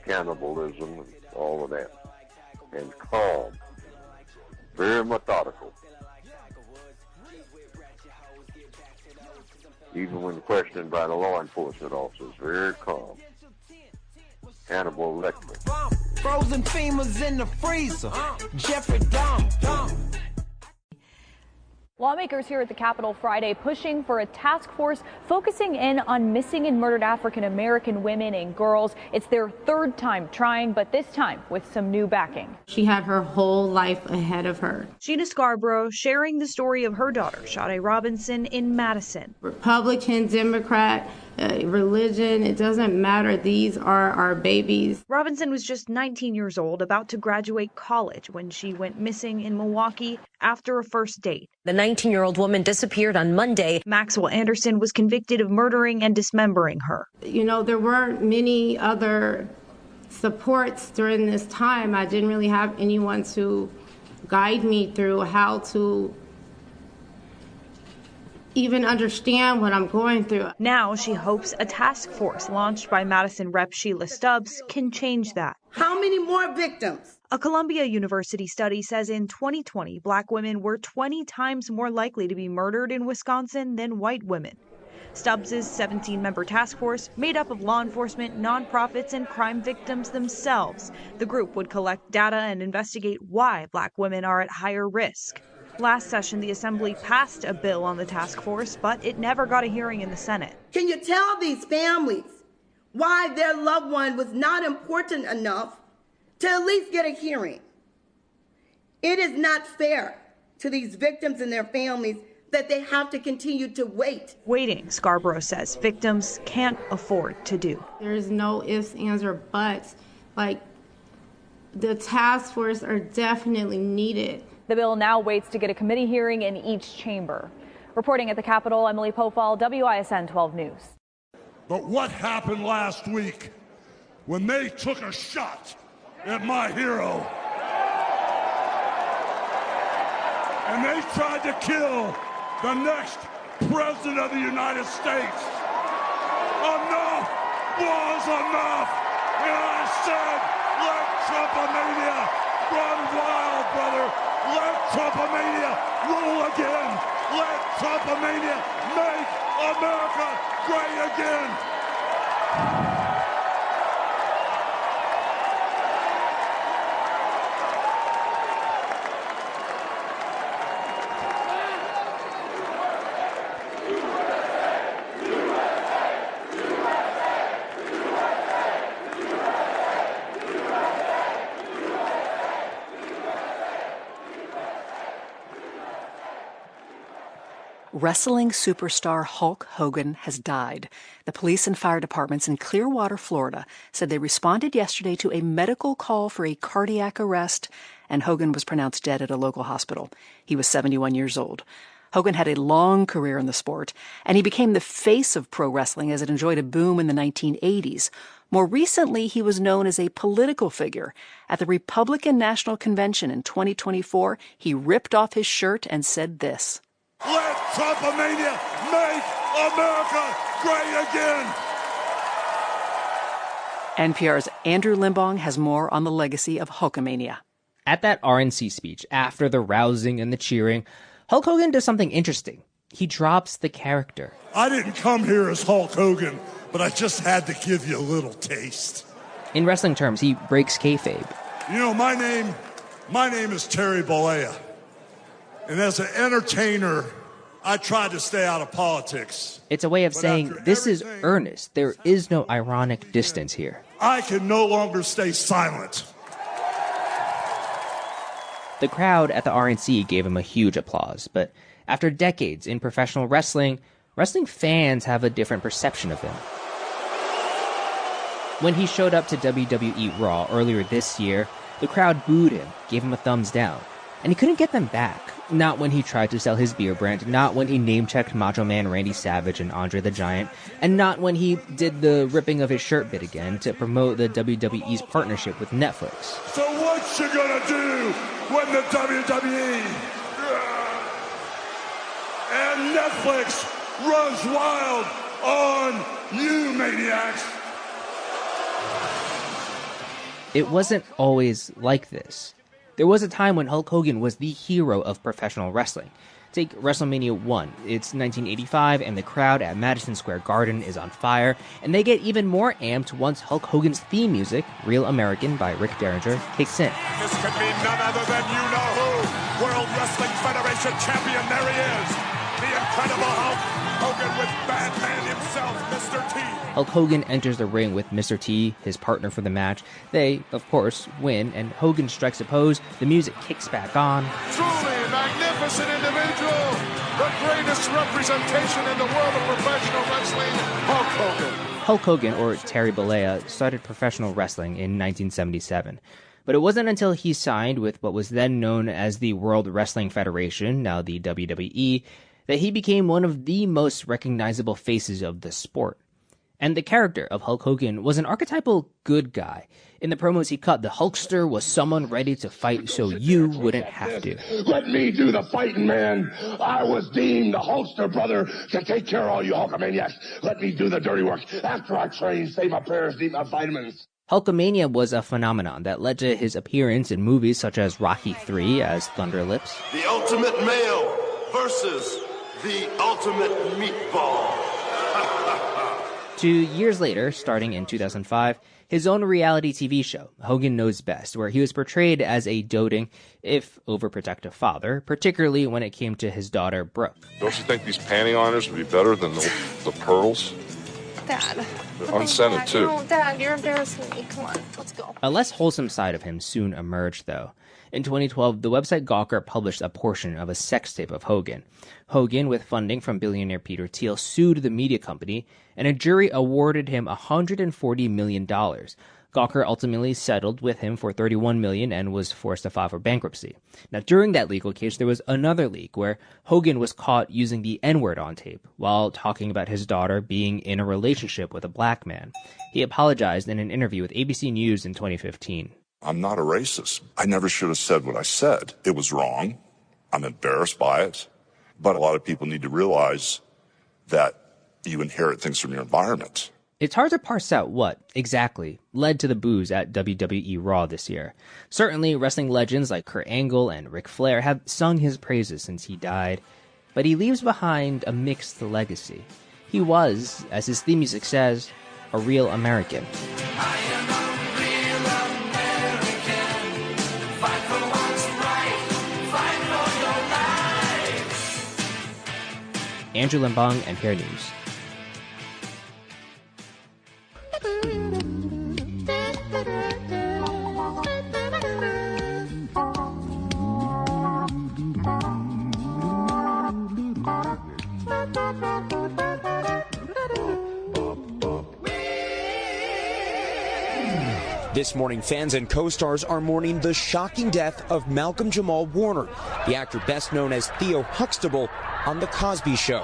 cannibalism and all of that, and calm, very methodical. Even when questioned by the law enforcement officers, very calm. Hannibal Lecter. Frozen femurs in the freezer. Jeffrey Dahmer. Lawmakers here at the Capitol Friday pushing for a task force focusing in on missing and murdered African-American women and girls. It's their 3rd time trying, but this time with some new backing. She had her whole life ahead of her. Sheena Scarbrough sharing the story of her daughter, Sade Robinson, in Madison. Republican, Democrat, religion, it doesn't matter. These are our babies. Robinson was just 19 years old, about to graduate college when she went missing in Milwaukee after a first date. The 19-year-old woman disappeared on Monday. Maxwell Anderson was convicted of murdering and dismembering her. You know, there weren't many other supports during this time. I didn't really have anyone to guide me through how to even understand what I'm going through. Now she hopes a task force launched by Madison Rep. Sheila Stubbs can change that. How many more victims? A Columbia University study says in 2020, Black women were 20 times more likely to be murdered in Wisconsin than white women. Stubbs' 17-member task force, made up of law enforcement, nonprofits, and crime victims themselves. The group would collect data and investigate why Black women are at higher risk. Last session, the Assembly passed a bill on the task force, but it never got a hearing in the Senate. Can you tell these families why their loved one was not important enough to at least get a hearing? It is not fair to these victims and their families that they have to continue to wait. Waiting, Scarbrough says, victims can't afford to do. There's no ifs, ands, or buts. Like, the task force are definitely needed. The bill now waits to get a committee hearing in each chamber. Reporting at the Capitol, Emily Popal, WISN 12 News. But what happened last week when they took a shot at my hero and they tried to kill the next president of the United States? Enough was enough. And I said, let Trumpomania run wild, brother. Let Trumpomania rule again. Let Trumpomania make America great again. Wrestling superstar Hulk Hogan has died. The police and fire departments in Clearwater, Florida, said they responded yesterday to a medical call for a cardiac arrest, and Hogan was pronounced dead at a local hospital. He was 71 years old. Hogan had a long career in the sport, and he became the face of pro wrestling as it enjoyed a boom in the 1980s. More recently, he was known as a political figure. At the Republican National Convention in 2024, he ripped off his shirt and said this: Let Trumpomania make America great again. NPR's Andrew Limbong has more on the legacy of Hulkamania. At that RNC speech, after the rousing and the cheering, Hulk Hogan does something interesting. He drops the character. I didn't come here as Hulk Hogan, but I just had to give you a little taste. In wrestling terms, he breaks kayfabe. You know, my name is Terry Bollea. And as an entertainer, I tried to stay out of politics. It's a way of saying this is earnest. There is no ironic distance here. I can no longer stay silent. The crowd at the RNC gave him a huge applause, but after decades in professional wrestling, wrestling fans have a different perception of him. When he showed up to WWE Raw earlier this year, the crowd booed him, gave him a thumbs down, and he couldn't get them back. Not when he tried to sell his beer brand, not when he name-checked Macho Man Randy Savage and Andre the Giant, and not when he did the ripping of his shirt bit again to promote the WWE's partnership with Netflix. So what you gonna do when the WWE and Netflix runs wild on you, maniacs? It wasn't always like this. There was a time when Hulk Hogan was the hero of professional wrestling. Take WrestleMania 1. It's 1985, and the crowd at Madison Square Garden is on fire, and they get even more amped once Hulk Hogan's theme music, Real American by Rick Derringer, kicks in. This could be none other than you-know-who, World Wrestling Federation champion. There he is, the Incredible Hulk Hogan with Batman himself, Mr. T. Hulk Hogan enters the ring with Mr. T, his partner for the match. They, of course, win, and Hogan strikes a pose. The music kicks back on. Truly magnificent individual, the greatest representation in the world of professional wrestling, Hulk Hogan. Hulk Hogan, or Terry Bollea, started professional wrestling in 1977. But it wasn't until he signed with what was then known as the World Wrestling Federation, now the WWE, that he became one of the most recognizable faces of the sport. And the character of Hulk Hogan was an archetypal good guy. In the promos he cut, the Hulkster was someone ready to fight so you wouldn't have to. Let me do the fighting, man. I was deemed the Hulkster brother to take care of all you Hulkamaniacs. Let me do the dirty work. After I train, save my prayers, eat my vitamins. Hulkamania was a phenomenon that led to his appearance in movies such as Rocky III as Thunder Lips. The ultimate male versus the ultimate meatball. 2 years later, starting in 2005, his own reality TV show, Hogan Knows Best, where he was portrayed as a doting, if overprotective father, particularly when it came to his daughter, Brooke. Don't you think these panty liners would be better than the pearls? Dad. They're unscented, too. No, Dad, you're embarrassing me. Come on, let's go. A less wholesome side of him soon emerged, though. In 2012, the website Gawker published a portion of a sex tape of Hogan. Hogan, with funding from billionaire Peter Thiel, sued the media company, and a jury awarded him $140 million. Gawker ultimately settled with him for $31 million and was forced to file for bankruptcy. Now, during that legal case, there was another leak where Hogan was caught using the N-word on tape while talking about his daughter being in a relationship with a black man. He apologized in an interview with ABC News in 2015. I'm not a racist. I never should have said what I said. It was wrong. I'm embarrassed by it. But a lot of people need to realize that you inherit things from your environment. It's hard to parse out what, exactly, led to the boos at WWE Raw this year. Certainly, wrestling legends like Kurt Angle and Ric Flair have sung his praises since he died, but he leaves behind a mixed legacy. He was, as his theme music says, a real American. Andrew Limbong, NPR News. This morning, fans and co-stars are mourning the shocking death of Malcolm-Jamal Warner, the actor best known as Theo Huxtable on The Cosby Show.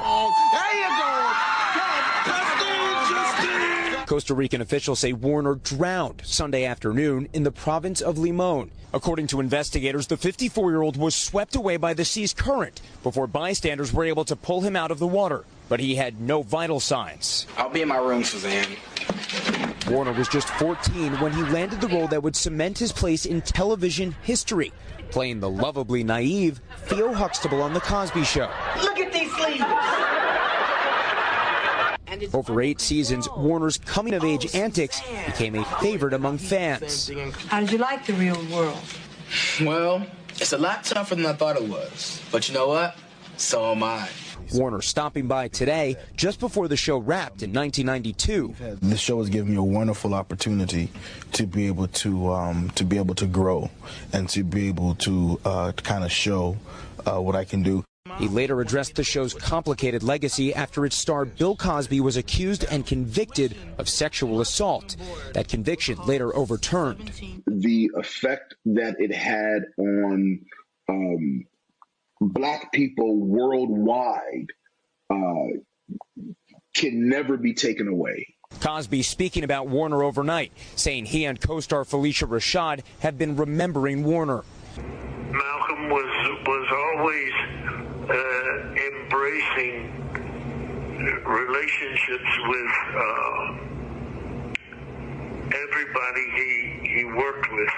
Costa Rican officials say Warner drowned Sunday afternoon in the province of Limon. According to investigators, the 54-year-old was swept away by the sea's current before bystanders were able to pull him out of the water. But he had no vital signs. I'll be in my room, Suzanne. Warner was just 14 when he landed the role that would cement his place in television history, playing the lovably naive Theo Huxtable on The Cosby Show. Look at these sleeves! Over 8 seasons, Warner's coming-of-age antics became a favorite among fans. How did you like the real world? Well, it's a lot tougher than I thought it was. But you know what? So am I. Warner stopping by today just before the show wrapped in 1992. This show has given me a wonderful opportunity to be able to grow and to be able to kind of show what I can do. He later addressed the show's complicated legacy after its star Bill Cosby was accused and convicted of sexual assault. That conviction later overturned. The effect that it had on Black people worldwide can never be taken away. Cosby speaking about Warner overnight, saying he and co-star Felicia Rashad have been remembering Warner. Malcolm was always embracing relationships with everybody he worked with.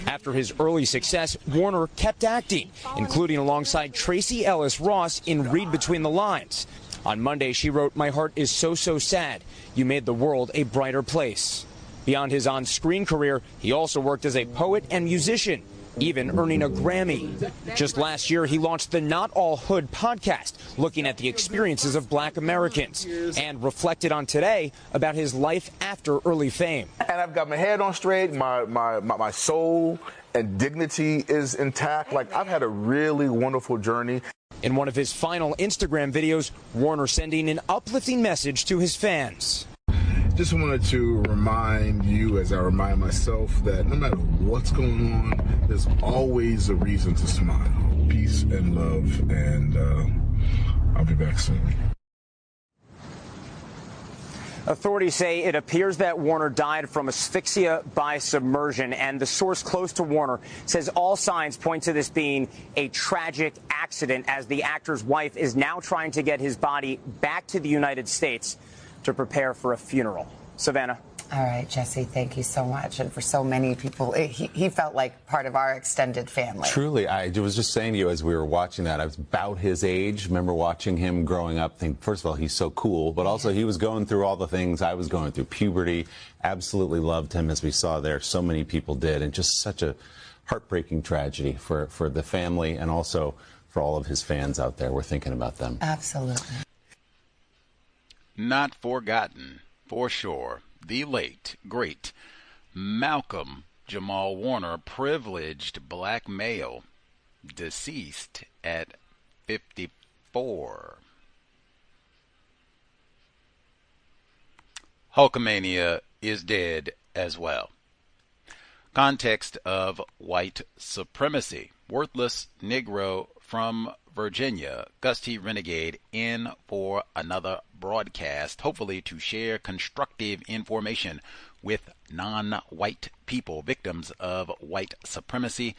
After his early success, Warner kept acting, including alongside Tracy Ellis Ross in Read Between the Lines. On Monday, she wrote, "My heart is so, so sad. You made the world a brighter place." Beyond his on-screen career, he also worked as a poet and musician, even earning a Grammy. Just last year, he launched the Not All Hood podcast, looking at the experiences of Black Americans, and reflected on today about his life after early fame. And I've got my head on straight, my soul and dignity is intact. Like, I've had a really wonderful journey. In one of his final Instagram videos, Warner sending an uplifting message to his fans. Just wanted to remind you, as I remind myself, that no matter what's going on, there's always a reason to smile. Peace and love, and I'll be back soon. Authorities say it appears that Warner died from asphyxia by submersion, and the source close to Warner says all signs point to this being a tragic accident, as the actor's wife is now trying to get his body back to the United States to prepare for a funeral. Savannah. All right, Jesse, thank you so much. And for so many people, he felt like part of our extended family. Truly, I was just saying to you as we were watching that, I was about his age. Remember watching him growing up, think, first of all, he's so cool, but also he was going through all the things I was going through. Puberty, absolutely loved him, as we saw there. So many people did, and just such a heartbreaking tragedy for the family and also for all of his fans out there. We're thinking about them. Absolutely. Not forgotten, for sure. The late, great Malcolm-Jamal Warner, privileged black male, deceased at 54. Hulkamania is dead as well. Context of White Supremacy. Worthless Negro from Virginia, Gusty Renegade, in for another broadcast, hopefully to share constructive information with non-white people, victims of white supremacy.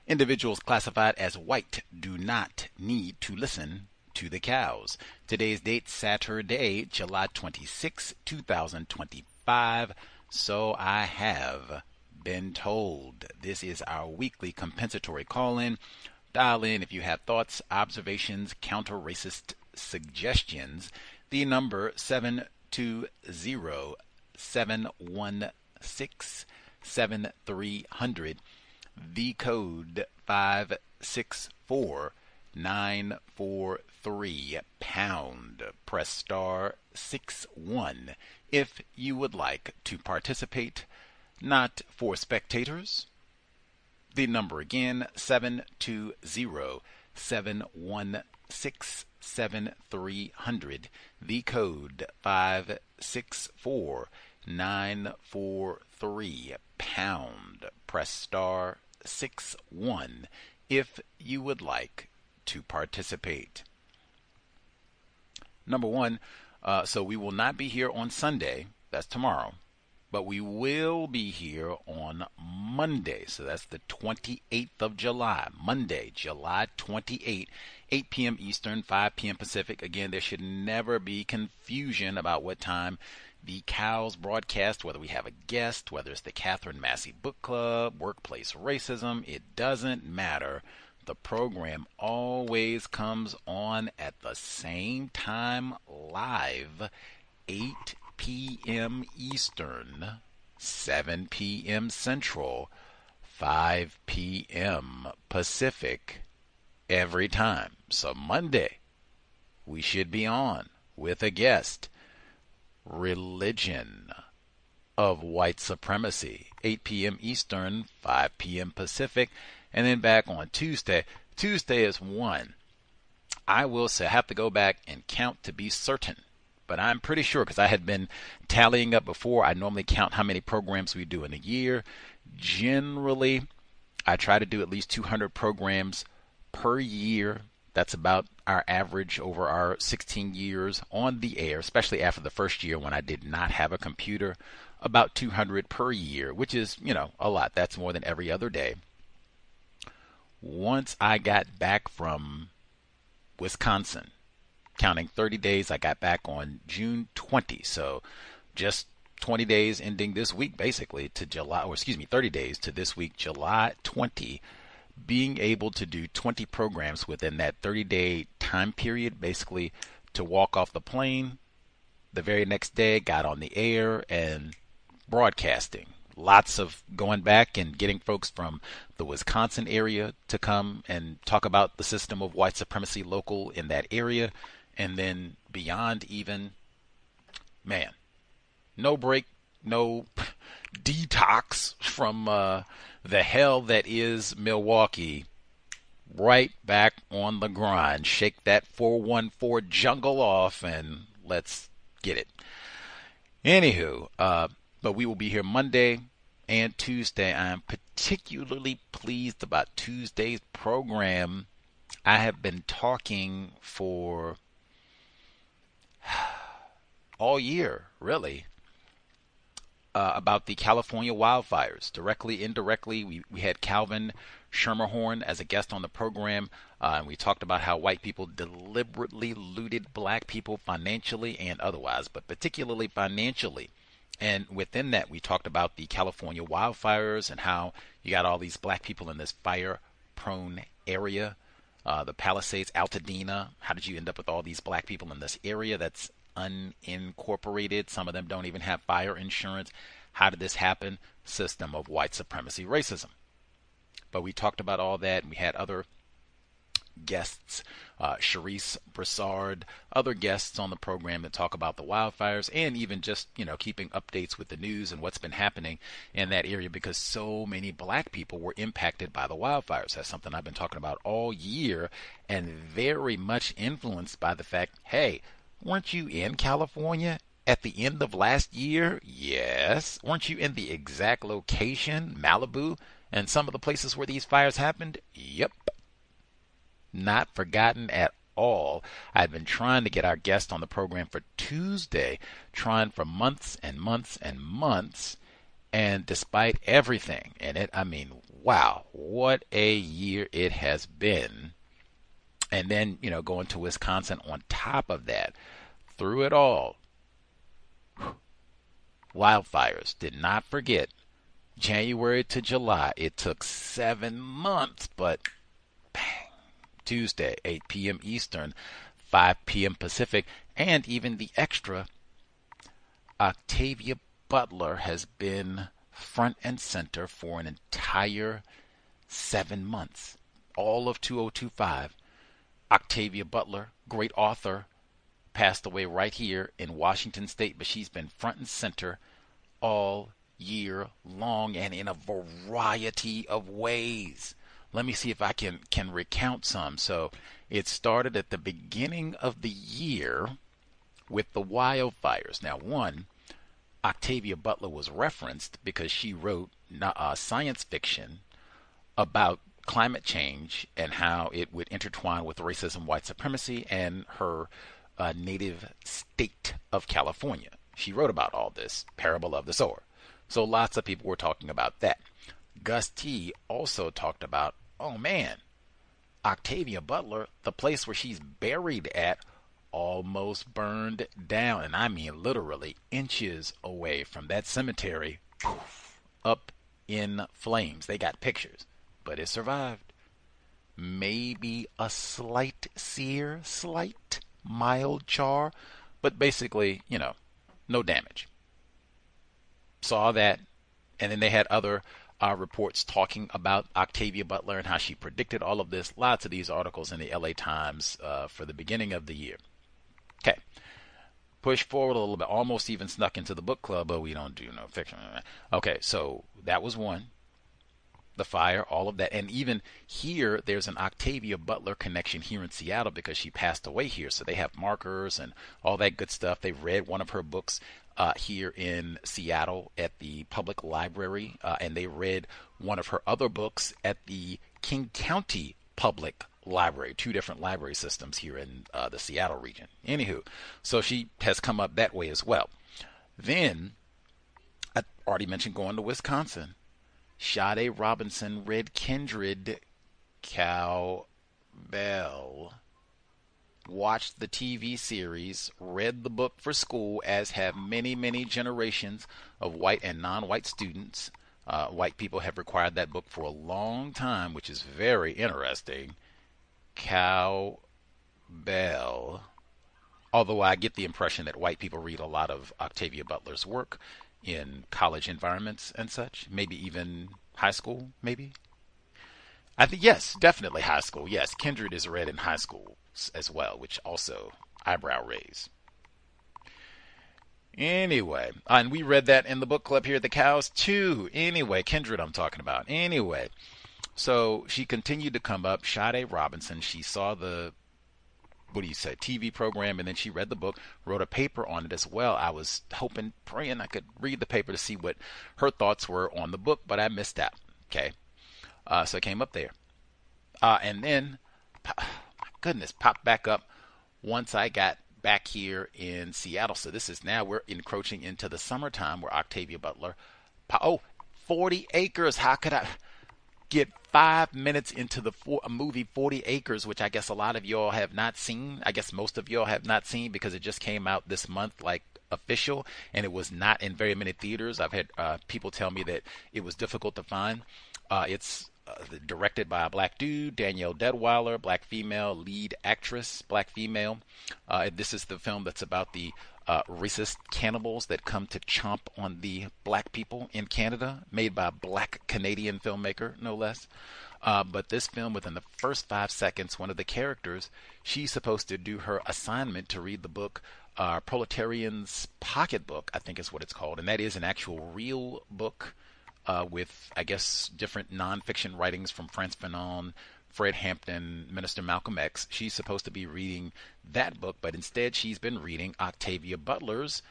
Individuals classified as white do not need to listen to the cows. Today's date, Saturday, July 26, 2025. So I have been told. This is our weekly compensatory call-in. Dial in if you have thoughts, observations, counter-racist suggestions. The number 720-716-7300. The code 564-943 pound. Press star 61 if you would like to participate. Not for spectators. The number again, 720-716-7300. The code 564-943 pound. Press star 61 if you would like to participate. Number one, so we will not be here on Sunday. That's tomorrow. But we will be here on Monday. So that's the 28th of July. Monday, July 28th, 8 p.m. Eastern, 5 p.m. Pacific. Again, there should never be confusion about what time the cows broadcast, whether we have a guest, whether it's the Catherine Massey Book Club, workplace racism. It doesn't matter. The program always comes on at the same time live, 8 p.m. Eastern, 7 p.m. Central, 5 p.m. Pacific, every time. So Monday, we should be on with a guest. Religion of White Supremacy, 8 p.m. Eastern, 5 p.m. Pacific, and then back on Tuesday. Tuesday is 1. I will say I have to go back and count to be certain. But I'm pretty sure, because I had been tallying up before. I normally count how many programs we do in a year. Generally, I try to do at least 200 programs per year. That's about our average over our 16 years on the air, especially after the first year when I did not have a computer. About 200 per year, which is, a lot. That's more than every other day. Once I got back from Wisconsin, counting 30 days, I got back on June 20. So just 20 days ending this week, basically, to July, 30 days to this week, July 20, being able to do 20 programs within that 30-day time period, basically to walk off the plane. The very next day, got on the air and broadcasting. Lots of going back and getting folks from the Wisconsin area to come and talk about the system of white supremacy local in that area. And then beyond even, man, no break, no detox from the hell that is Milwaukee. Right back on the grind. Shake that 414 jungle off and let's get it. Anywho, but we will be here Monday and Tuesday. I am particularly pleased about Tuesday's program. I have been talking for all year, really, about the California wildfires. Directly, indirectly, we had Calvin Schermerhorn as a guest on the program, and we talked about how white people deliberately looted black people financially and otherwise, but particularly financially. And within that, we talked about the California wildfires and how you got all these black people in this fire-prone area, the Palisades, Altadena. How did you end up with all these black people in this area that's unincorporated? Some of them don't even have fire insurance. How did this happen? System of white supremacy racism. But we talked about all that, and we had other guests, Charisse Broussard, other guests on the program that talk about the wildfires and even just, keeping updates with the news and what's been happening in that area, because so many black people were impacted by the wildfires. That's something I've been talking about all year, and very much influenced by the fact, hey, weren't you in California at the end of last year? Yes. Weren't you in the exact location, Malibu, and some of the places where these fires happened? Yep. Not forgotten at all. I've been trying to get our guest on the program for Tuesday, trying for months and months and months, and despite everything in it, wow, what a year it has been. And then, going to Wisconsin on top of that, through it all, wildfires. Did not forget, January to July, it took 7 months, but bang. Tuesday, 8 p.m. Eastern, 5 p.m. Pacific, and even the extra, Octavia Butler has been front and center for an entire 7 months. All of 2025. Octavia Butler, great author, passed away right here in Washington State, but she's been front and center all year long and in a variety of ways. Let me see if I can recount some. So it started at the beginning of the year with the wildfires. Now, one, Octavia Butler was referenced because she wrote science fiction about climate change and how it would intertwine with racism, white supremacy, and her native state of California. She wrote about all this, Parable of the Sower. So lots of people were talking about that. Gus T. also talked about, oh man, Octavia Butler, the place where she's buried at, almost burned down. And I mean literally inches away from that cemetery, up in flames. They got pictures, but it survived. Maybe a slight sear, slight mild char, but basically, no damage. Saw that, and then they had other reports talking about Octavia Butler and how she predicted all of this. Lots of these articles in the LA Times for the beginning of the year. Okay. Push forward a little bit. Almost even snuck into the book club, but we don't do no fiction. Okay, so that was one. The fire, all of that. And even here, there's an Octavia Butler connection here in Seattle because she passed away here. So they have markers and all that good stuff. They read one of her books here in Seattle at the public library, and they read one of her other books at the King County Public Library, 2 different library systems here in the Seattle region. Anywho, so she has come up that way as well. Then, I already mentioned going to Wisconsin. Sade Robinson read Kindred Cowbell, watched the TV series, read the book for school, as have many, many generations of white and non-white students. White people have required that book for a long time, which is very interesting. Cowbell. Although I get the impression that white people read a lot of Octavia Butler's work in college environments and such, maybe even high school, maybe. I think, yes, definitely high school. Yes, Kindred is read in high school as well, which also eyebrow raise. Anyway, and we read that in the book club here at the Cows too. Anyway, Kindred I'm talking about. Anyway, so she continued to come up. Sade Robinson, she saw the, TV program, and then she read the book, wrote a paper on it as well. I was hoping, praying I could read the paper to see what her thoughts were on the book, but I missed out. Okay, so I came up there. And then, my goodness, popped back up once I got back here in Seattle. So this is now, we're encroaching into the summertime where Octavia Butler, 40 Acres. How could I get 5 minutes into the movie 40 Acres, which I guess a lot of y'all have not seen. I guess most of y'all have not seen because it just came out this month, like official, and it was not in very many theaters. I've had people tell me that it was difficult to find. It's directed by a black dude, Danielle Deadweiler, black female, lead actress, black female. This is the film that's about the racist cannibals that come to chomp on the black people in Canada, made by a black Canadian filmmaker, no less. But this film, within the first 5 seconds, one of the characters, she's supposed to do her assignment to read the book Proletarian's Pocketbook, I think is what it's called. And that is an actual real book with, I guess, different nonfiction writings from Frantz Fanon, Fred Hampton, Minister Malcolm X. She's supposed to be reading that book, but instead she's been reading Octavia Butler's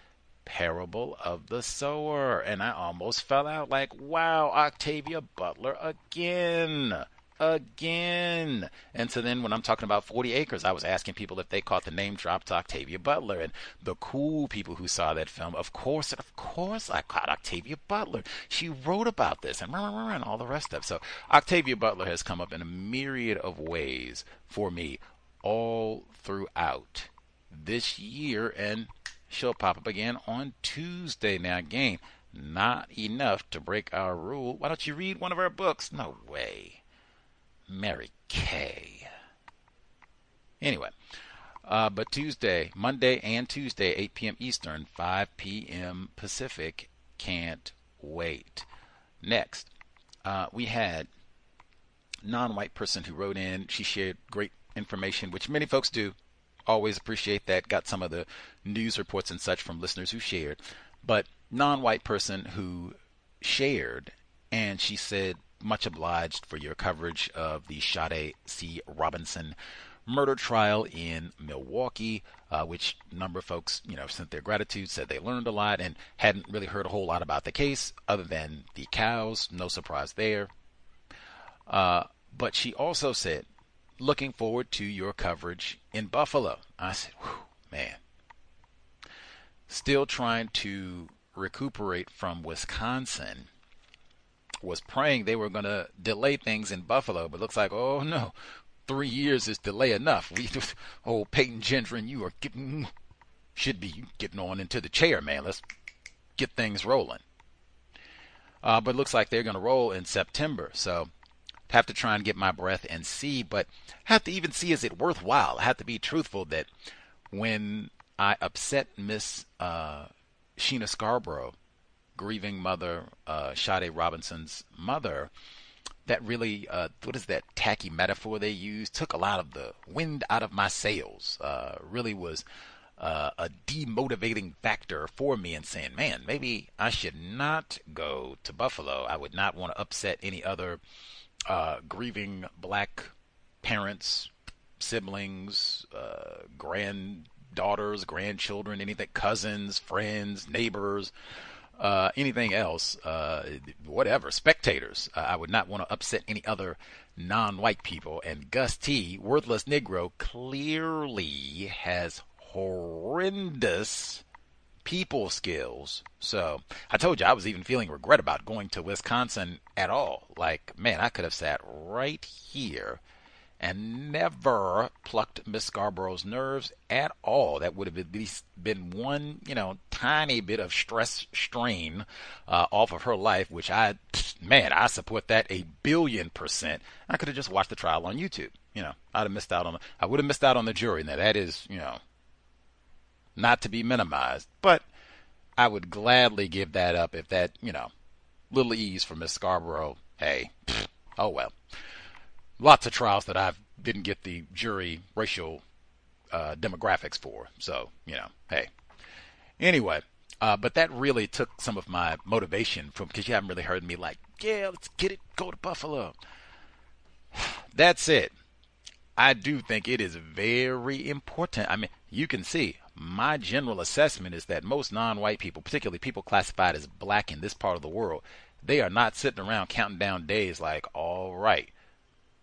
Parable of the Sower. And I almost fell out like, wow, Octavia Butler again. And so then when I'm talking about 40 Acres, I was asking people if they caught the name drop to Octavia Butler. And the cool people who saw that film, of course I caught Octavia Butler. She wrote about this and all the rest of it. So Octavia Butler has come up in a myriad of ways for me all throughout this year, and she'll pop up again on Tuesday. Now again, not enough to break our rule. Why don't you read one of our books? No way. Mary Kay. Anyway, but Monday and Tuesday, 8 p.m. Eastern, 5 p.m. Pacific. Can't wait. Next, we had non-white person who wrote in. She shared great information, which many folks do. Always appreciate that. Got some of the news reports and such from listeners who shared. But non-white person who shared, and she said, much obliged for your coverage of the Sade C. Robinson murder trial in Milwaukee, which a number of folks, sent their gratitude, said they learned a lot and hadn't really heard a whole lot about the case other than the cows. No surprise there. But she also said, looking forward to your coverage in Buffalo. I said, man, still trying to recuperate from Wisconsin. Was praying they were going to delay things in Buffalo, but looks like, oh no, 3 years is delay enough. Old Peyton Gendron, you should be getting on into the chair, man. Let's get things rolling. But it looks like they're going to roll in September, so have to try and get my breath and see, but have to even see, is it worthwhile? I have to be truthful that when I upset Miss Sheena Scarbrough, grieving mother, Sade Robinson's mother, that really, what is that tacky metaphor they used? Took a lot of the wind out of my sails. Really was a demotivating factor for me in saying, man, maybe I should not go to Buffalo. I would not want to upset any other grieving black parents, siblings, granddaughters, grandchildren, anything, cousins, friends, neighbors, anything else, whatever, spectators. I would not want to upset any other non-white people. And Gus T, worthless Negro, clearly has horrendous people skills. So I told you I was even feeling regret about going to Wisconsin at all. Like, man, I could have sat right here and never plucked Miss Scarborough's nerves at all. That would have at least been one, tiny bit of strain off of her life, which I support that 1,000,000,000%. I could have just watched the trial on YouTube. I would have missed out on the jury. Now that is, not to be minimized, but I would gladly give that up if that, little ease for Miss Scarborough. Hey, oh well. Lots of trials that I didn't get the jury racial demographics for. So, hey. Anyway, but that really took some of my motivation from, because you haven't really heard me like, yeah, let's get it, go to Buffalo. That's it. I do think it is very important. I mean, you can see my general assessment is that most non-white people, particularly people classified as black in this part of the world, they are not sitting around counting down days like, all right,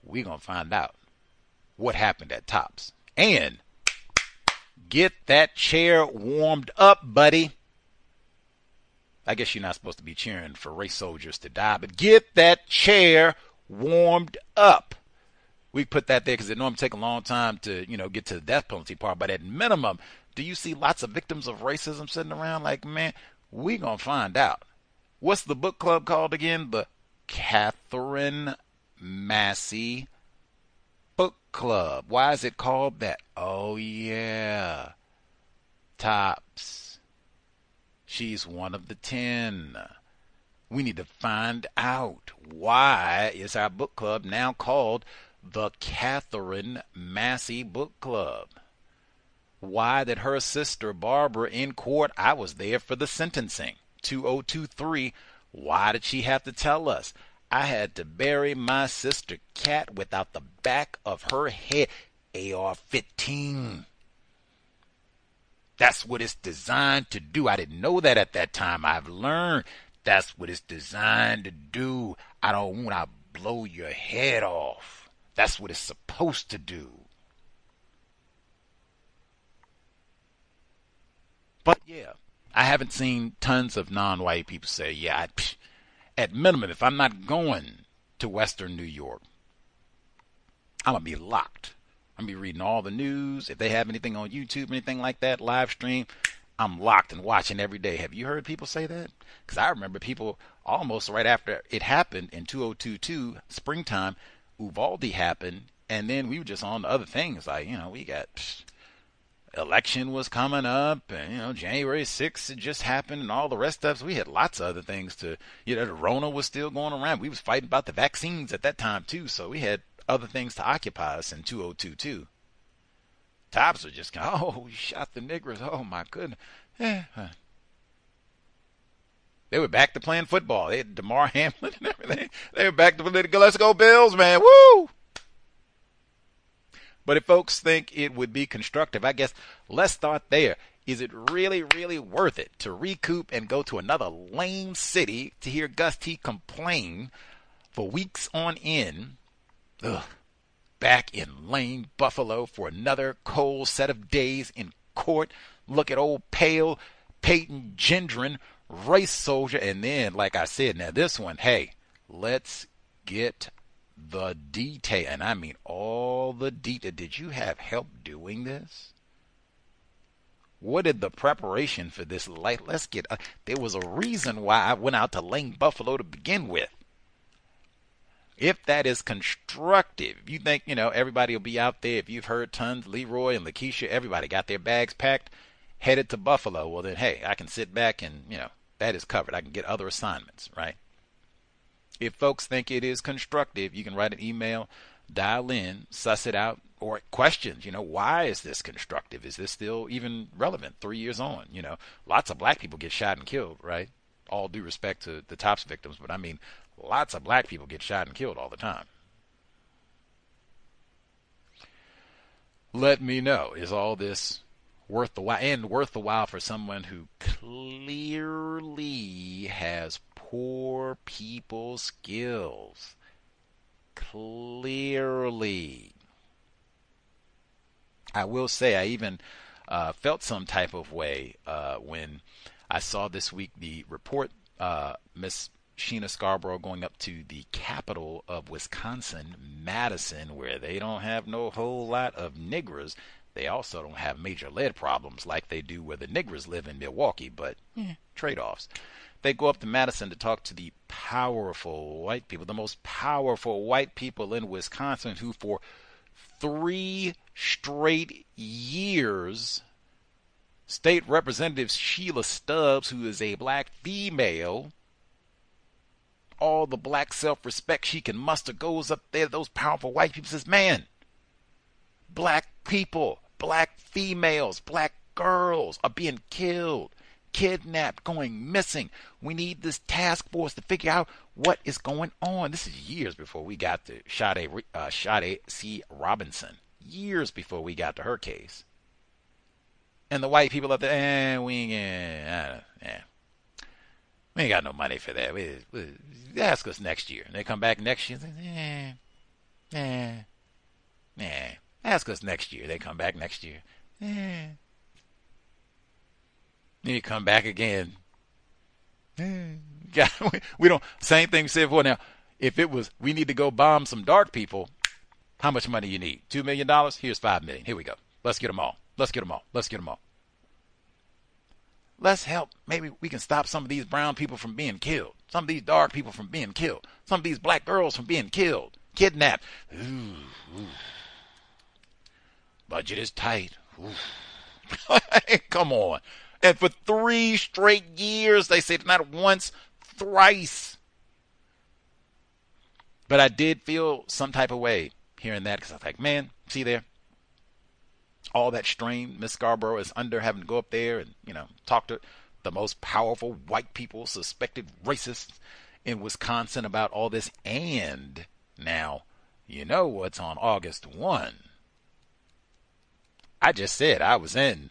we're going to find out what happened at Tops. And Get that chair warmed up, buddy. I guess you're not supposed to be cheering for race soldiers to die, but get that chair warmed up. We put that there because it normally take a long time to, get to the death penalty part. But at minimum, do you see lots of victims of racism sitting around like, man, we going to find out. What's the book club called again? The Catherine Massey Book Club. Why is it called that? Oh, yeah. Tops. She's one of the 10. We need to find out why is our book club now called the Catherine Massey Book Club. Why did her sister Barbara in court? I was there for the sentencing. 2023. Why did she have to tell us? I had to bury my sister Cat without the back of her head. AR-15. That's what it's designed to do. I didn't know that at that time. I've learned that's what it's designed to do. I don't want to blow your head off. That's what it's supposed to do. But yeah, I haven't seen tons of non-white people say, yeah, at minimum, if I'm not going to Western New York, I'm going to be locked. I'm going to be reading all the news. If they have anything on YouTube, anything like that, live stream, I'm locked and watching every day. Have you heard people say that? Because I remember people almost right after it happened in 2022, springtime, Uvalde happened, and then we were just on to other things. Like, we got election was coming up, and, January 6th had just happened, and all the rest of us. We had lots of other things to, the Rona was still going around. We was fighting about the vaccines at that time, too, so we had other things to occupy us in 2022. Tops were just going, oh, we shot the niggers. Oh, my goodness. They were back to playing football. They had DeMar Hamlin and everything. They were back to let's go Bills, man. Woo! But if folks think it would be constructive, I guess let's start there. Is it really, really worth it to recoup and go to another lame city to hear Gus T complain for weeks on end? Back in lame Buffalo for another cold set of days in court. Look at old pale Peyton Gendron, race soldier. And then, like I said, now this one, hey, let's get the detail. And I mean all the detail. Did you have help doing this? What did the preparation for this like? Let's get, there was a reason why I went out to lame Buffalo to begin with. If that is constructive, you think, everybody will be out there. If you've heard tons, Leroy and Lakeisha, everybody got their bags packed, headed to Buffalo. Well, then, hey, I can sit back and, that is covered. I can get other assignments, right? If folks think it is constructive, you can write an email, dial in, suss it out, or questions. Why is this constructive? Is this still even relevant 3 years on? Lots of black people get shot and killed, right? All due respect to the Tops victims, but I mean, lots of black people get shot and killed all the time. Let me know. Is all this worth the while? And worth the while for someone who clearly has poor people skills. Clearly. I will say I even felt some type of way when I saw this week the report, Miss Sheena Scarbrough going up to the capital of Wisconsin, Madison, where they don't have no whole lot of niggers. They also don't have major lead problems like they do where the niggers live in Milwaukee, but trade-offs. They go up to Madison to talk to the powerful white people, the most powerful white people in Wisconsin, who for 3 straight years, State Representative Sheila Stubbs, who is a black female, all the black self-respect she can muster goes up there. Those powerful white people says, man, black people, black females, black girls are being killed, kidnapped, going missing. We need this task force to figure out what is going on. This is years before we got to Sade C. Robinson. Years before we got to her case. And the white people up there, we ain't got no money for that. We ask us next year. And they come back next year and say, ask us next year. They come back next year. Then you come back again. God, we don't, same thing we said before. Now, if it was, we need to go bomb some dark people, how much money you need? $2 million? Here's $5 million. Here we go. Let's get them all. Let's get them all. Let's get them all. Let's help. Maybe we can stop some of these brown people from being killed. Some of these dark people from being killed. Some of these black girls from being killed. Kidnapped. Ooh. Budget is tight. Come on. And for 3 straight years, they said not once, thrice. But I did feel some type of way hearing that because I was like, man, see there? All that strain Miss Scarbrough is under, having to go up there and, talk to the most powerful white people, suspected racists in Wisconsin about all this. And now, you know what's on August 1? I just said I was in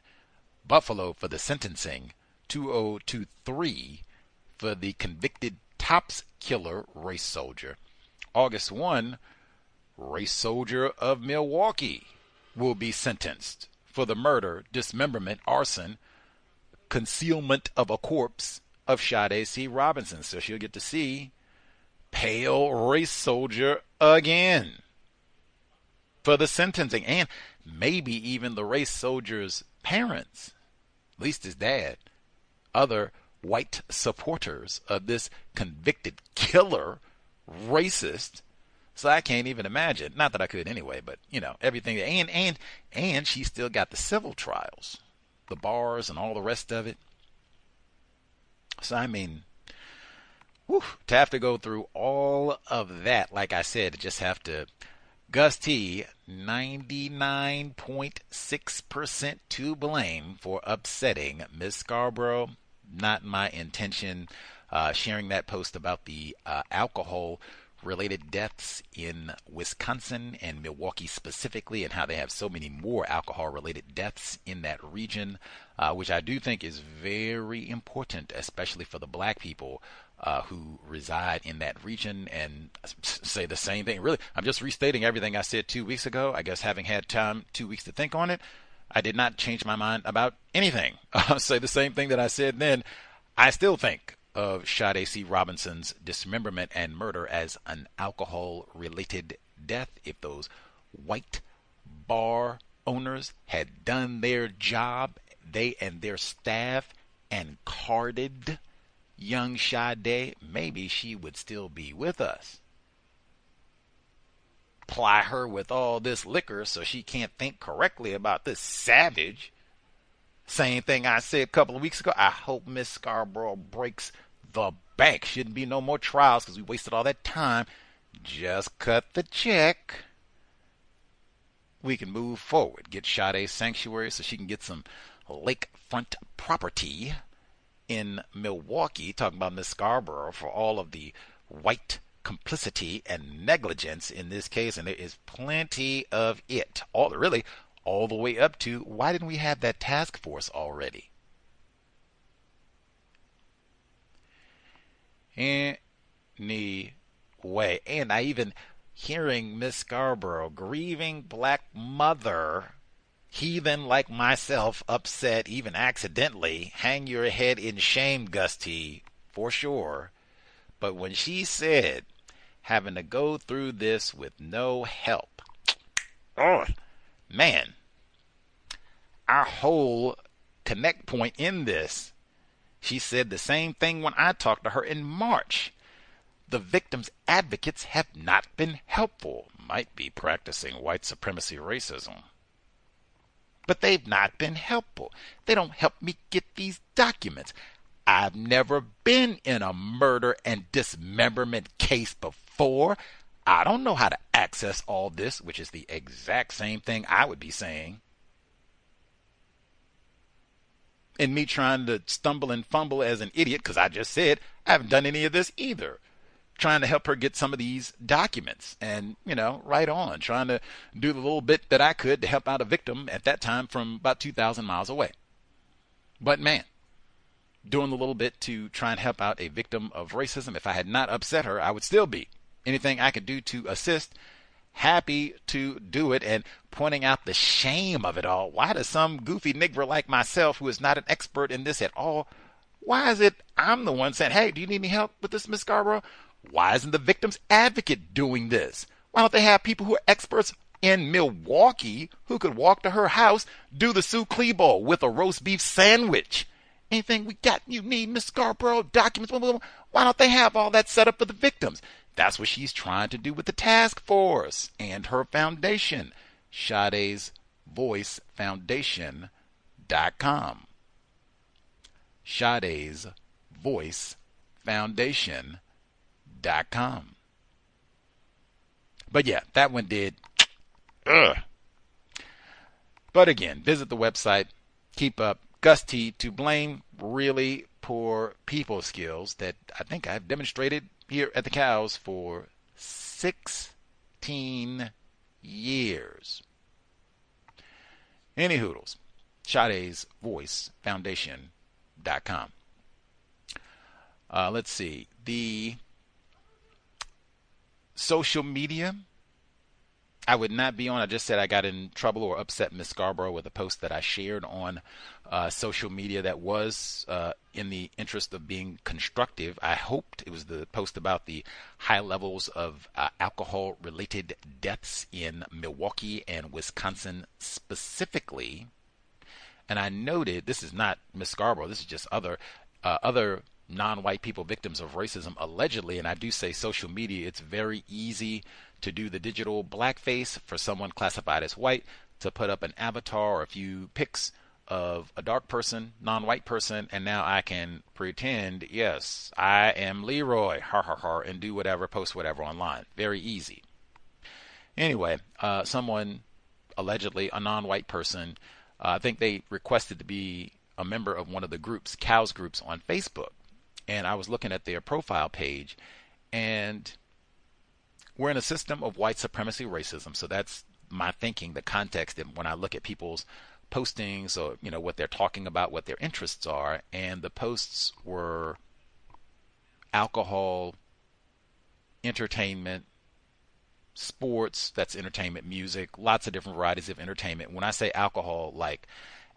Buffalo for the sentencing, 2023, for the convicted Tops killer race soldier. August 1, race soldier of Milwaukee will be sentenced for the murder, dismemberment, arson, concealment of a corpse of Sade C. Robinson. So she'll get to see pale race soldier again for the sentencing, and maybe even the race soldier's parents, at least his dad, other white supporters of this convicted killer racist. So I can't even imagine. Not that I could anyway, but everything. And she still got the civil trials, the bars and all the rest of it. So I mean, to have to go through all of that, like I said, to just have to. Gus T, 99.6% to blame for upsetting Miss Scarbrough. Not my intention. Sharing that post about the alcohol-related deaths in Wisconsin and Milwaukee specifically, and how they have so many more alcohol-related deaths in that region, which I do think is very important, especially for the black people who reside in that region, and say the same thing. Really, I'm just restating everything I said 2 weeks ago. I guess having had time 2 weeks to think on it, I did not change my mind about anything. I'll say the same thing that I said then. I still think of Sade C. Robinson's dismemberment and murder as an alcohol-related death. If those white bar owners had done their job, they and their staff, and carded young Sade, maybe she would still be with us. Ply her with all this liquor so she can't think correctly about this savage. Same thing I said a couple of weeks ago. I hope Miss Scarbrough breaks the bank. Shouldn't be no more trials because we wasted all that time. Just cut the check. We can move forward. Get Sade sanctuary so she can get some lakefront property in Milwaukee. Talking about Miss Scarbrough for all of the white complicity and negligence in this case, and there is plenty of it. All the way up to, why didn't we have that task force already? Anyway, and I even hearing Miss Scarbrough, grieving black mother, heathen like myself, upset, even accidentally, hang your head in shame, Gus T, for sure. But when she said, having to go through this with no help, oh, man, our whole connect point in this, she said the same thing when I talked to her in March. The victims' advocates have not been helpful. Might be practicing white supremacy racism. But they've not been helpful. They don't help me get these documents. I've never been in a murder and dismemberment case before. I don't know how to access all this, which is the exact same thing I would be saying. And me trying to stumble and fumble as an idiot, because I just said I haven't done any of this either. Trying to help her get some of these documents and, right on. Trying to do the little bit that I could to help out a victim at that time from about 2,000 miles away. But man, doing the little bit to try and help out a victim of racism. If I had not upset her, I would still be. Anything I could do to assist, happy to do it and pointing out the shame of it all. Why does some goofy nigger like myself, who is not an expert in this at all, why is it I'm the one saying, hey, do you need any help with this, Miss Scarbrough? Why isn't the victim's advocate doing this? Why don't they have people who are experts in Milwaukee who could walk to her house, do the Sue Klebo with a roast beef sandwich? Anything we got you need, Miss Scarbrough, documents, blah, blah, blah. Why don't they have all that set up for the victims? That's what she's trying to do with the task force and her foundation, Sade's Voice Foundation.com. Sade's Voice Foundation.com. But yeah, that one did. Ugh. But again, visit the website. Keep up. Gus T. to blame really poor people skills that I think I've demonstrated here at the Cows for 16 years. Any hoodles. Sade's Voice Foundation.com. Let's see. The social media I would not be on. I just said I got in trouble or upset Miss Scarbrough with a post that I shared on social media that was in the interest of being constructive. I hoped it was the post about the high levels of alcohol-related deaths in Milwaukee and Wisconsin specifically. And I noted, this is not Miss Scarbrough, this is just other non-white people victims of racism allegedly, and I do say social media, it's very easy to do the digital blackface for someone classified as white, to put up an avatar or a few pics of a dark person, non-white person, and now I can pretend, yes, I am Leroy, and do whatever, post whatever online. Very easy. Anyway, someone, allegedly a non-white person, I think they requested to be a member of one of the groups, Cows groups on Facebook. And I was looking at their profile page, and we're in a system of white supremacy racism. So that's my thinking, the context when I look at people's postings or, you know, what they're talking about, what their interests are. And the posts were alcohol, entertainment, sports, that's entertainment, music, lots of different varieties of entertainment. When I say alcohol, like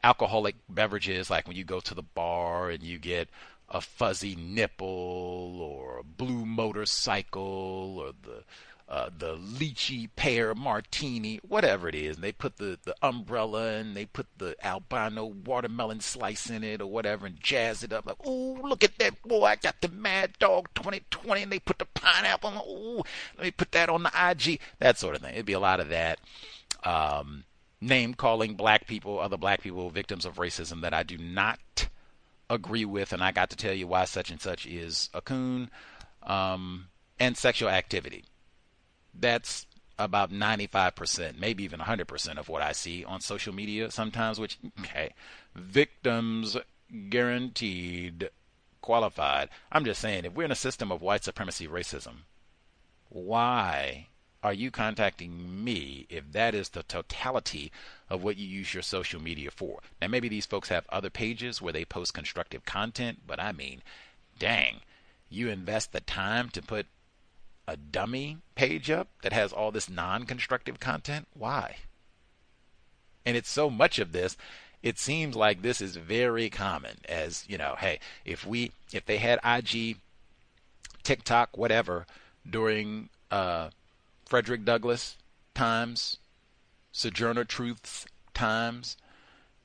alcoholic beverages, like when you go to the bar and you get a fuzzy nipple or a blue motorcycle or the lychee pear martini, whatever it is. And they put the umbrella and they put the albino watermelon slice in it or whatever and jazz it up like, oh, look at that, boy, I got the Mad Dog 2020, and they put the pineapple on, oh, let me put that on the IG, that sort of thing. It'd be a lot of that. Name calling black people, other black people, victims of racism that I do not agree with, and I got to tell you why such and such is a coon, and sexual activity. That's about 95%, maybe even 100% of what I see on social media sometimes, which, okay, victims guaranteed qualified. I'm just saying, if we're in a system of white supremacy racism, why are you contacting me if that is the totality of what you use your social media for? Now, maybe these folks have other pages where they post constructive content, but I mean, dang, you invest the time to put a dummy page up that has all this non-constructive content? Why? And it's so much of this, it seems like this is very common, as, you know, hey, if they had IG, TikTok, whatever, during Frederick Douglass times, Sojourner Truth's times,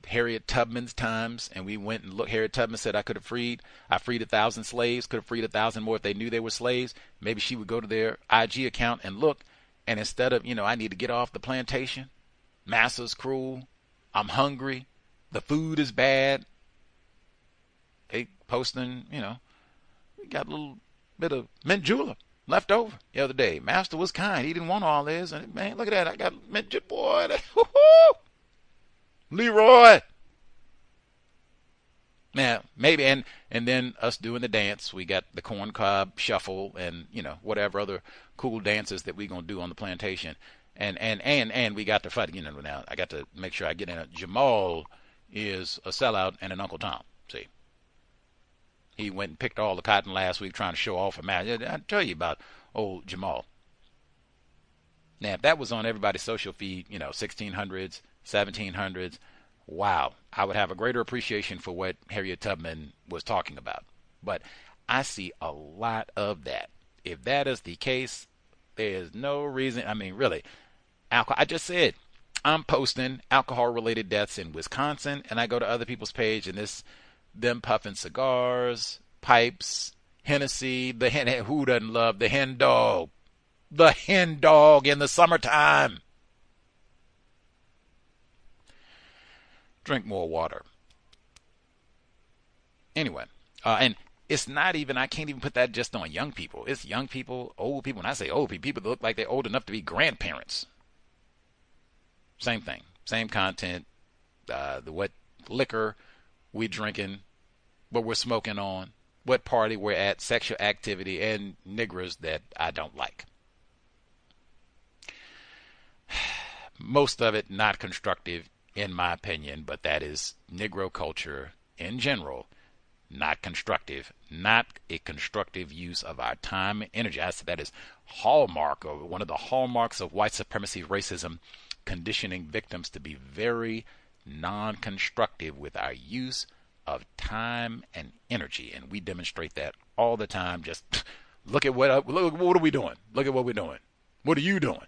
Harriet Tubman's times, and we went and looked. Harriet Tubman said, I freed 1,000 slaves, could have freed 1,000 more if they knew they were slaves. Maybe she would go to their IG account and look, and instead of, I need to get off the plantation, master's cruel, I'm hungry, the food is bad, they posting, we got a little bit of mint julep left over the other day. Master was kind. He didn't want all this. And man, look at that. I got mint julep, boy. Leroy. Now, maybe, and then us doing the dance. We got the corn cob shuffle and, whatever other cool dances that we going to do on the plantation. And we got to fight, now I got to make sure I get in it. Jamal is a sellout and an Uncle Tom. See? He went and picked all the cotton last week trying to show off a match. I tell you about old Jamal. Now, if that was on everybody's social feed, 1600s, 1700s, wow, I would have a greater appreciation for what Harriet Tubman was talking about. But I see a lot of that. If that is the case, there's no reason. I mean, really, alcohol. I just said I'm posting alcohol-related deaths in Wisconsin, and I go to other people's page, and them puffing cigars, pipes, Hennessy. Who doesn't love the hen dog? The hen dog in the summertime. Drink more water. Anyway, and it's not even, I can't even put that just on young people. It's young people, old people. When I say old people, people that look like they're old enough to be grandparents. Same thing. Same content. What liquor we drinking, what we're smoking on, what party we're at, sexual activity, and niggers that I don't like. Most of it not constructive, in my opinion, but that is Negro culture in general. Not constructive, not a constructive use of our time and energy. I said that is hallmark, or one of the hallmarks of white supremacy, racism, conditioning victims to be very non-constructive with our use of time and energy, and we demonstrate that all the time. Just look at what are we doing? Look at what we're doing. What are you doing?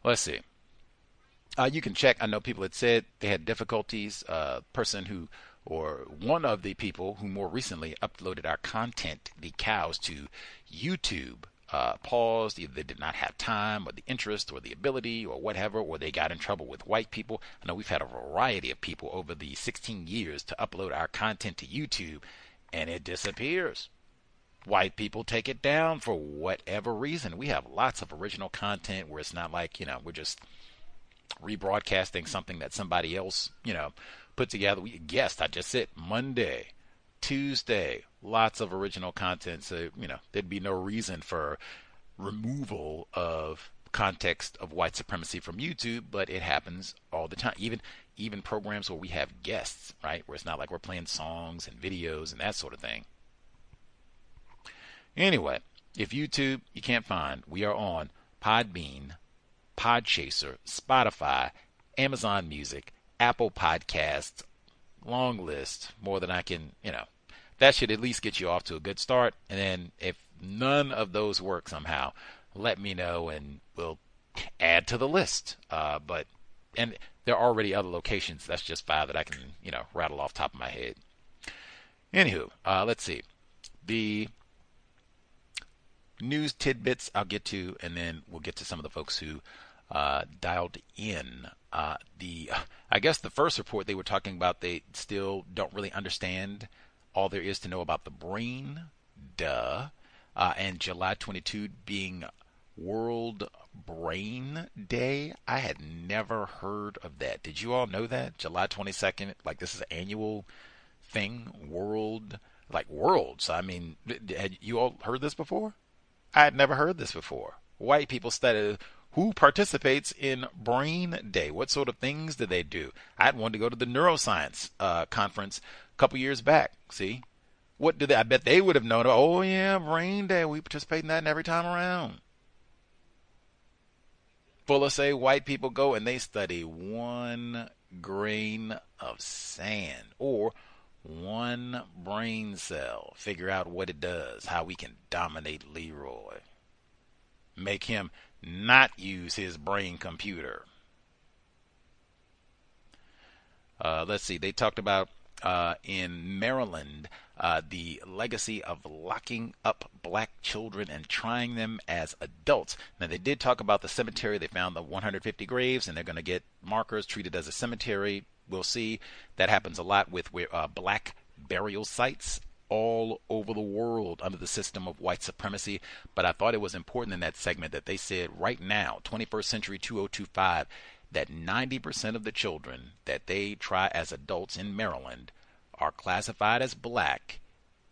Let's see. You can check. I know people had said they had difficulties. One of the people who more recently uploaded our content, the cows, to YouTube, paused. Either they did not have time or the interest or the ability or whatever, or they got in trouble with white people. I know we've had a variety of people over the 16 years to upload our content to YouTube, and it disappears. White people take it down for whatever reason. We have lots of original content where it's not like, we're just rebroadcasting something that somebody else, put together. We guessed, I just said Monday, Tuesday, lots of original content. So, there'd be no reason for removal of Context of White Supremacy from YouTube, but it happens all the time. Even programs where we have guests, right? Where it's not like we're playing songs and videos and that sort of thing. Anyway, if YouTube you can't find, we are on Podbean, Podchaser, Spotify, Amazon Music, Apple Podcasts, long list, more than I can, that should at least get you off to a good start. And then if none of those work somehow, let me know and we'll add to the list. And there are already other locations. That's just 5 that I can, rattle off the top of my head. Anywho, let's see. The news tidbits I'll get to, and then we'll get to some of the folks who dialed in. I guess the first report they were talking about, they still don't really understand all there is to know about the brain. And July 22 being World Brain Day. I had never heard of that. Did you all know that? July 22nd, like this is an annual thing, world. So, I mean, had you all heard this before? I had never heard this before. White people study who participates in Brain Day. What sort of things do they do? I had wanted to go to the neuroscience conference a couple years back. See, what do they? I bet they would have known. Oh yeah, Brain Day. We participate in that every time around. Full of say white people go and they study 1 grain of sand or 1 brain cell. Figure out what it does. How we can dominate Leroy. Make him not use his brain computer. Let's see. They talked about in Maryland the legacy of locking up black children and trying them as adults. Now, they did talk about the cemetery. They found the 150 graves, and they're going to get markers treated as a cemetery. We'll see. That happens a lot with black burial sites all over the world under the system of white supremacy. But I thought it was important in that segment that they said right now, 21st century 2025, that 90% of the children that they try as adults in Maryland are classified as black.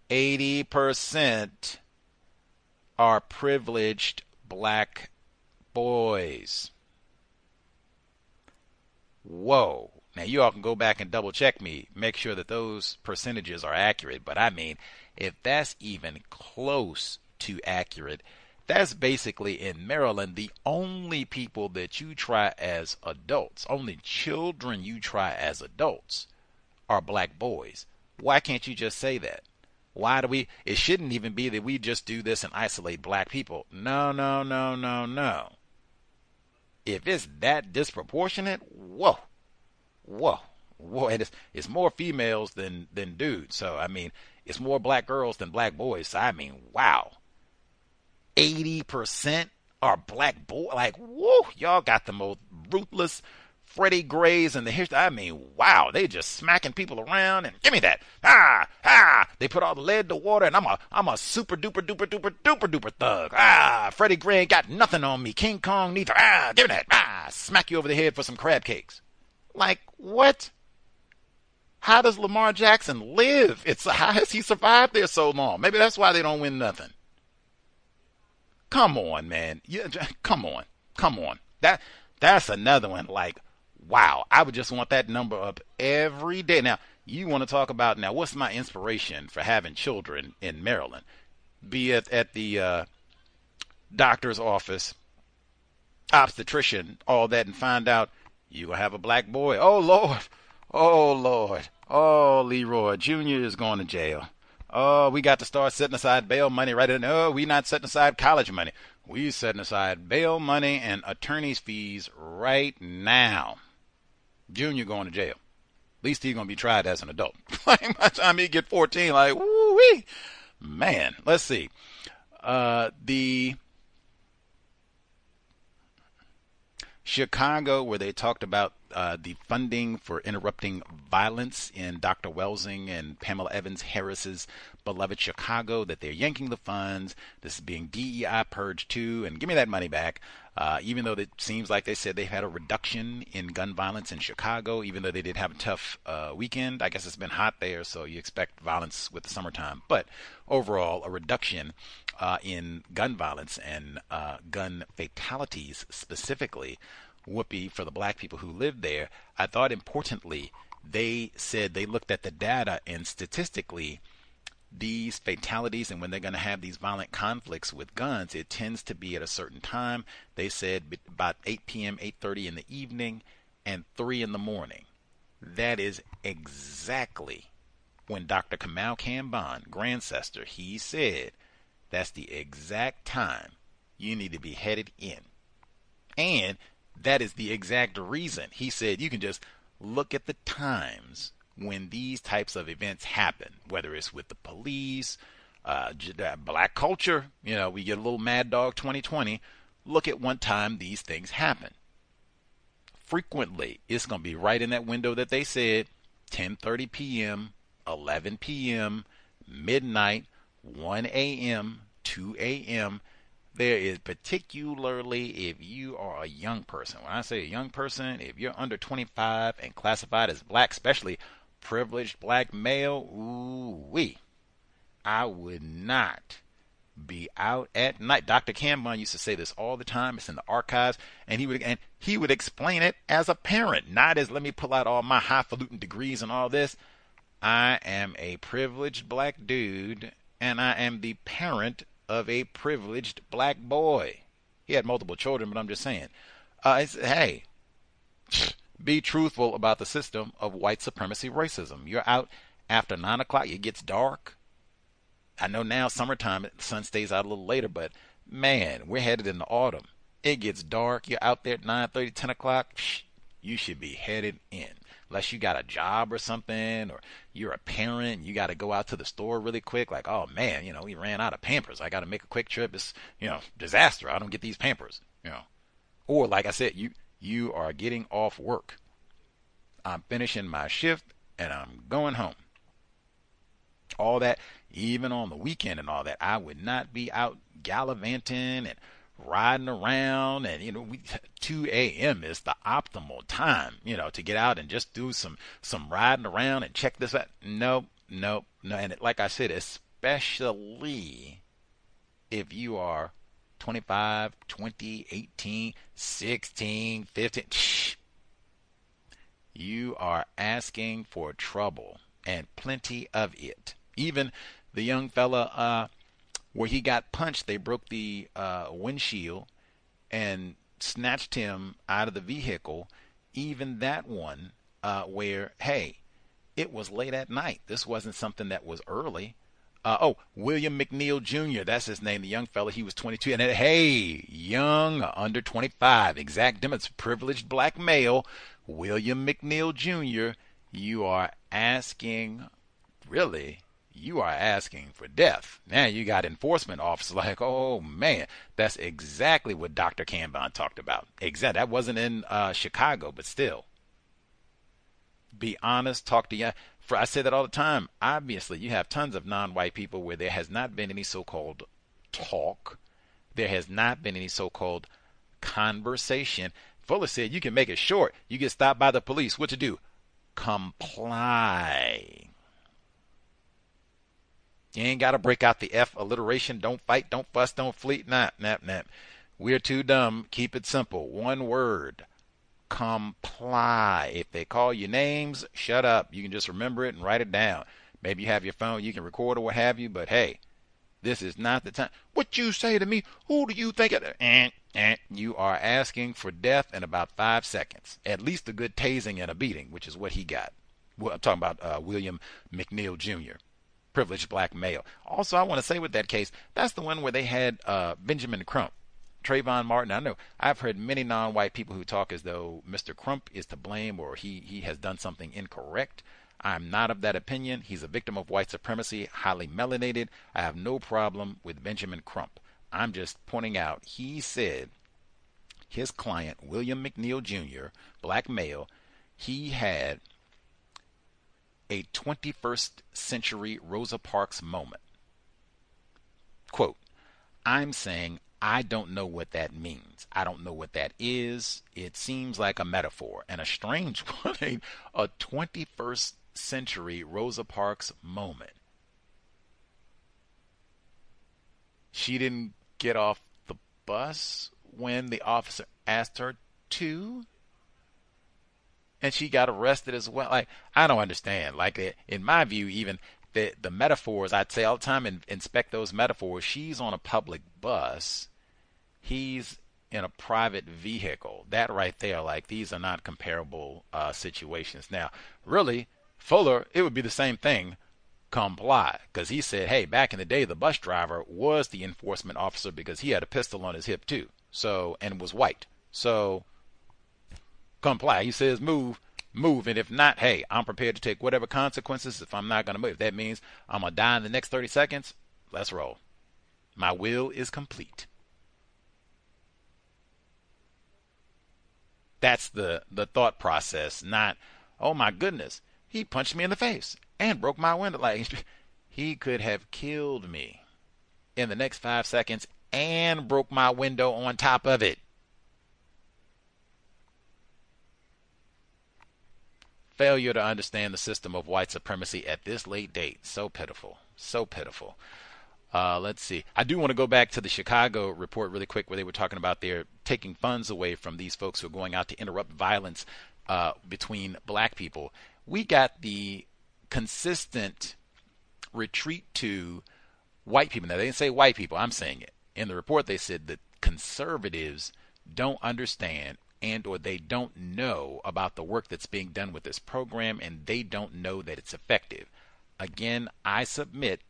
80% are privileged black boys. Whoa. Now, you all can go back and double check me, make sure that those percentages are accurate. But I mean, if that's even close to accurate, That's basically in Maryland the only people that you try as adults, only children you try as adults are black boys. Why can't you just say that? Why do we? It shouldn't even be that we just do this and isolate black people. No, no, no, no, no. If it's that disproportionate, whoa, and it's more females than dudes. So I mean, it's more black girls than black boys. So I mean, wow, 80% are black boys. Like, whoa, y'all got the most ruthless Freddie Grays in the history. I mean, wow, they just smacking people around and give me that. They put all the lead to water, and I'm a super duper duper duper duper duper thug. Freddie Gray ain't got nothing on me. King Kong neither. Give me that. Smack you over the head for some crab cakes. Like, what? How does Lamar Jackson live? How has he survived there so long? Maybe that's why they don't win nothing. Come on, man. Come on. That's another one. Like, wow, I would just want that number up every day. Now, you want to talk about, now, what's my inspiration for having children in Maryland? Be it at the doctor's office, obstetrician, all that, and find out you're going to have a black boy. Oh, Lord. Oh, Leroy Jr. is going to jail. Oh, we got to start setting aside bail money right in. Oh, we not setting aside college money. We setting aside bail money and attorney's fees right now. Junior going to jail. At least he's going to be tried as an adult. By the time he get 14, like, woo-wee. Man, let's see. The Chicago, where they talked about the funding for interrupting violence in Dr. Welsing and Pamela Evans Harris's beloved Chicago, that they're yanking the funds. This is being DEI purged too, and give me that money back. Even though it seems like they said they had a reduction in gun violence in Chicago, even though they did have a tough weekend. I guess it's been hot there, so you expect violence with the summertime. But overall, a reduction in gun violence and gun fatalities specifically. Whoopee for the black people who lived there. I thought importantly, they said they looked at the data, and statistically, these fatalities and when they're going to have these violent conflicts with guns, it tends to be at a certain time. They said about 8 p.m., 8:30 in the evening, and 3 in the morning. That is exactly when Dr. Kamal Kambon, Grandcester, he said that's the exact time you need to be headed in. And that is the exact reason. He said you can just look at the times when these types of events happen, whether it's with the police, black culture, we get a little Mad Dog 2020. Look at one time these things happen. Frequently, it's going to be right in that window that they said, 10:30 p.m., 11 p.m., midnight, 1 a.m., 2 a.m., there is, particularly if you are a young person. When I say a young person, if you're under 25 and classified as black, especially privileged black male, ooh-wee, I would not be out at night. Dr. Kambon used to say this all the time. It's in the archives, and he would explain it as a parent, not as let me pull out all my highfalutin degrees and all this. I am a privileged black dude, and I am the parent of a privileged black boy. He had multiple children, but I'm just saying. Hey, be truthful about the system of white supremacy racism. You're out after 9 o'clock. It gets dark. I know now summertime, the sun stays out a little later, but man, we're headed into autumn. It gets dark. You're out there at 9:30, 10 o'clock. You should be headed in. Unless you got a job or something, or you're a parent, you got to go out to the store really quick. Like, oh man, we ran out of Pampers. I got to make a quick trip. It's, disaster. I don't get these Pampers, Or like I said, you are getting off work. I'm finishing my shift and I'm going home. All that, even on the weekend and all that, I would not be out gallivanting and riding around, and 2 a.m. is the optimal time, to get out and just do some riding around and check this out. No. And like I said, especially if you are 25, 20, 18, 16, 15, you are asking for trouble, and plenty of it. Even the young fella where he got punched. They broke the windshield and snatched him out of the vehicle. Even that one where, hey, it was late at night. This wasn't something that was early. William McNeil Jr., that's his name, the young fella. He was 22. And then, hey, young, under 25, exact demons, privileged black male, William McNeil Jr., you are asking for death. Now you got enforcement officers like, oh, man, that's exactly what Dr. Cambon talked about. Exactly. That wasn't in Chicago, but still. Be honest, talk to you. I say that all the time. Obviously, you have tons of non-white people where there has not been any so-called talk. There has not been any so-called conversation. Fuller said you can make it short. You get stopped by the police. What to do? Comply. You ain't got to break out the F alliteration. Don't fight, don't fuss, don't flee. Nah. We're too dumb. Keep it simple. One word. Comply. If they call you names, shut up. You can just remember it and write it down. Maybe you have your phone, you can record or what have you, but hey, this is not the time. What you say to me? Who do you think you are asking for death in about 5 seconds. At least a good tasing and a beating, which is what he got. Well, I'm talking about William McNeil Jr., privileged black male. Also, I want to say with that case, that's the one where they had Benjamin Crump. Trayvon Martin, I know I've heard many non-white people who talk as though Mr. Crump is to blame or he has done something incorrect. I'm not of that opinion. He's a victim of white supremacy, highly melanated. I have no problem with Benjamin Crump. I'm just pointing out he said his client, William McNeil Jr., black male, he had a 21st century Rosa Parks moment. Quote, I'm saying I don't know what that means. I don't know what that is. It seems like a metaphor and a strange one. A 21st century Rosa Parks moment. She didn't get off the bus when the officer asked her to, and she got arrested as well. Like, I don't understand. Like, in my view, even the metaphors, I'd say all the time, and inspect those metaphors. She's on a public bus. He's in a private vehicle. That right there, like, these are not comparable situations. Now, really, Fuller, it would be the same thing. Comply, because he said, hey, back in the day, the bus driver was the enforcement officer because he had a pistol on his hip too. So, and was white. So, comply. He says, move, and if not, hey, I'm prepared to take whatever consequences if I'm not going to move. If that means I'm going to die in the next 30 seconds, let's roll. My will is complete. That's the thought process, not, oh my goodness, he punched me in the face and broke my window. Like, he could have killed me in the next 5 seconds and broke my window on top of it. Failure to understand the system of white supremacy at this late date. So pitiful. So pitiful. Let's see. I do want to go back to the Chicago report really quick where they were talking about they're taking funds away from these folks who are going out to interrupt violence between black people. We got the consistent retreat to white people. Now, they didn't say white people. I'm saying it. In the report, they said that conservatives don't understand and or they don't know about the work that's being done with this program, and they don't know that it's effective. Again, I submit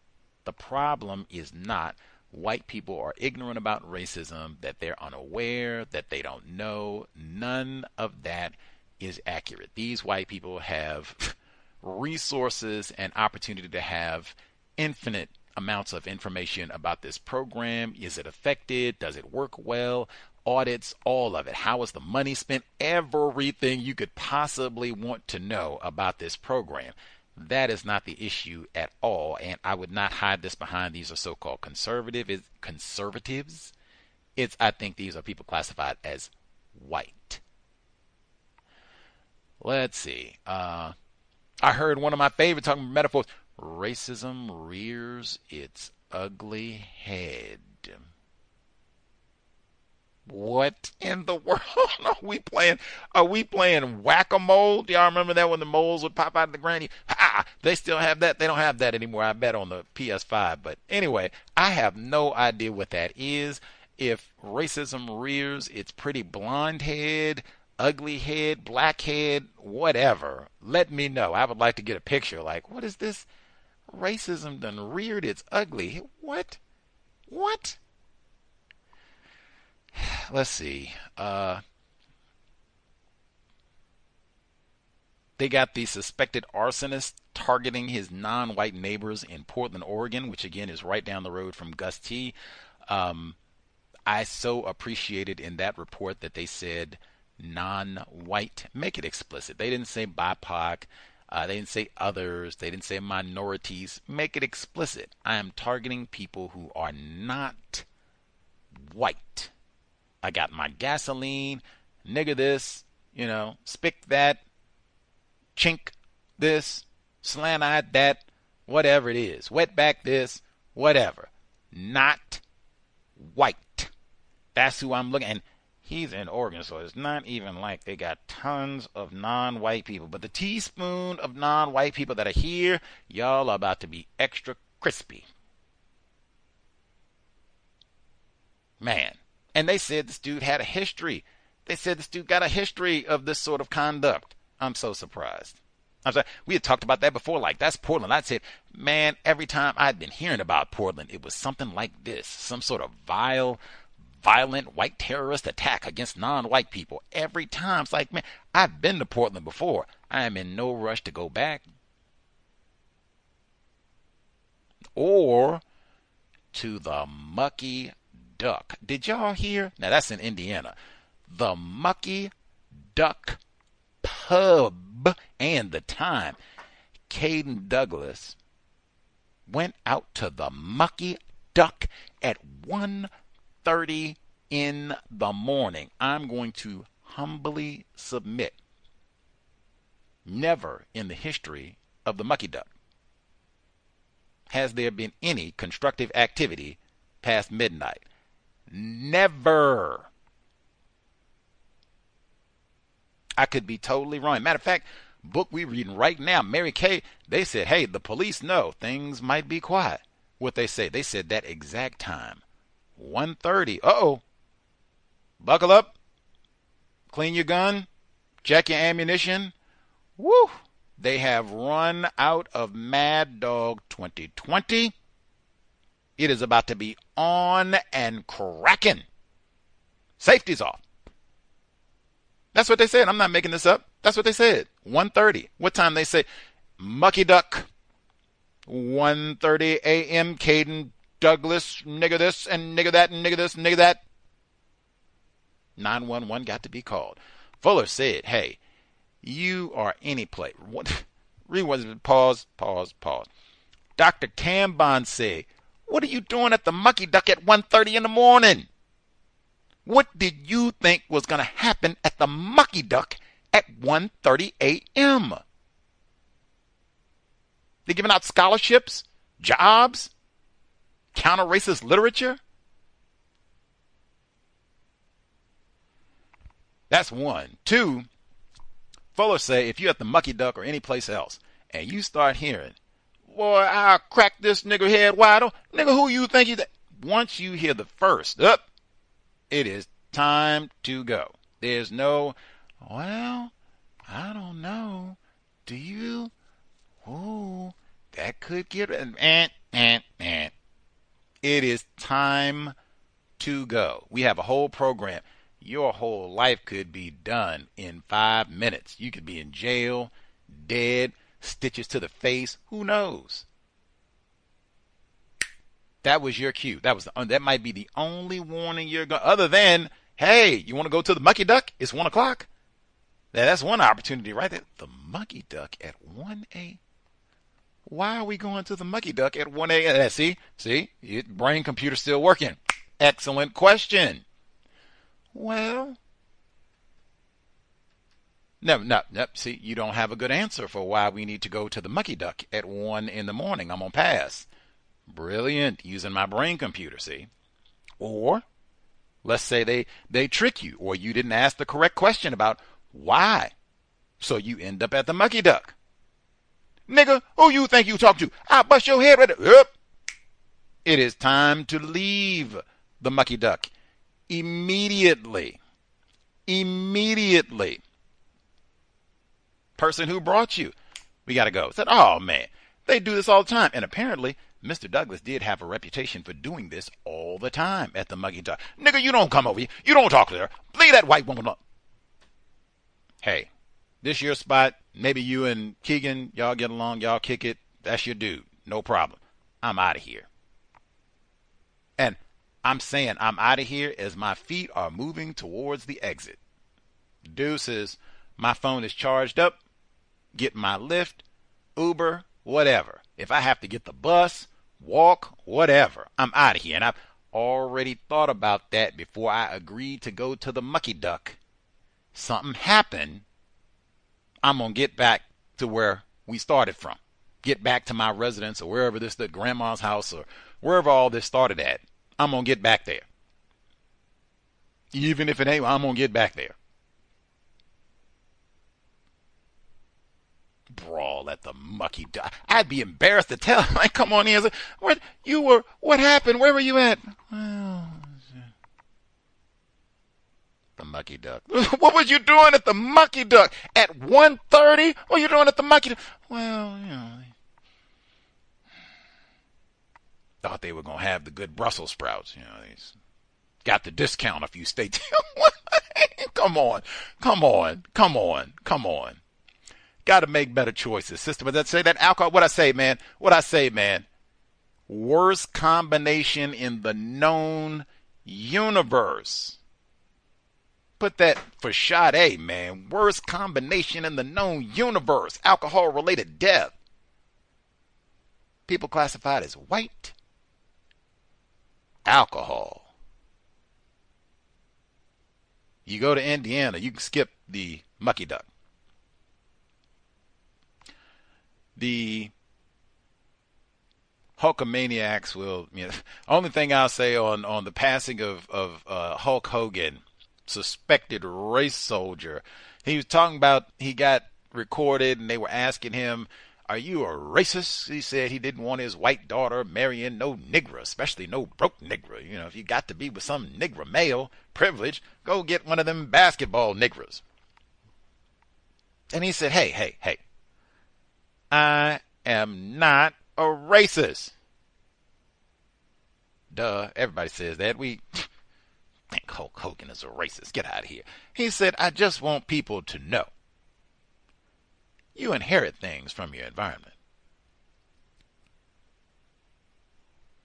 the problem is not white people are ignorant about racism, that they're unaware, that they don't know. None of that is accurate. These white people have resources and opportunity to have infinite amounts of information about this program. Is it effective? Does it work well? Audits, all of it. How is the money spent? Everything you could possibly want to know about this program. That is not the issue at all, and I would not hide this behind these are so-called conservatives. I think these are people classified as white. Let's see. I heard one of my favorite talking about metaphors. Racism rears its ugly head. What in the world are we playing? Are we playing whack-a-mole? Do y'all remember that when the moles would pop out of the ground? They still have that. They don't have that anymore, I bet, on the PS5. But anyway, I have no idea what that is. If racism rears its pretty blonde head, ugly head, black head, whatever, let me know. I would like to get a picture. Like, what is this? Racism done reared its ugly. What? Let's see. They got the suspected arsonist targeting his non-white neighbors in Portland, Oregon, which again is right down the road from Gus T. I so appreciated in that report that they said non-white. Make it explicit. They didn't say BIPOC. They didn't say others. They didn't say minorities. Make it explicit. I am targeting people who are not white. I got my gasoline, nigger this, spick that, chink this, slant-eyed that, whatever it is, wetback this, whatever. Not white. That's who I'm looking at. And he's in Oregon, so it's not even like they got tons of non-white people. But the teaspoon of non-white people that are here, y'all are about to be extra crispy. Man. And they said this dude had a history. They said this dude got a history of this sort of conduct. I'm so surprised. I'm sorry. We had talked about that before. Like, that's Portland. I said, man, every time I'd been hearing about Portland, it was something like this. Some sort of violent white terrorist attack against non-white people. Every time. It's like, man, I've been to Portland before. I am in no rush to go back. Or to the Mucky Duck. Did y'all hear? Now that's in Indiana. The Mucky Duck Pub and the time. Caden Douglas went out to the Mucky Duck at 1:30 in the morning. I'm going to humbly submit. Never in the history of the Mucky Duck has there been any constructive activity past midnight. Never. I could be totally wrong. Matter of fact, book we reading right now, Mary Kay, they said, hey, the police know things might be quiet. What they say? They said that exact time. 1:30. Uh-oh. Buckle up. Clean your gun. Check your ammunition. Woo. They have run out of Mad Dog 2020. It is about to be on and cracking. Safety's off. That's what they said. I'm not making this up. That's what they said. 1:30. What time they say? Mucky Duck. 1:30 a.m. Caden Douglas. Nigger this and nigger that and nigger this and nigger that. 911 got to be called. Fuller said, hey, you are any place. Read what it. Pause. Dr. Cambon said, what are you doing at the Mucky Duck at 1:30 in the morning? What did you think was going to happen at the Mucky Duck at 1:30 a.m.? They're giving out scholarships, jobs, counter-racist literature. That's one. Two, Fuller say if you're at the Mucky Duck or any place else and you start hearing, boy, I'll crack this nigger head wide open. Nigga, who you think you that? Once you hear the first, it is time to go. There's no, well, I don't know. Do you? Ooh, that could get It is time to go. We have a whole program. Your whole life could be done in 5 minutes. You could be in jail, dead, stitches to the face. Who knows? That was your cue. That might be the only warning you're going. Other than, hey, you want to go to the Mucky Duck? It's 1 o'clock. That's one opportunity right there. The Mucky Duck at 1 a.m. Why are we going to the Mucky Duck at 1 a.m.? See, your brain computer still working. Excellent question. Well, no. See, you don't have a good answer for why we need to go to the Mucky Duck at 1 in the morning. I'm going to pass. Brilliant. Using my brain computer, see. Or Let's say they trick you, or you didn't ask the correct question about why. So you end up at the mucky duck. Nigga, who you think you talk to? I'll bust your head right there. It is time to leave the mucky duck immediately. Immediately. Person who brought you, we got to go. Said, oh man, they do this all the time. And apparently, Mr. Douglas did have a reputation for doing this all the time at the mucky duck. Nigga, you don't come over here. You don't talk to her. Leave that white woman up. Hey, this your spot. Maybe you and Keegan, y'all get along, y'all kick it. That's your dude. No problem. I'm out of here. And I'm saying I'm out of here as my feet are moving towards the exit. Deuces, my phone is charged up. Get my Lyft, Uber, whatever. If I have to get the bus, walk, whatever, I'm out of here. And I've already thought about that before I agreed to go to the mucky duck. Something happened. I'm going to get back to where we started from. Get back to my residence or wherever this, the grandma's house or wherever all this started at. I'm going to get back there. Even if it ain't, I'm going to get back there. Brawl at the mucky duck. I'd be embarrassed to tell him. Like, come on in. What happened? Where were you at? Well, the mucky duck. What was you doing at the mucky duck? At 1:30? What were you doing at the mucky duck? Well, you know. Thought they were going to have the good Brussels sprouts. You know, they got the discount if you stay. Come on. Got to make better choices. Sister, but that say that alcohol. What I say, man. Worst combination in the known universe. Put that for Sade, man. Worst combination in the known universe. Alcohol-related death. People classified as white. Alcohol. You go to Indiana, you can skip the mucky duck. The Hulkamaniacs will, only thing I'll say on the passing of Hulk Hogan, suspected race soldier. He was talking about, he got recorded and they were asking him, are you a racist? He said he didn't want his white daughter marrying no nigger, especially no broke nigger. You know, if you got to be with some nigger male privilege, go get one of them basketball niggers. And he said, hey, I am not a racist. Duh, everybody says that. We think Hulk Hogan is a racist. Get out of here. He said, I just want people to know. You inherit things from your environment.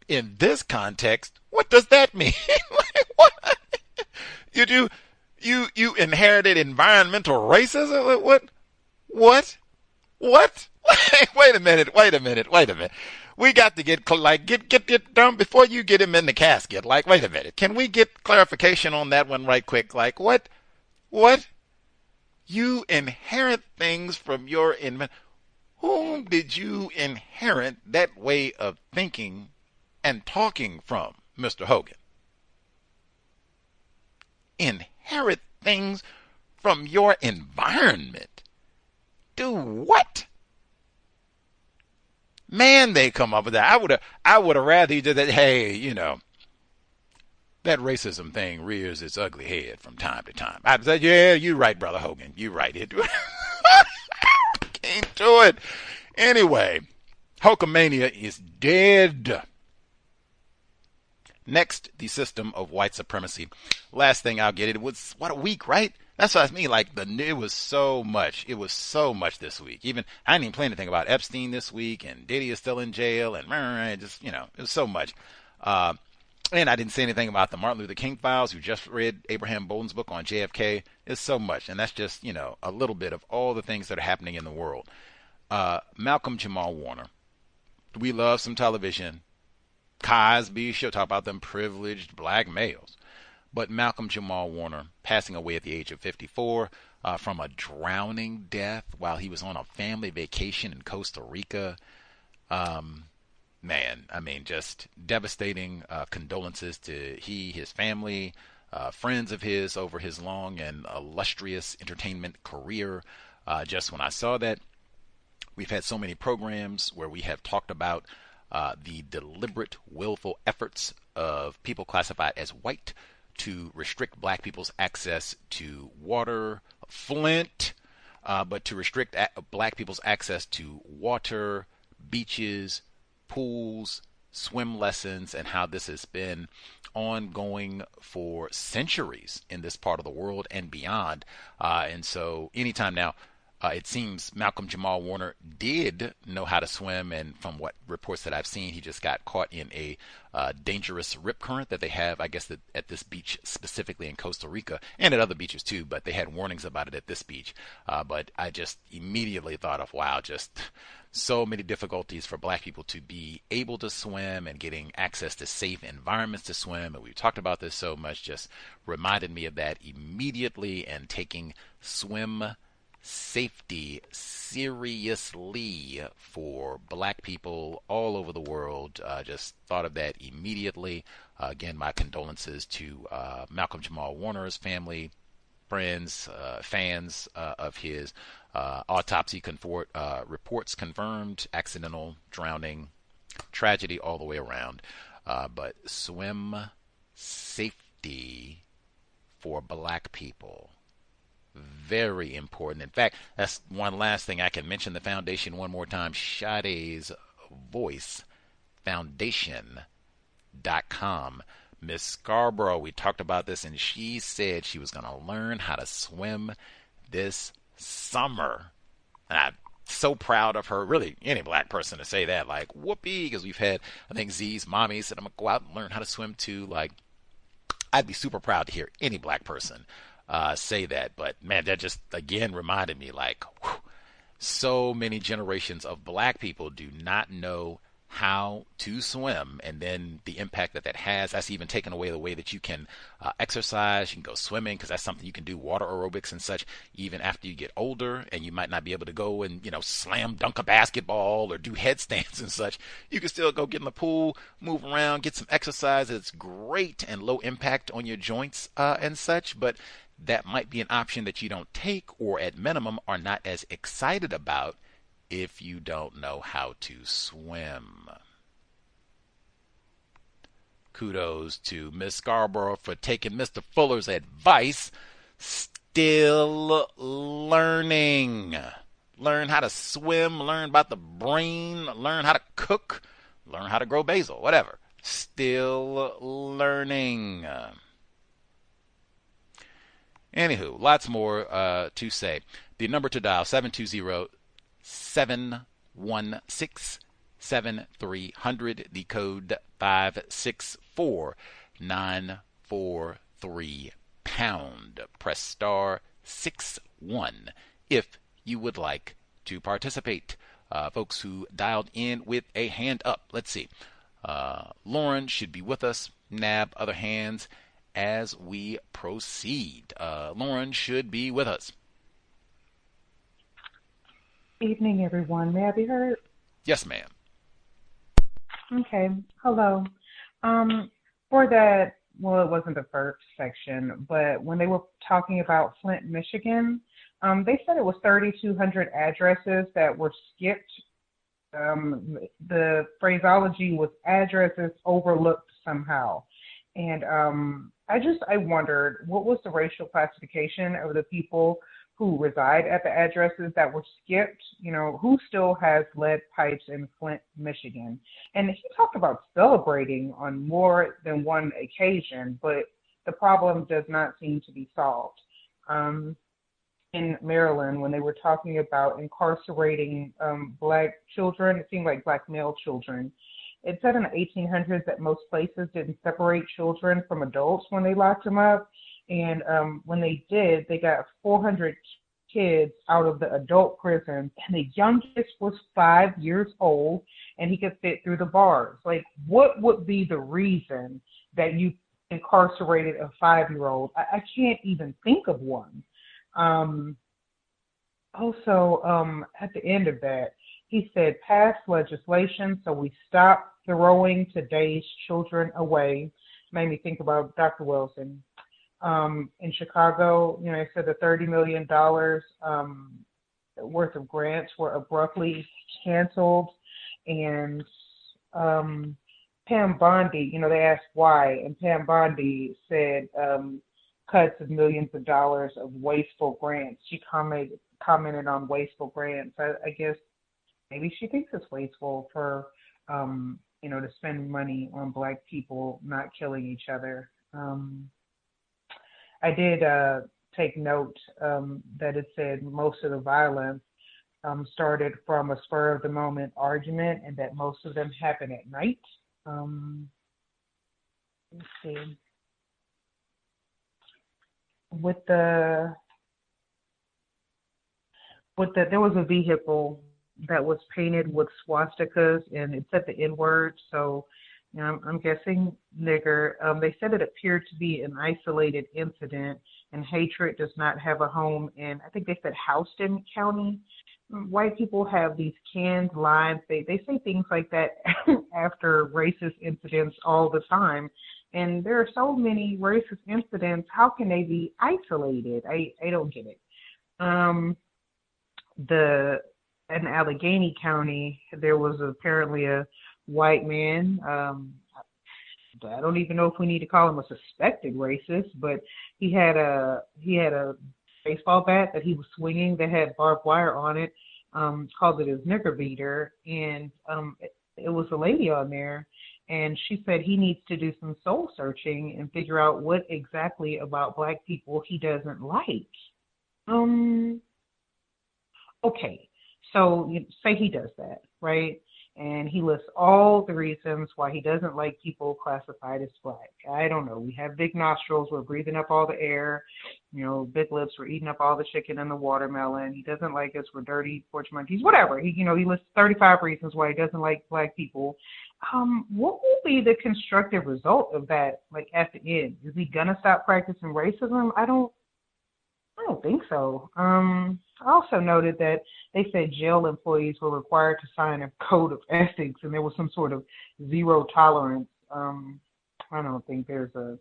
In this context, what does that mean? What? You inherited environmental racism? What? Wait a minute. We got to get done before you get him in the casket. Like, wait a minute. Can we get clarification on that one right quick? Like, what? You inherit things from your environment. Whom did you inherit that way of thinking and talking from, Mr. Hogan? Inherit things from your environment. Do what? Man, they come up with that. I would have rather you did that. Hey, that racism thing rears its ugly head from time to time. I said, yeah, you're right, Brother Hogan. You're right. Can't do it. Anyway, Hulkamania is dead. Next, the system of white supremacy. Last thing I'll get, it was, what a week, right? That's what I mean. Like, it was so much. It was so much this week. Even, I didn't even play anything about Epstein this week, and Diddy is still in jail, and just, it was so much. And I didn't say anything about the Martin Luther King files. You just read Abraham Bolden's book on JFK. It's so much. And that's just, a little bit of all the things that are happening in the world. Malcolm-Jamal Warner. We love some television. Cosby Show, talk about them privileged black males. But Malcolm-Jamal Warner passing away at the age of 54 from a drowning death while he was on a family vacation in Costa Rica. Man, I mean, just devastating condolences to his family, friends of his over his long and illustrious entertainment career. Just when I saw that, we've had so many programs where we have talked about the deliberate, willful efforts of people classified as white to restrict black people's access to water, Flint, but to restrict black people's access to water, beaches, pools, swim lessons, and how this has been ongoing for centuries in this part of the world and beyond. And so anytime now, it seems Malcolm-Jamal Warner did know how to swim, and from what reports that I've seen, he just got caught in a dangerous rip current that they have, I guess, at this beach specifically in Costa Rica, and at other beaches too, but they had warnings about it at this beach. But I just immediately thought of, wow, just so many difficulties for black people to be able to swim and getting access to safe environments to swim. And we've talked about this so much, just reminded me of that immediately, and taking swim safety seriously for black people all over the world. Just thought of that immediately. Again, my condolences to Malcolm-Jamal Warner's family, friends, fans of his. Autopsy reports confirmed accidental drowning, tragedy all the way around. But swim safety for black people, very important. In fact, that's one last thing I can mention the foundation one more time. Sade's Voice Foundation.com. Miss Scarbrough, we talked about this, and she said she was going to learn how to swim this summer. And I'm so proud of her. Really, any black person to say that, like, whoopee, because we've had, I think Z's mommy said, I'm going to go out and learn how to swim too. Like, I'd be super proud to hear any black person say that. But man, that just again reminded me, like, whew, so many generations of black people do not know how to swim, and then the impact that that has. That's even taken away the way that you can exercise. You can go swimming, because that's something you can do, water aerobics and such, even after you get older, and you might not be able to go and, you know, slam dunk a basketball or do headstands and such. You can still go get in the pool, move around, get some exercise. It's great and low impact on your joints and such, but that might be an option that you don't take, or at minimum are not as excited about, if you don't know how to swim. Kudos to Miss Scarbrough for taking Mr. Fuller's advice. Still learning. Learn how to swim, learn about the brain, learn how to cook, learn how to grow basil, whatever. Still learning. Anywho, lots more to say. The number to dial, 720-716-7300. The code 564-943 pound. Press star 61 if you would like to participate. Folks who dialed in with a hand up. Let's see. Lauren should be with us. Nab other hands as we proceed. Lauren should be with us. Evening, everyone. May I be heard? Yes, ma'am. Okay. Hello. For that, well, it wasn't the first section, but when they were talking about Flint, Michigan, they said it was 3,200 addresses that were skipped. The phraseology was addresses overlooked somehow. And I wondered, what was the racial classification of the people who reside at the addresses that were skipped? You know, who still has lead pipes in Flint, Michigan? And he talked about celebrating on more than one occasion, but the problem does not seem to be solved. In Maryland, when they were talking about incarcerating black children, it seemed like black male children, it said in the 1800s that most places didn't separate children from adults when they locked them up. And when they did, they got 400 kids out of the adult prison, and the youngest was 5 years old, and he could fit through the bars. Like, what would be the reason that you incarcerated a 5-year-old? I can't even think of one. Also, at the end of that, he said, pass legislation so we stop throwing today's children away. Made me think about Dr. Wilson. In Chicago, they said the $30 million worth of grants were abruptly canceled. And Pam Bondi, they asked why, and Pam Bondi said cuts of millions of dollars of wasteful grants. She commented on wasteful grants. I guess maybe she thinks it's wasteful for, to spend money on Black people not killing each other. I did take note that it said most of the violence started from a spur of the moment argument, and that most of them happen at night. Let's see. There was a vehicle that was painted with swastikas, and it said the N-word. So, I'm guessing nigger. They said it appeared to be an isolated incident, and hatred does not have a home in, I think they said Houston County. White people have these canned lines. They say things like that after racist incidents all the time. And there are so many racist incidents. How can they be isolated? I don't get it. In Allegheny County, there was apparently a white man. I don't even know if we need to call him a suspected racist, but he had a baseball bat that he was swinging that had barbed wire on it. Called it his nigger beater, and it was a lady on there, and she said he needs to do some soul searching and figure out what exactly about Black people he doesn't like. Okay, so you say he does that, right? And he lists all the reasons why he doesn't like people classified as Black. I don't know. We have big nostrils. We're breathing up all the air. Big lips. We're eating up all the chicken and the watermelon. He doesn't like us. We're dirty porch monkeys. Whatever. He lists 35 reasons why he doesn't like Black people. What will be the constructive result of that? Like at the end, is he gonna stop practicing racism? I don't think so. I also noted that they said jail employees were required to sign a code of ethics, and there was some sort of zero tolerance. I don't think there's a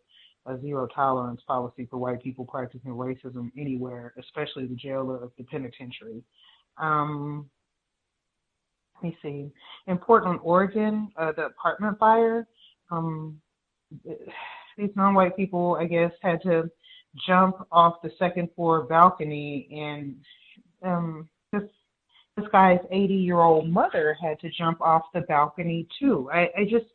zero tolerance policy for white people practicing racism anywhere, especially the jail or the penitentiary. Let me see. In Portland, Oregon, the apartment fire, these non-white people, I guess, had to jump off the second floor balcony, and this guy's 80-year-old mother had to jump off the balcony too. I just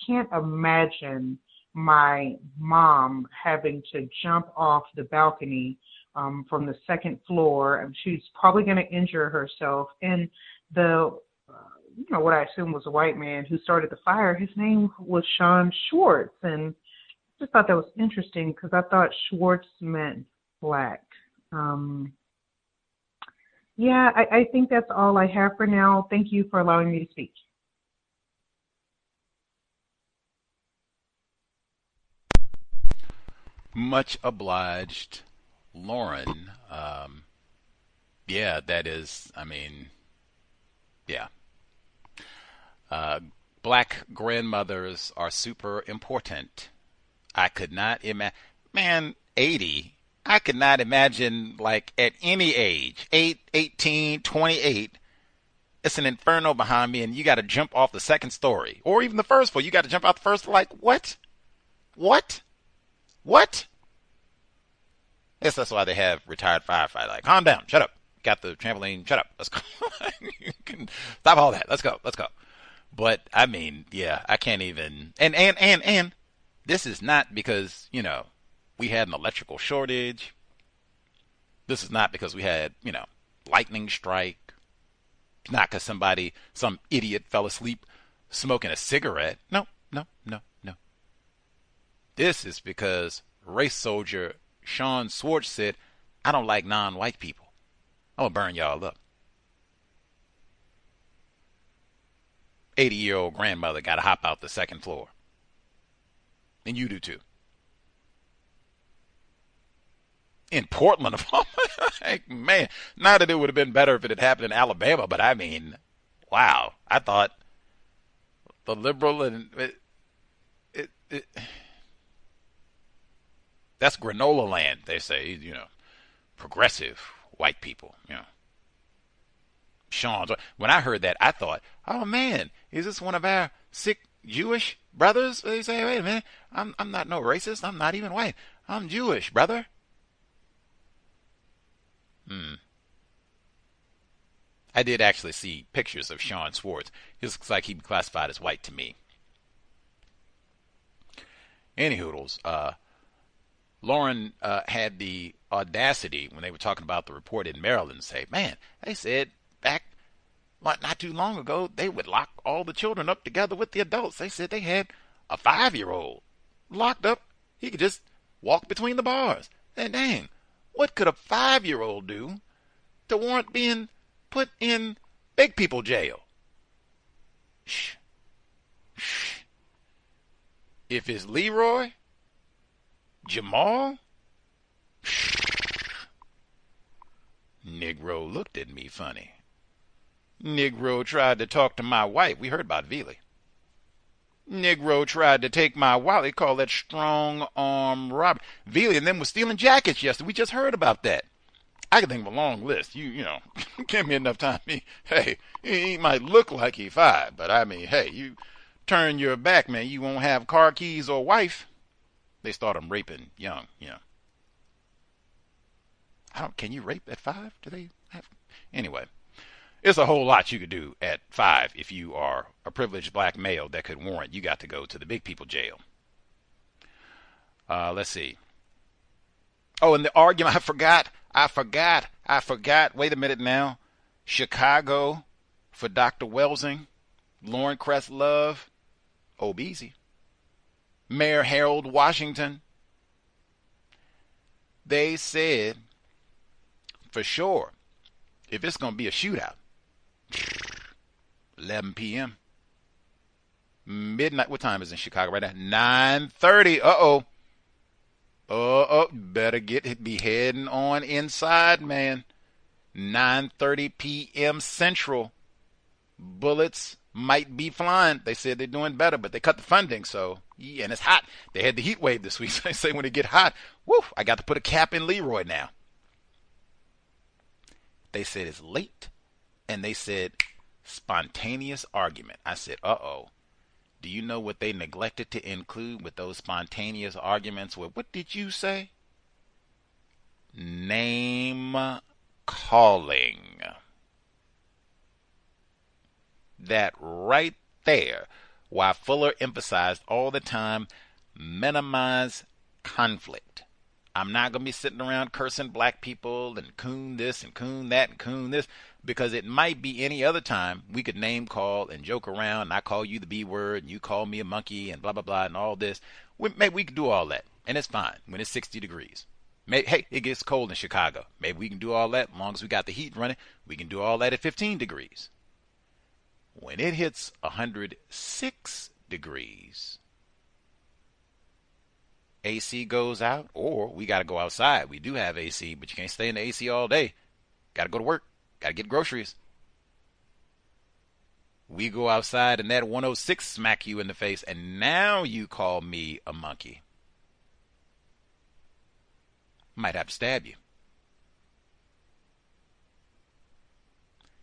can't imagine my mom having to jump off the balcony from the second floor. She's probably going to injure herself. And what I assume was a white man who started the fire, his name was Sean Schwartz, and I just thought that was interesting because I thought Schwartz meant Black. I think that's all I have for now. Thank you for allowing me to speak. Much obliged, Lauren. That is, Black grandmothers are super important. I could not imagine, 80. I could not imagine, like, at any age, 8, 18, 28, it's an inferno behind me, and you got to jump off the second story. Or even the first floor. You got to jump out the first floor. Like, what? Yes, that's why they have retired firefighters. Like, calm down. Shut up. Got the trampoline. Shut up. Let's go. You can stop all that. Let's go. But, I can't even. And this is not because, we had an electrical shortage. This is not because we had, lightning strike. It's not because some idiot fell asleep smoking a cigarette. No. This is because race soldier Sean Schwartz said, I don't like non-white people. I'm going to burn y'all up. 80-year-old grandmother got to hop out the second floor. And you do too. In Portland, man, not that it would have been better if it had happened in Alabama, but wow. I thought the liberal and That's granola land, they say, progressive white people, Sean's. When I heard that, I thought, oh man, is this one of our sick Jewish brothers? They say, wait a minute, I'm not no racist. I'm not even white. I'm Jewish, brother. I did actually see pictures of Sean Swartz. He looks like he'd be classified as white to me. Anyhoodles, Lauren had the audacity when they were talking about the report in Maryland say, man, they said back not too long ago they would lock all the children up together with the adults. They said they had a 5-year-old locked up. He could just walk between the bars. And dang, what could a 5-year-old do to warrant being put in big people jail? Shh. Shh. If it's Leroy, Jamal, Negro looked at me funny. Negro tried to talk to my wife. We heard about Veely. Negro tried to take my wallet. They call that strong arm robbery. Veely and them was stealing jackets yesterday. We just heard about that. I can think of a long list. You know, give me enough time. He might look like he 5, but I mean, hey, you turn your back, man. You won't have car keys or wife. They start them raping young, Can you rape at 5? Do they have? Anyway, it's a whole lot you could do at 5 if you are a privileged black male that could warrant you got to go to the big people jail. Let's see. Oh, and the argument, I forgot. Wait a minute now. Chicago for Dr. Welsing, Lauren Crest-Love, Obeezy, Mayor Harold Washington. They said, for sure, if it's going to be a shootout, 11 p.m. midnight. What time is it in Chicago right now? 9:30. Better be heading on inside, man. 9:30 p.m. Central. Bullets might be flying. They said they're doing better, but they cut the funding, so yeah, and it's hot. They had the heat wave this week, so they say when it get hot, woo, I got to put a cap in Leroy now. They said it's late, and they said spontaneous argument. I said, do you know what they neglected to include with those spontaneous arguments? Well, what did you say? Name calling. That right there, why Fuller emphasized all the time, minimize conflict. I'm not going to be sitting around cursing black people and coon this and coon that and coon this, because it might be any other time we could name call and joke around, and I call you the B word and you call me a monkey and blah, blah, blah, and all this. Maybe we could do all that, and it's fine when it's 60 degrees. Hey, it gets cold in Chicago. Maybe we can do all that as long as we got the heat running. We can do all that at 15 degrees. When it hits 106 degrees, AC goes out, or we got to go outside. We do have AC, but you can't stay in the AC all day. Got to go to work. Got to get groceries. We go outside, and that 106 smack you in the face, and now you call me a monkey. Might have to stab you.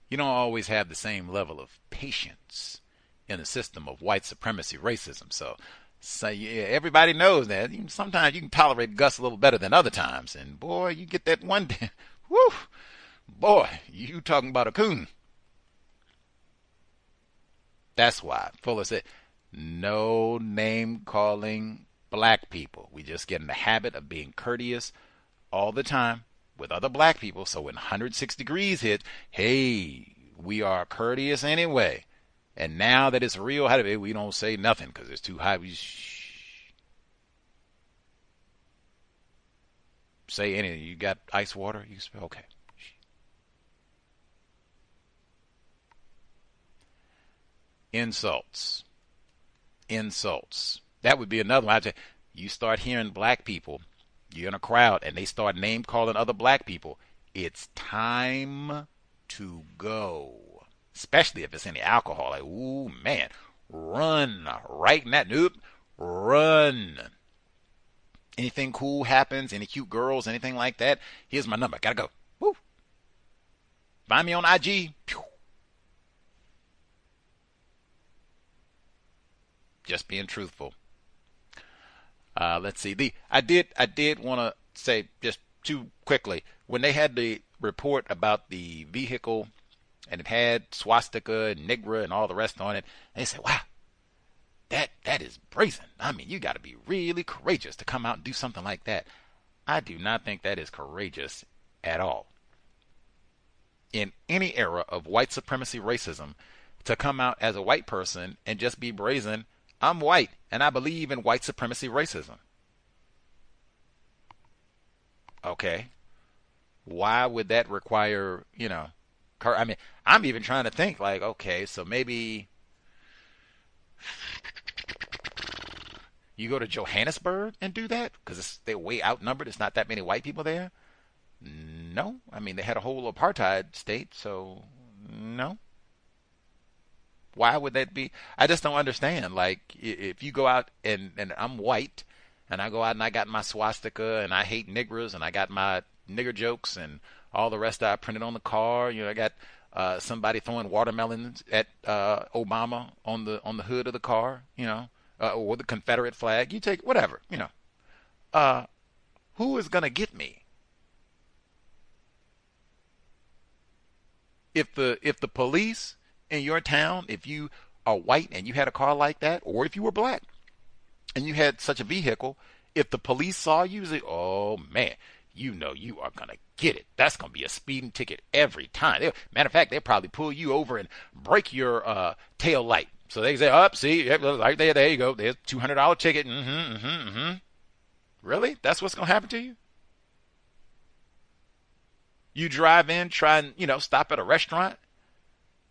You don't always have the same level of patience in the system of white supremacy racism. So yeah, everybody knows that. Sometimes you can tolerate Gus a little better than other times. And boy, you get that one day, whoo, boy, you talking about a coon. That's why Fuller said, no name calling black people. We just get in the habit of being courteous all the time with other black people. So when 106 degrees hit, hey, we are courteous anyway. And now that it's real hot, we don't say nothing because it's too hot. We say anything. You got ice water? You say, okay. Insults. That would be another one. You start hearing black people, you're in a crowd, and they start name calling other black people. It's time to go. Especially if it's any alcohol. Like, ooh, man, run right now. Nope, run. Anything cool happens, any cute girls, anything like that, here's my number. Gotta go. Woo. Find me on IG. Pew. Just being truthful. Let's see. I did want to say just too quickly, when they had the report about the vehicle and it had swastika and Negra and all the rest on it, they said, wow, that is brazen. I mean, you got to be really courageous to come out and do something like that. I do not think that is courageous at all. In any era of white supremacy racism, to come out as a white person and just be brazen, I'm white and I believe in white supremacy racism. Okay. Why would that require, I mean, I'm even trying to think like, okay, so maybe you go to Johannesburg and do that because they're way outnumbered. It's not that many white people there. No. I mean, they had a whole apartheid state, so no. Why would that be? I just don't understand. Like, if you go out and I'm white and I go out and I got my swastika and I hate niggers and I got my nigger jokes and all the rest I printed on the car. I got somebody throwing watermelons at Obama on the hood of the car, or the Confederate flag. You take whatever, who is gonna get me? If the police in your town, if you are white and you had a car like that, or if you were black and you had such a vehicle, if the police saw you, say, oh man, you are going to get it. That's going to be a speeding ticket every time. Matter of fact, they'll probably pull you over and break your tail light. So they say, see, right there you go. There's a $200 ticket. Really? That's what's going to happen to you? You drive in, try and, stop at a restaurant.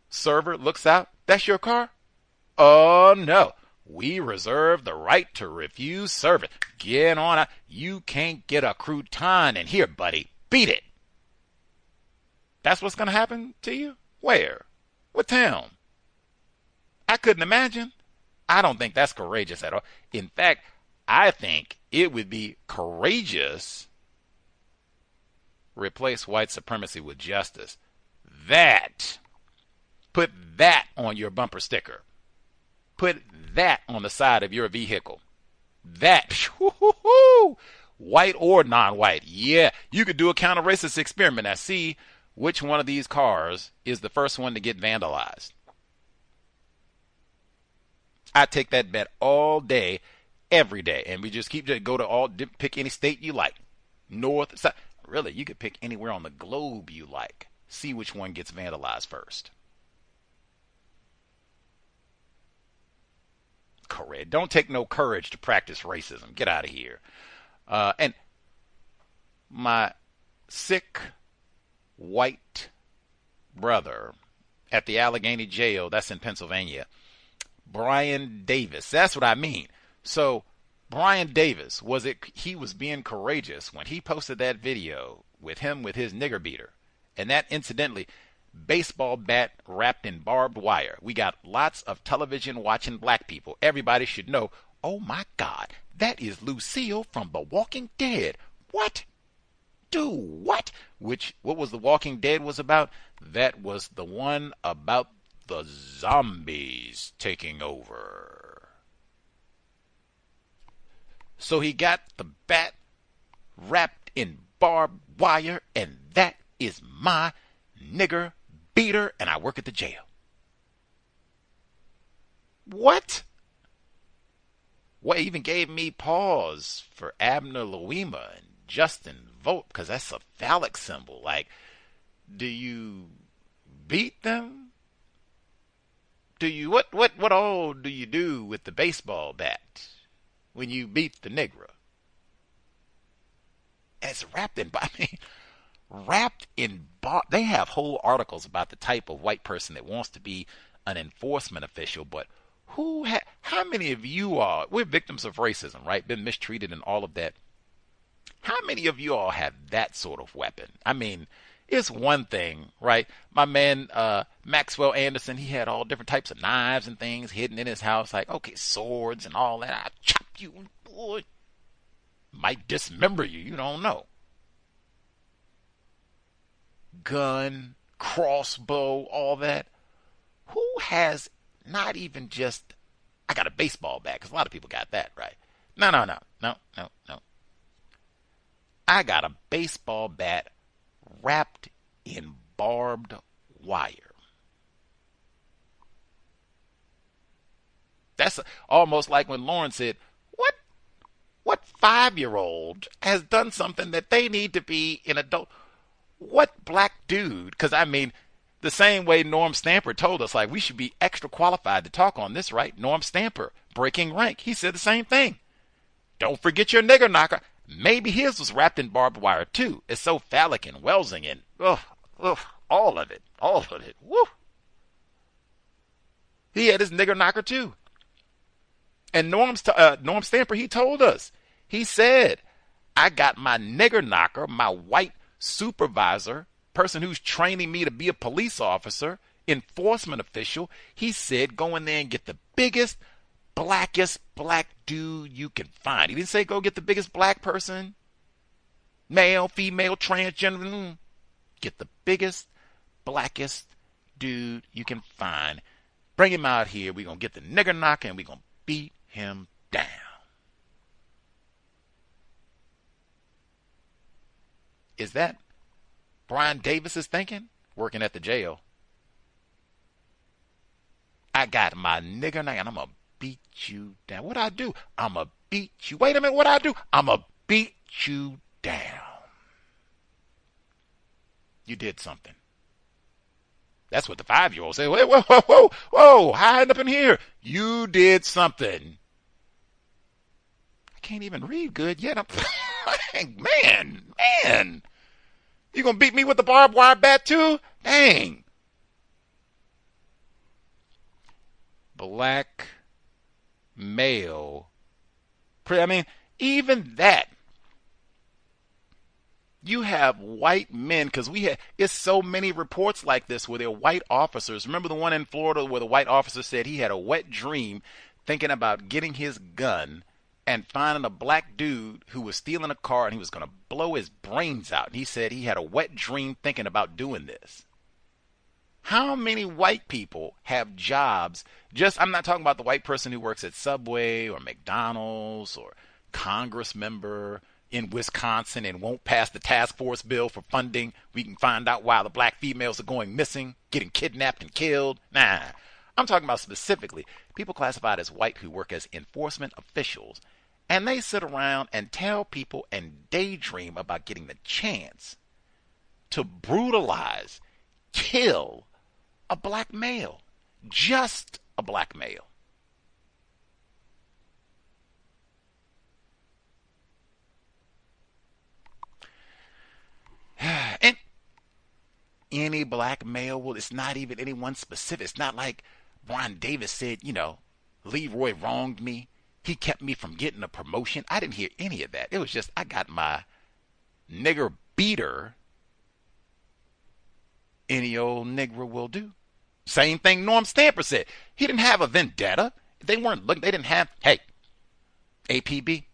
Server looks out. That's your car? Oh, no. We reserve the right to refuse service. Get on out. You can't get a crouton in here, buddy. Beat it. That's what's going to happen to you? Where? What town? I couldn't imagine. I don't think that's courageous at all. In fact, I think it would be courageous. Replace white supremacy with justice. Put that on your bumper sticker. Put that on the side of your vehicle. That, white or non-white. Yeah, you could do a counter-racist experiment and see which one of these cars is the first one to get vandalized. I take that bet all day, every day, and we just pick any state you like. North, south. Really, you could pick anywhere on the globe you like. See which one gets vandalized first. Correct. Don't take no courage to practice racism. Get out of here. And my sick white brother at the Allegheny jail, that's in Pennsylvania, Brian Davis. That's what I mean. So Brian Davis, he was being courageous when he posted that video with him with his nigger beater. And that, incidentally, baseball bat wrapped in barbed wire. We got lots of television watching black people. Everybody should know, oh my God, that is Lucille from The Walking Dead. What? Do what? What was The Walking Dead was about? That was the one about the zombies taking over. So he got the bat wrapped in barbed wire, and that is my nigger beater, and I work at the jail. What? What even gave me pause for Abner Louima and Justin Vogt, because that's a phallic symbol. Like, do you beat them? Do you what all do you do with the baseball bat when you beat the Negro? And it's wrapped in, they have whole articles about the type of white person that wants to be an enforcement official, but how many of you are, we're victims of racism, right? Been mistreated and all of that. How many of you all have that sort of weapon? I mean, it's one thing, right? My man, Maxwell Anderson, he had all different types of knives and things hidden in his house, like, okay, swords and all that. I'll chop you, boy. might dismember you. You don't know. Gun, crossbow, all that. Who has not even just, I got a baseball bat, because a lot of people got that, right? No. I got a baseball bat wrapped in barbed wire. That's almost like when Lauren said, what 5-year-old has done something that they need to be an adult? What black dude? Because, I mean, the same way Norm Stamper told us, like, we should be extra qualified to talk on this, right? Norm Stamper, breaking rank. He said the same thing. Don't forget your nigger knocker. Maybe his was wrapped in barbed wire, too. It's so phallic and welsing and, all of it. Woo. He had his nigger knocker, too. And Norm Stamper, he told us. He said, I got my nigger knocker, my white supervisor, person who's training me to be a police officer, enforcement official. He said, go in there and get the biggest, blackest black dude you can find. He didn't say go get the biggest black person, male, female, transgender. Get the biggest, blackest dude you can find. Bring him out here. We're going to get the nigger knocker and we're going to beat him down. Is that Brian Davis's thinking? Working at the jail. I got my nigger knocker and I'm going to beat you down. What I do? I'm going to beat you. Wait a minute, what I do? I'm going to beat you down. You did something. That's what the 5-year-old say. Wait, whoa, hide up in here. You did something. I can't even read good yet. Man. You gonna beat me with the barbed wire bat too? Dang. Black male. I mean, even that. You have white men, because it's so many reports like this where they're white officers. Remember the one in Florida where the white officer said he had a wet dream thinking about getting his gun and finding a black dude who was stealing a car and he was going to blow his brains out. And he said he had a wet dream thinking about doing this. How many white people have jobs? I'm not talking about the white person who works at Subway or McDonald's or Congress member in Wisconsin and won't pass the task force bill for funding. We can find out why the black females are going missing, getting kidnapped and killed. Nah, I'm talking about specifically people classified as white who work as enforcement officials, and they sit around and tell people and daydream about getting the chance to brutalize, kill a black male, just a black male. And any black male will, it's not even anyone specific. It's not like Brian Davis said, Leroy wronged me. He kept me from getting a promotion. I didn't hear any of that. It was just, I got my nigger beater. Any old nigger will do. Same thing Norm Stamper said. He didn't have a vendetta. They weren't looking, they didn't have, hey, APB.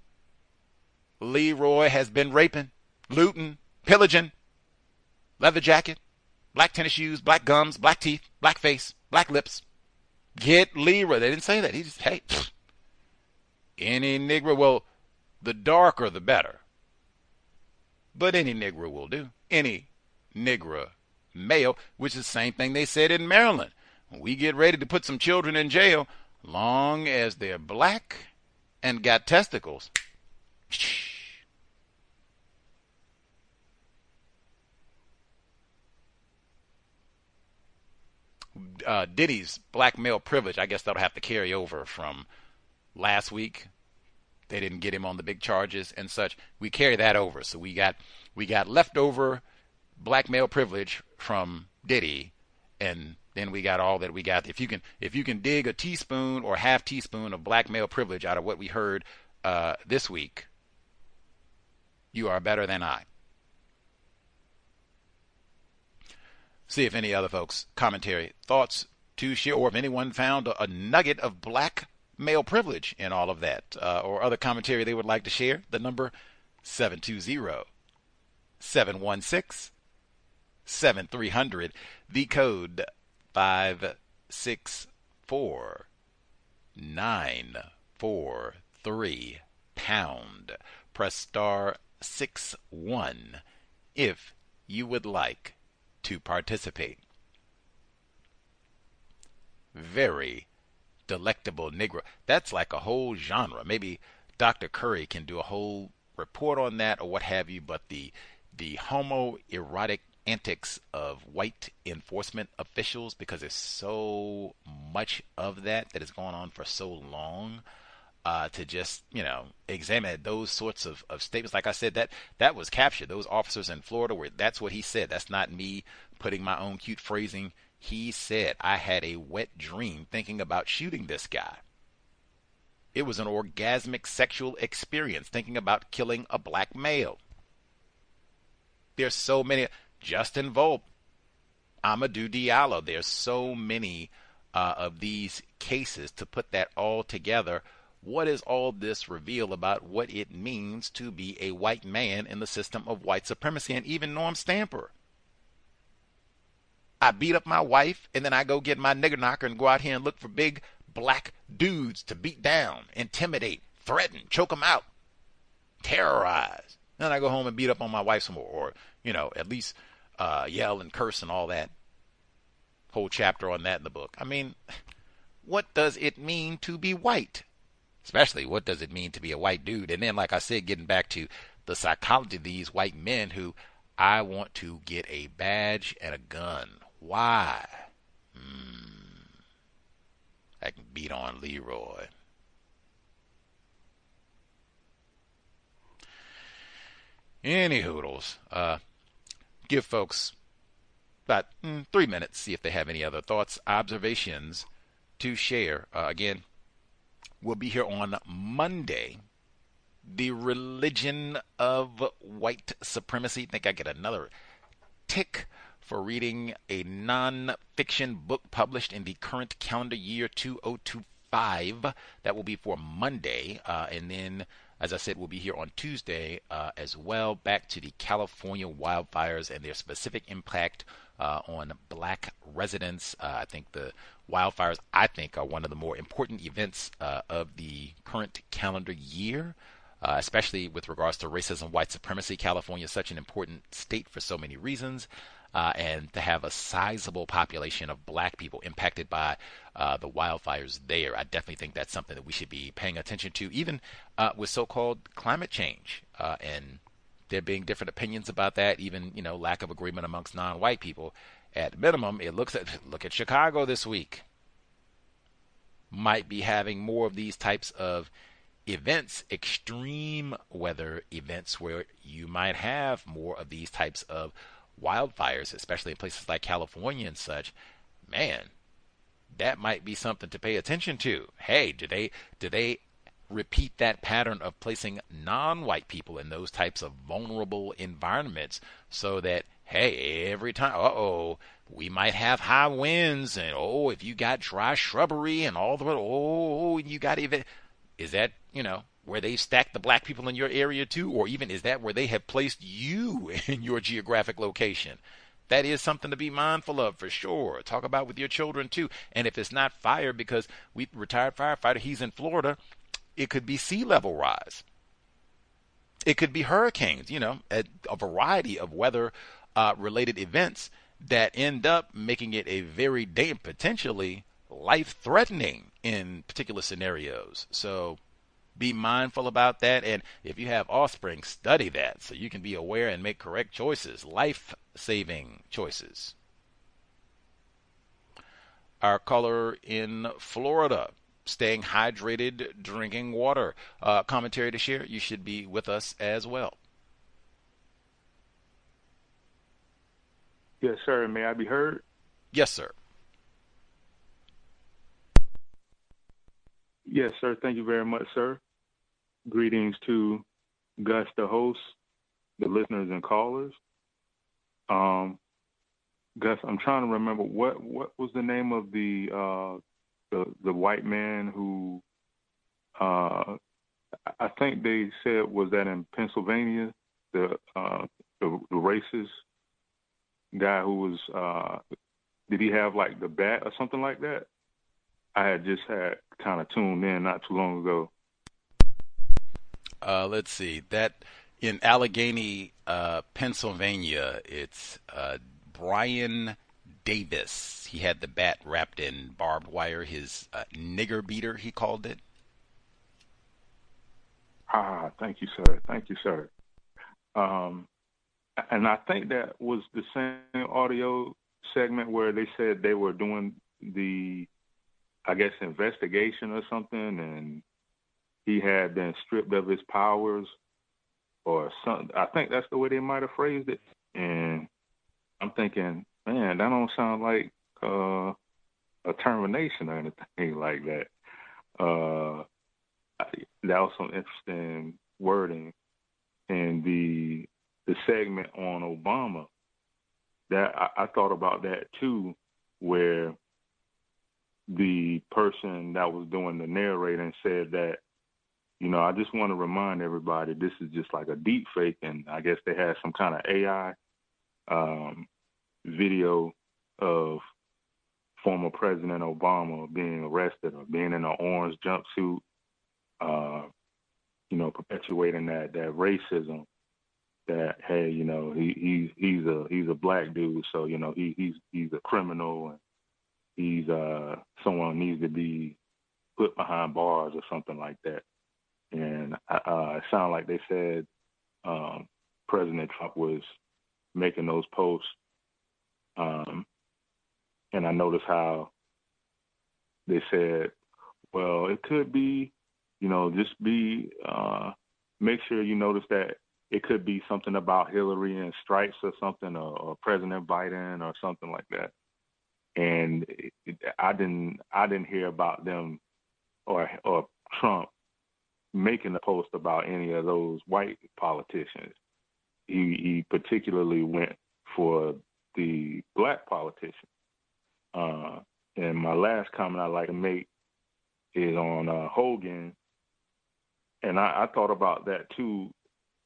Leroy has been raping, looting, pillaging, leather jacket, black tennis shoes, black gums, black teeth, black face, black lips. Get Leroy. They didn't say that. He just, hey, any Negro, well, the darker the better. But any Negro will do. Any Negro male, which is the same thing they said in Maryland. When we get ready to put some children in jail, long as they're black and got testicles, Diddy's black male privilege, I guess that'll have to carry over from last week. They didn't get him on the big charges and such. We carry that over. So we got leftover black male privilege from Diddy, and then we got all that we got. If you can dig a teaspoon or half teaspoon of black male privilege out of what we heard this week, you are better than I. See if any other folks' commentary, thoughts to share, or if anyone found a nugget of black male privilege in all of that, or other commentary they would like to share. The number 720-716-7300. The code 564943 pound. Press star 61 if you would like to participate. Very delectable Negro. That's like a whole genre. Maybe Dr. Curry can do a whole report on that or what have you, but the homoerotic antics of white enforcement officials, because there's so much of that has gone on for so long, to just, examine those sorts of statements. Like I said, that was captured. Those officers in Florida, where that's what he said. That's not me putting my own cute phrasing. He said, I had a wet dream thinking about shooting this guy. It was an orgasmic sexual experience thinking about killing a black male. There's so many. Justin Volpe, Amadou Diallo. There's so many of these cases. To put that all together, what does all this reveal about what it means to be a white man in the system of white supremacy? And even Norm Stamper. I beat up my wife, and then I go get my nigger knocker and go out here and look for big black dudes to beat down, intimidate, threaten, choke them out, terrorize. Then I go home and beat up on my wife some more, or, at least yell and curse and all that. Whole chapter on that in the book. I mean, what does it mean to be white? Especially, what does it mean to be a white dude? And then, like I said, getting back to the psychology of these white men who, I want to get a badge and a gun. Why? I can beat on Leroy. Any hoodles. Give folks about 3 minutes, see if they have any other thoughts, observations to share. Again, we'll be here on Monday. The religion of white supremacy. I think I get another tick for reading a non-fiction book published in the current calendar year 2025. That will be for Monday. And then, as I said, we'll be here on Tuesday as well. Back to the California wildfires and their specific impact on black residents. I think the wildfires, are one of the more important events of the current calendar year. Especially with regards to racism, white supremacy. California is such an important state for so many reasons. And to have a sizable population of black people impacted by the wildfires there, I definitely think that's something that we should be paying attention to, even with so-called climate change. And there being different opinions about that, even, lack of agreement amongst non-white people. At minimum, look at Chicago this week. Might be having more of these types of events, extreme weather events, where you might have more of these types of wildfires, especially in places like California and such. Man, that might be something to pay attention to. Hey, do they repeat that pattern of placing non-white people in those types of vulnerable environments, so that, hey, every time, we might have high winds, and if you got dry shrubbery and all the, you got even. Is that, where they've stacked the black people in your area too? Or even is that where they have placed you in your geographic location? That is something to be mindful of for sure. Talk about with your children too. And if it's not fire, because we retired firefighter, he's in Florida, it could be sea level rise. It could be hurricanes, a variety of weather related events that end up making it a very potentially life-threatening in particular scenarios. So be mindful about that. And if you have offspring, study that so you can be aware and make correct choices, life-saving choices. Our caller in Florida, staying hydrated, drinking water. Commentary to share. You should be with us as well. Yes, sir. May I be heard? Yes, sir. Yes, sir. Thank you very much, sir. Greetings to Gus, the host, the listeners and callers. Gus, I'm trying to remember what was the name of the white man who I think they said, was that in Pennsylvania, the racist guy who was, did he have like the bat or something like that? I had just kind of tuned in not too long ago. Let's see. That in Allegheny, Pennsylvania, it's Brian Davis. He had the bat wrapped in barbed wire, his nigger beater, he called it. Thank you, sir. Thank you, sir. And I think that was the same audio segment where they said they were doing the, I guess, investigation or something, and he had been stripped of his powers or something. I think that's the way they might have phrased it. And I'm thinking, man, that don't sound like a termination or anything like that. That was some interesting wording. And the segment on Obama, that I thought about that too, where the person that was doing the narrating said that, you know, I just want to remind everybody this is just like a deep fake, and I guess they had some kind of AI video of former President Obama being arrested or being in an orange jumpsuit, you know, perpetuating that racism. That, hey, you know, he's a black dude, so, you know, he's a criminal, and he's someone needs to be put behind bars or something like that. And it sounded like they said President Trump was making those posts, and I noticed how they said, well, it could be, you know, just be make sure you notice that it could be something about Hillary and stripes or something, or President Biden or something like that. And I didn't hear about them or Trump making a post about any of those white politicians. He particularly went for the black politician. And my last comment I'd like to make is on Hogan. And I thought about that too,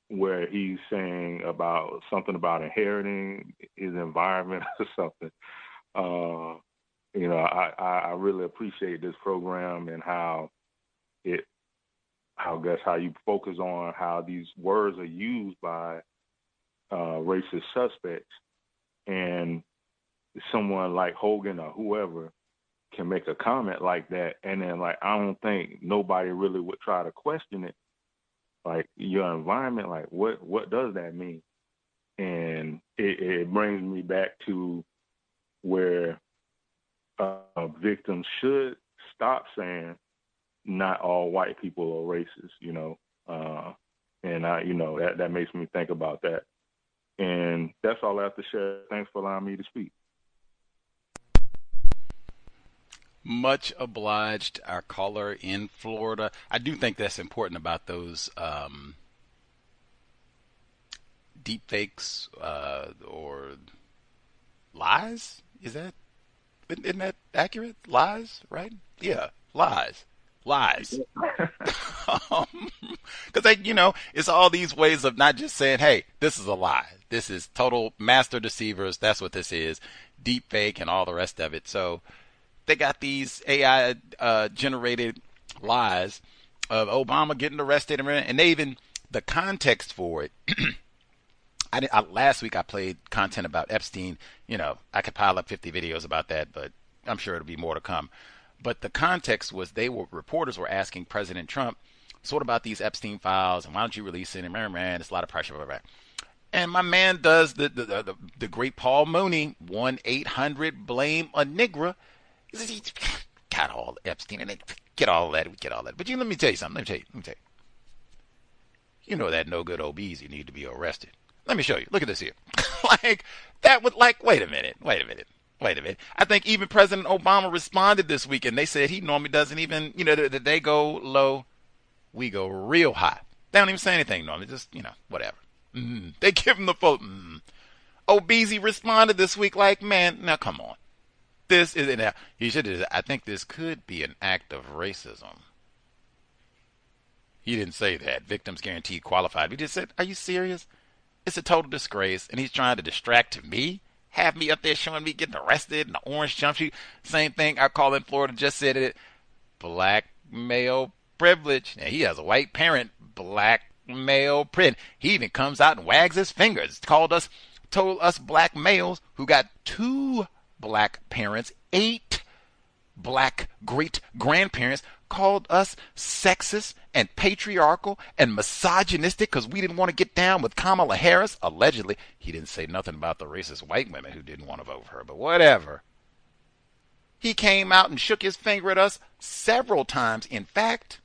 where he's saying about something about inheriting his environment or something. You know, I really appreciate this program and how you focus on how these words are used by racist suspects, and someone like Hogan or whoever can make a comment like that, and then like I don't think nobody really would try to question it. Like, your environment, like what does that mean? And it brings me back to where victims should stop saying not all white people are racist, you know. And that makes me think about that. And that's all I have to share. Thanks for allowing me to speak. Much obliged, our caller in Florida. I do think that's important about those deep fakes or lies. Isn't that accurate? Lies, right? Yeah, lies. Because it's all these ways of not just saying, hey, this is a lie. This is total master deceivers. That's what this is. Deep fake and all the rest of it. So they got these AI generated lies of Obama getting arrested, and they even, the context for it. Last week I played content about Epstein. You know, I could pile up 50 videos about that, but I'm sure it'll be more to come. But the context was reporters were asking President Trump, so what about these Epstein files, and why don't you release it? And man, it's a lot of pressure. Blah, blah, blah. And my man does the great Paul Mooney, 1-800 blame a nigger. He got all Epstein and get all that. But let me tell you something. Let me tell you. You know that no good OBs, you need to be arrested. Let me show you. Look at this here. Like that would wait a minute. I think even President Obama responded this week, and they said he normally doesn't even, that they go low, we go real high. They don't even say anything normally, just, whatever. They give him the full. Obeezy responded this week like, man, now come on. This is he should have. I think this could be an act of racism. He didn't say that. Victims guaranteed qualified. He just said, are you serious? It's a total disgrace, and he's trying to distract me? Have me up there showing me getting arrested in the orange jumpsuit? Same thing our call in Florida just said it. Black male privilege. Now, he has a white parent. Black male privilege. He even comes out and wags his fingers. Told us black males who got 2 black parents, 8 black great-grandparents, called us sexist and patriarchal and misogynistic because we didn't want to get down with Kamala Harris. Allegedly, he didn't say nothing about the racist white women who didn't want to vote for her, but whatever. He came out and shook his finger at us several times. In fact,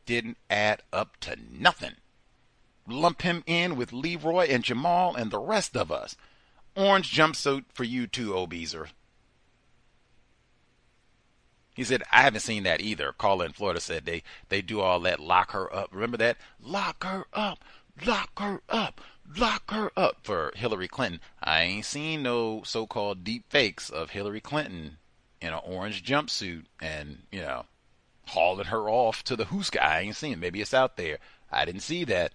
didn't add up to nothing. Lump him in with Leroy and Jamal and the rest of us. Orange jumpsuit for you too, Obeezer. He said, I haven't seen that either. Caller in Florida said they do all that, lock her up. Remember that? Lock her up, lock her up, lock her up for Hillary Clinton. I ain't seen no so-called deep fakes of Hillary Clinton in an orange jumpsuit and, hauling her off to the hooska. I ain't seen it. Maybe it's out there. I didn't see that.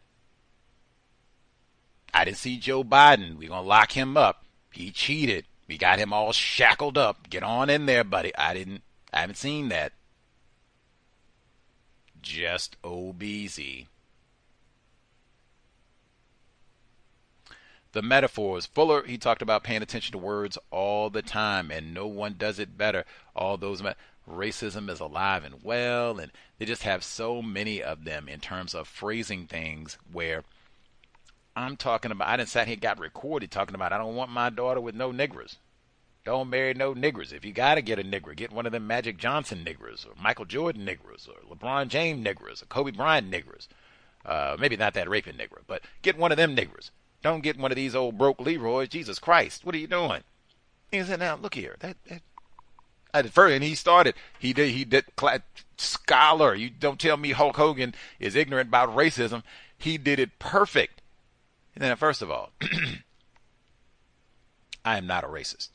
I didn't see Joe Biden. We're going to lock him up. He cheated. We got him all shackled up. Get on in there, buddy. I haven't seen that. Just OBZ. The metaphors. Fuller, he talked about paying attention to words all the time, and no one does it better. All those racism is alive and well, and they just have so many of them in terms of phrasing things where I'm talking about, I done sat here and got recorded talking about, I don't want my daughter with no niggers. Don't marry no niggers. If you got to get a nigger, get one of them Magic Johnson niggers, or Michael Jordan niggers, or LeBron James niggers, or Kobe Bryant niggers. Maybe not that raping nigger, but get one of them niggers. Don't get one of these old broke Leroys. Jesus Christ, what are you doing? He said, now, look here. I did first, and he started. He did scholar. You don't tell me Hulk Hogan is ignorant about racism. He did it perfect. And then, first of all, I am not a racist.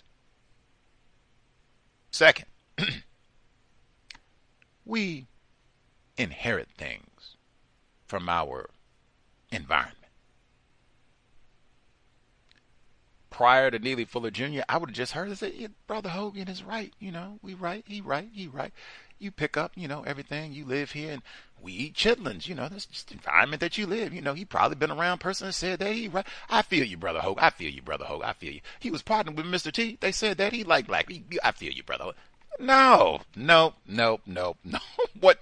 Second, we inherit things from our environment. Prior to Neely Fuller Jr., I would have just heard and said, yeah, Brother Hogan is right. We right, he right. You pick up, everything. You live here and we eat chitlins. That's just the environment that you live. He probably been around a person that said that he right. I feel you, Brother Hogan. I feel you, Brother Hogan. I feel you. He was partnered with Mr. T. They said that he liked black. I feel you, Brother Hogan. No. What,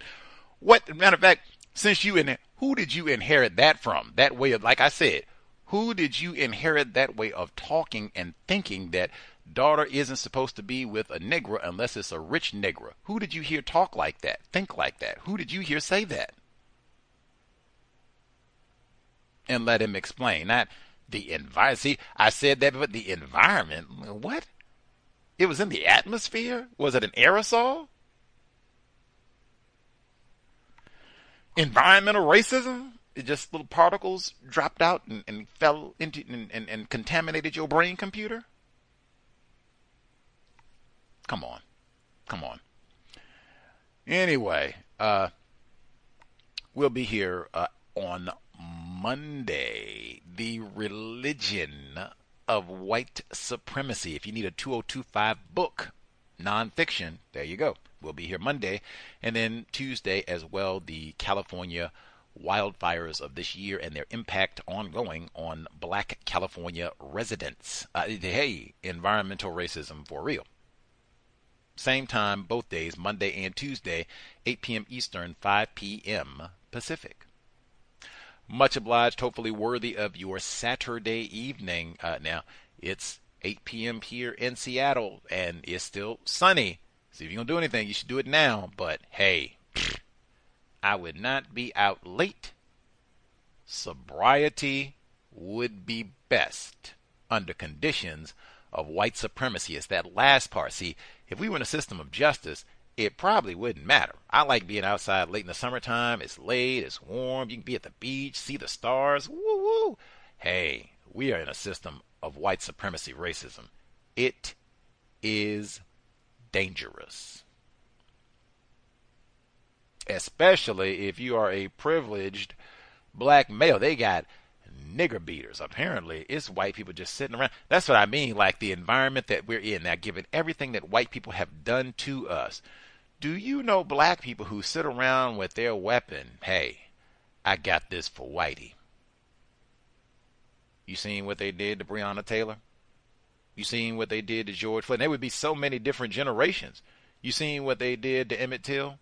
matter of fact, since who did you inherit that from? That way of, like I said, who did you inherit that way of talking and thinking that daughter isn't supposed to be with a nigger unless it's a rich nigger? Who did you hear talk like that, think like that? Who did you hear say that? And let him explain. Not the environment. See, I said that, but the environment, what? It was in the atmosphere? Was it an aerosol? Environmental racism? It just little particles dropped out and fell into and contaminated your brain computer? Come on. Anyway, we'll be here on Monday. The Religion of White Supremacy. If you need a 2025 book, nonfiction, there you go. We'll be here Monday. And then Tuesday as well, the California wildfires of this year and their impact ongoing on black California residents. Hey, environmental racism for real. Same time, both days, Monday and Tuesday, 8 p.m. Eastern, 5 p.m. Pacific. Much obliged, hopefully worthy of your Saturday evening. Now, it's 8 p.m. here in Seattle, and it's still sunny. So if you're going to do anything, you should do it now. But, hey, I would not be out late. Sobriety would be best under conditions of white supremacy. It's that last part. See, if we were in a system of justice, it probably wouldn't matter. I like being outside late in the summertime. It's late, it's warm. You can be at the beach, see the stars. Woo-woo. Hey, we are in a system of white supremacy racism. It is dangerous. especially if you are a privileged black male. They got nigger beaters. Apparently, it's white people just sitting around. That's what I mean, like the environment that we're in now, given everything that white people have done to us. Do you know black people who sit around with their weapon? Hey, I got this for Whitey. You seen what they did to Brianna Taylor? You seen what they did to George Floyd? There would be so many different generations. You seen what they did to Emmett Till?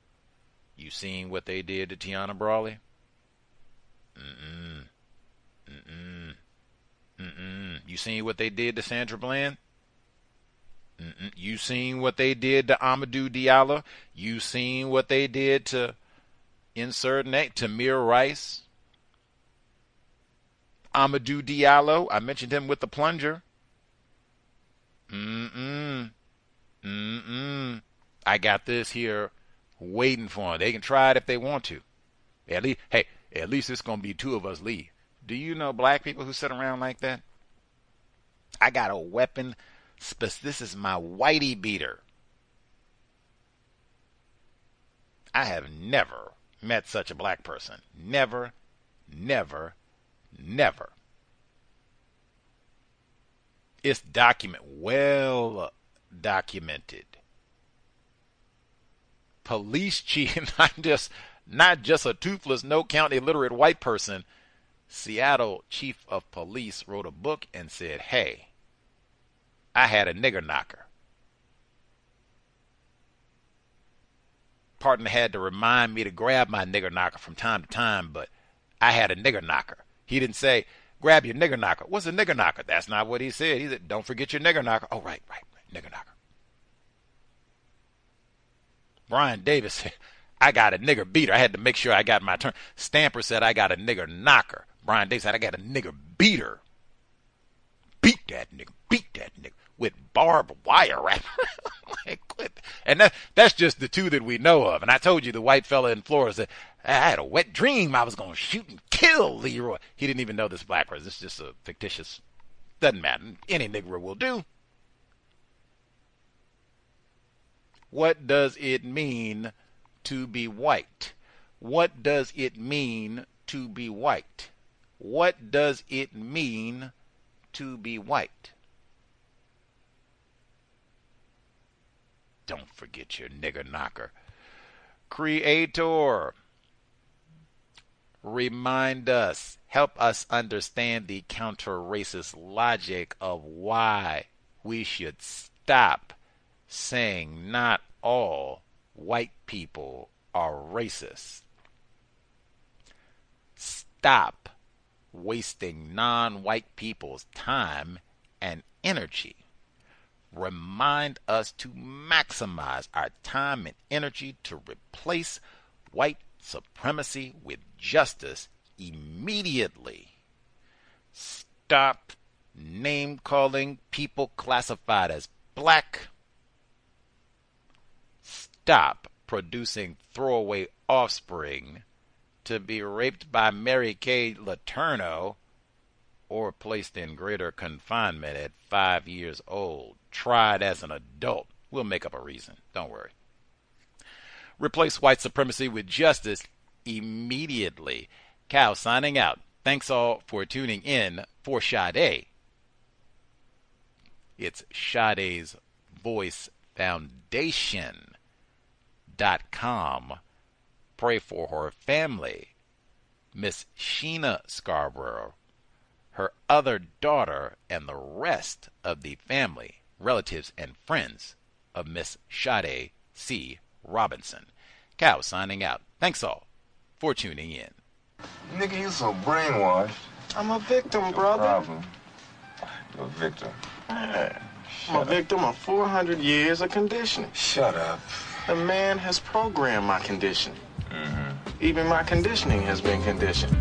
You seen what they did to Tiana Brawley? You seen what they did to Sandra Bland? You seen what they did to Amadou Diallo? You seen what they did to insert name Tamir Rice? Amadou Diallo, I mentioned him with the plunger. I got this here waiting for them. They can try it if they want to. At least it's going to be two of us leave. Do you know black people who sit around like that? I got a weapon. This is my Whitey beater. I have never met such a black person. Never, never, never. It's well documented. Police chief, not just a toothless, no-count, illiterate white person. Seattle chief of police wrote a book and said, hey, I had a nigger knocker. Partner had to remind me to grab my nigger knocker from time to time, but I had a nigger knocker. He didn't say, grab your nigger knocker. What's a nigger knocker? That's not what he said. He said, don't forget your nigger knocker. Oh, right, nigger knocker. Brian Davis said, I got a nigger beater. I had to make sure I got my turn. Stamper said, I got a nigger knocker. Brian Davis said, I got a nigger beater. Beat that nigga. With barbed wire wrap. And that's just the two that we know of. And I told you the white fella in Florida said, I had a wet dream I was going to shoot and kill Leroy. He didn't even know this black person. This is just a fictitious, doesn't matter. Any Negro will do. What does it mean to be white? What does it mean to be white? What does it mean to be white? Don't forget your nigger knocker. Creator, remind us, help us understand the counter-racist logic of why we should stop saying not all white people are racist. Stop wasting non-white people's time and energy. Remind us to maximize our time and energy to replace white supremacy with justice immediately. Stop name-calling people classified as black. Stop producing throwaway offspring to be raped by Mary Kay Letourneau or placed in greater confinement at 5 years old, tried as an adult. We'll make up a reason. Don't worry. Replace white supremacy with justice immediately. Cal signing out. Thanks all for tuning in for Sade. It's Sade's Voice Foundation.com. Pray for her family, Miss Sheena Scarbrough, her other daughter, and the rest of the family, relatives, and friends of Miss Sade C. Robinson. Cow signing out. Thanks all for tuning in. Nigga, you so brainwashed. I'm a victim, brother. Problem. You're a victim. I'm a victim of 400 years of conditioning. Shut up. The man has programmed my conditioning. Even my conditioning has been conditioned.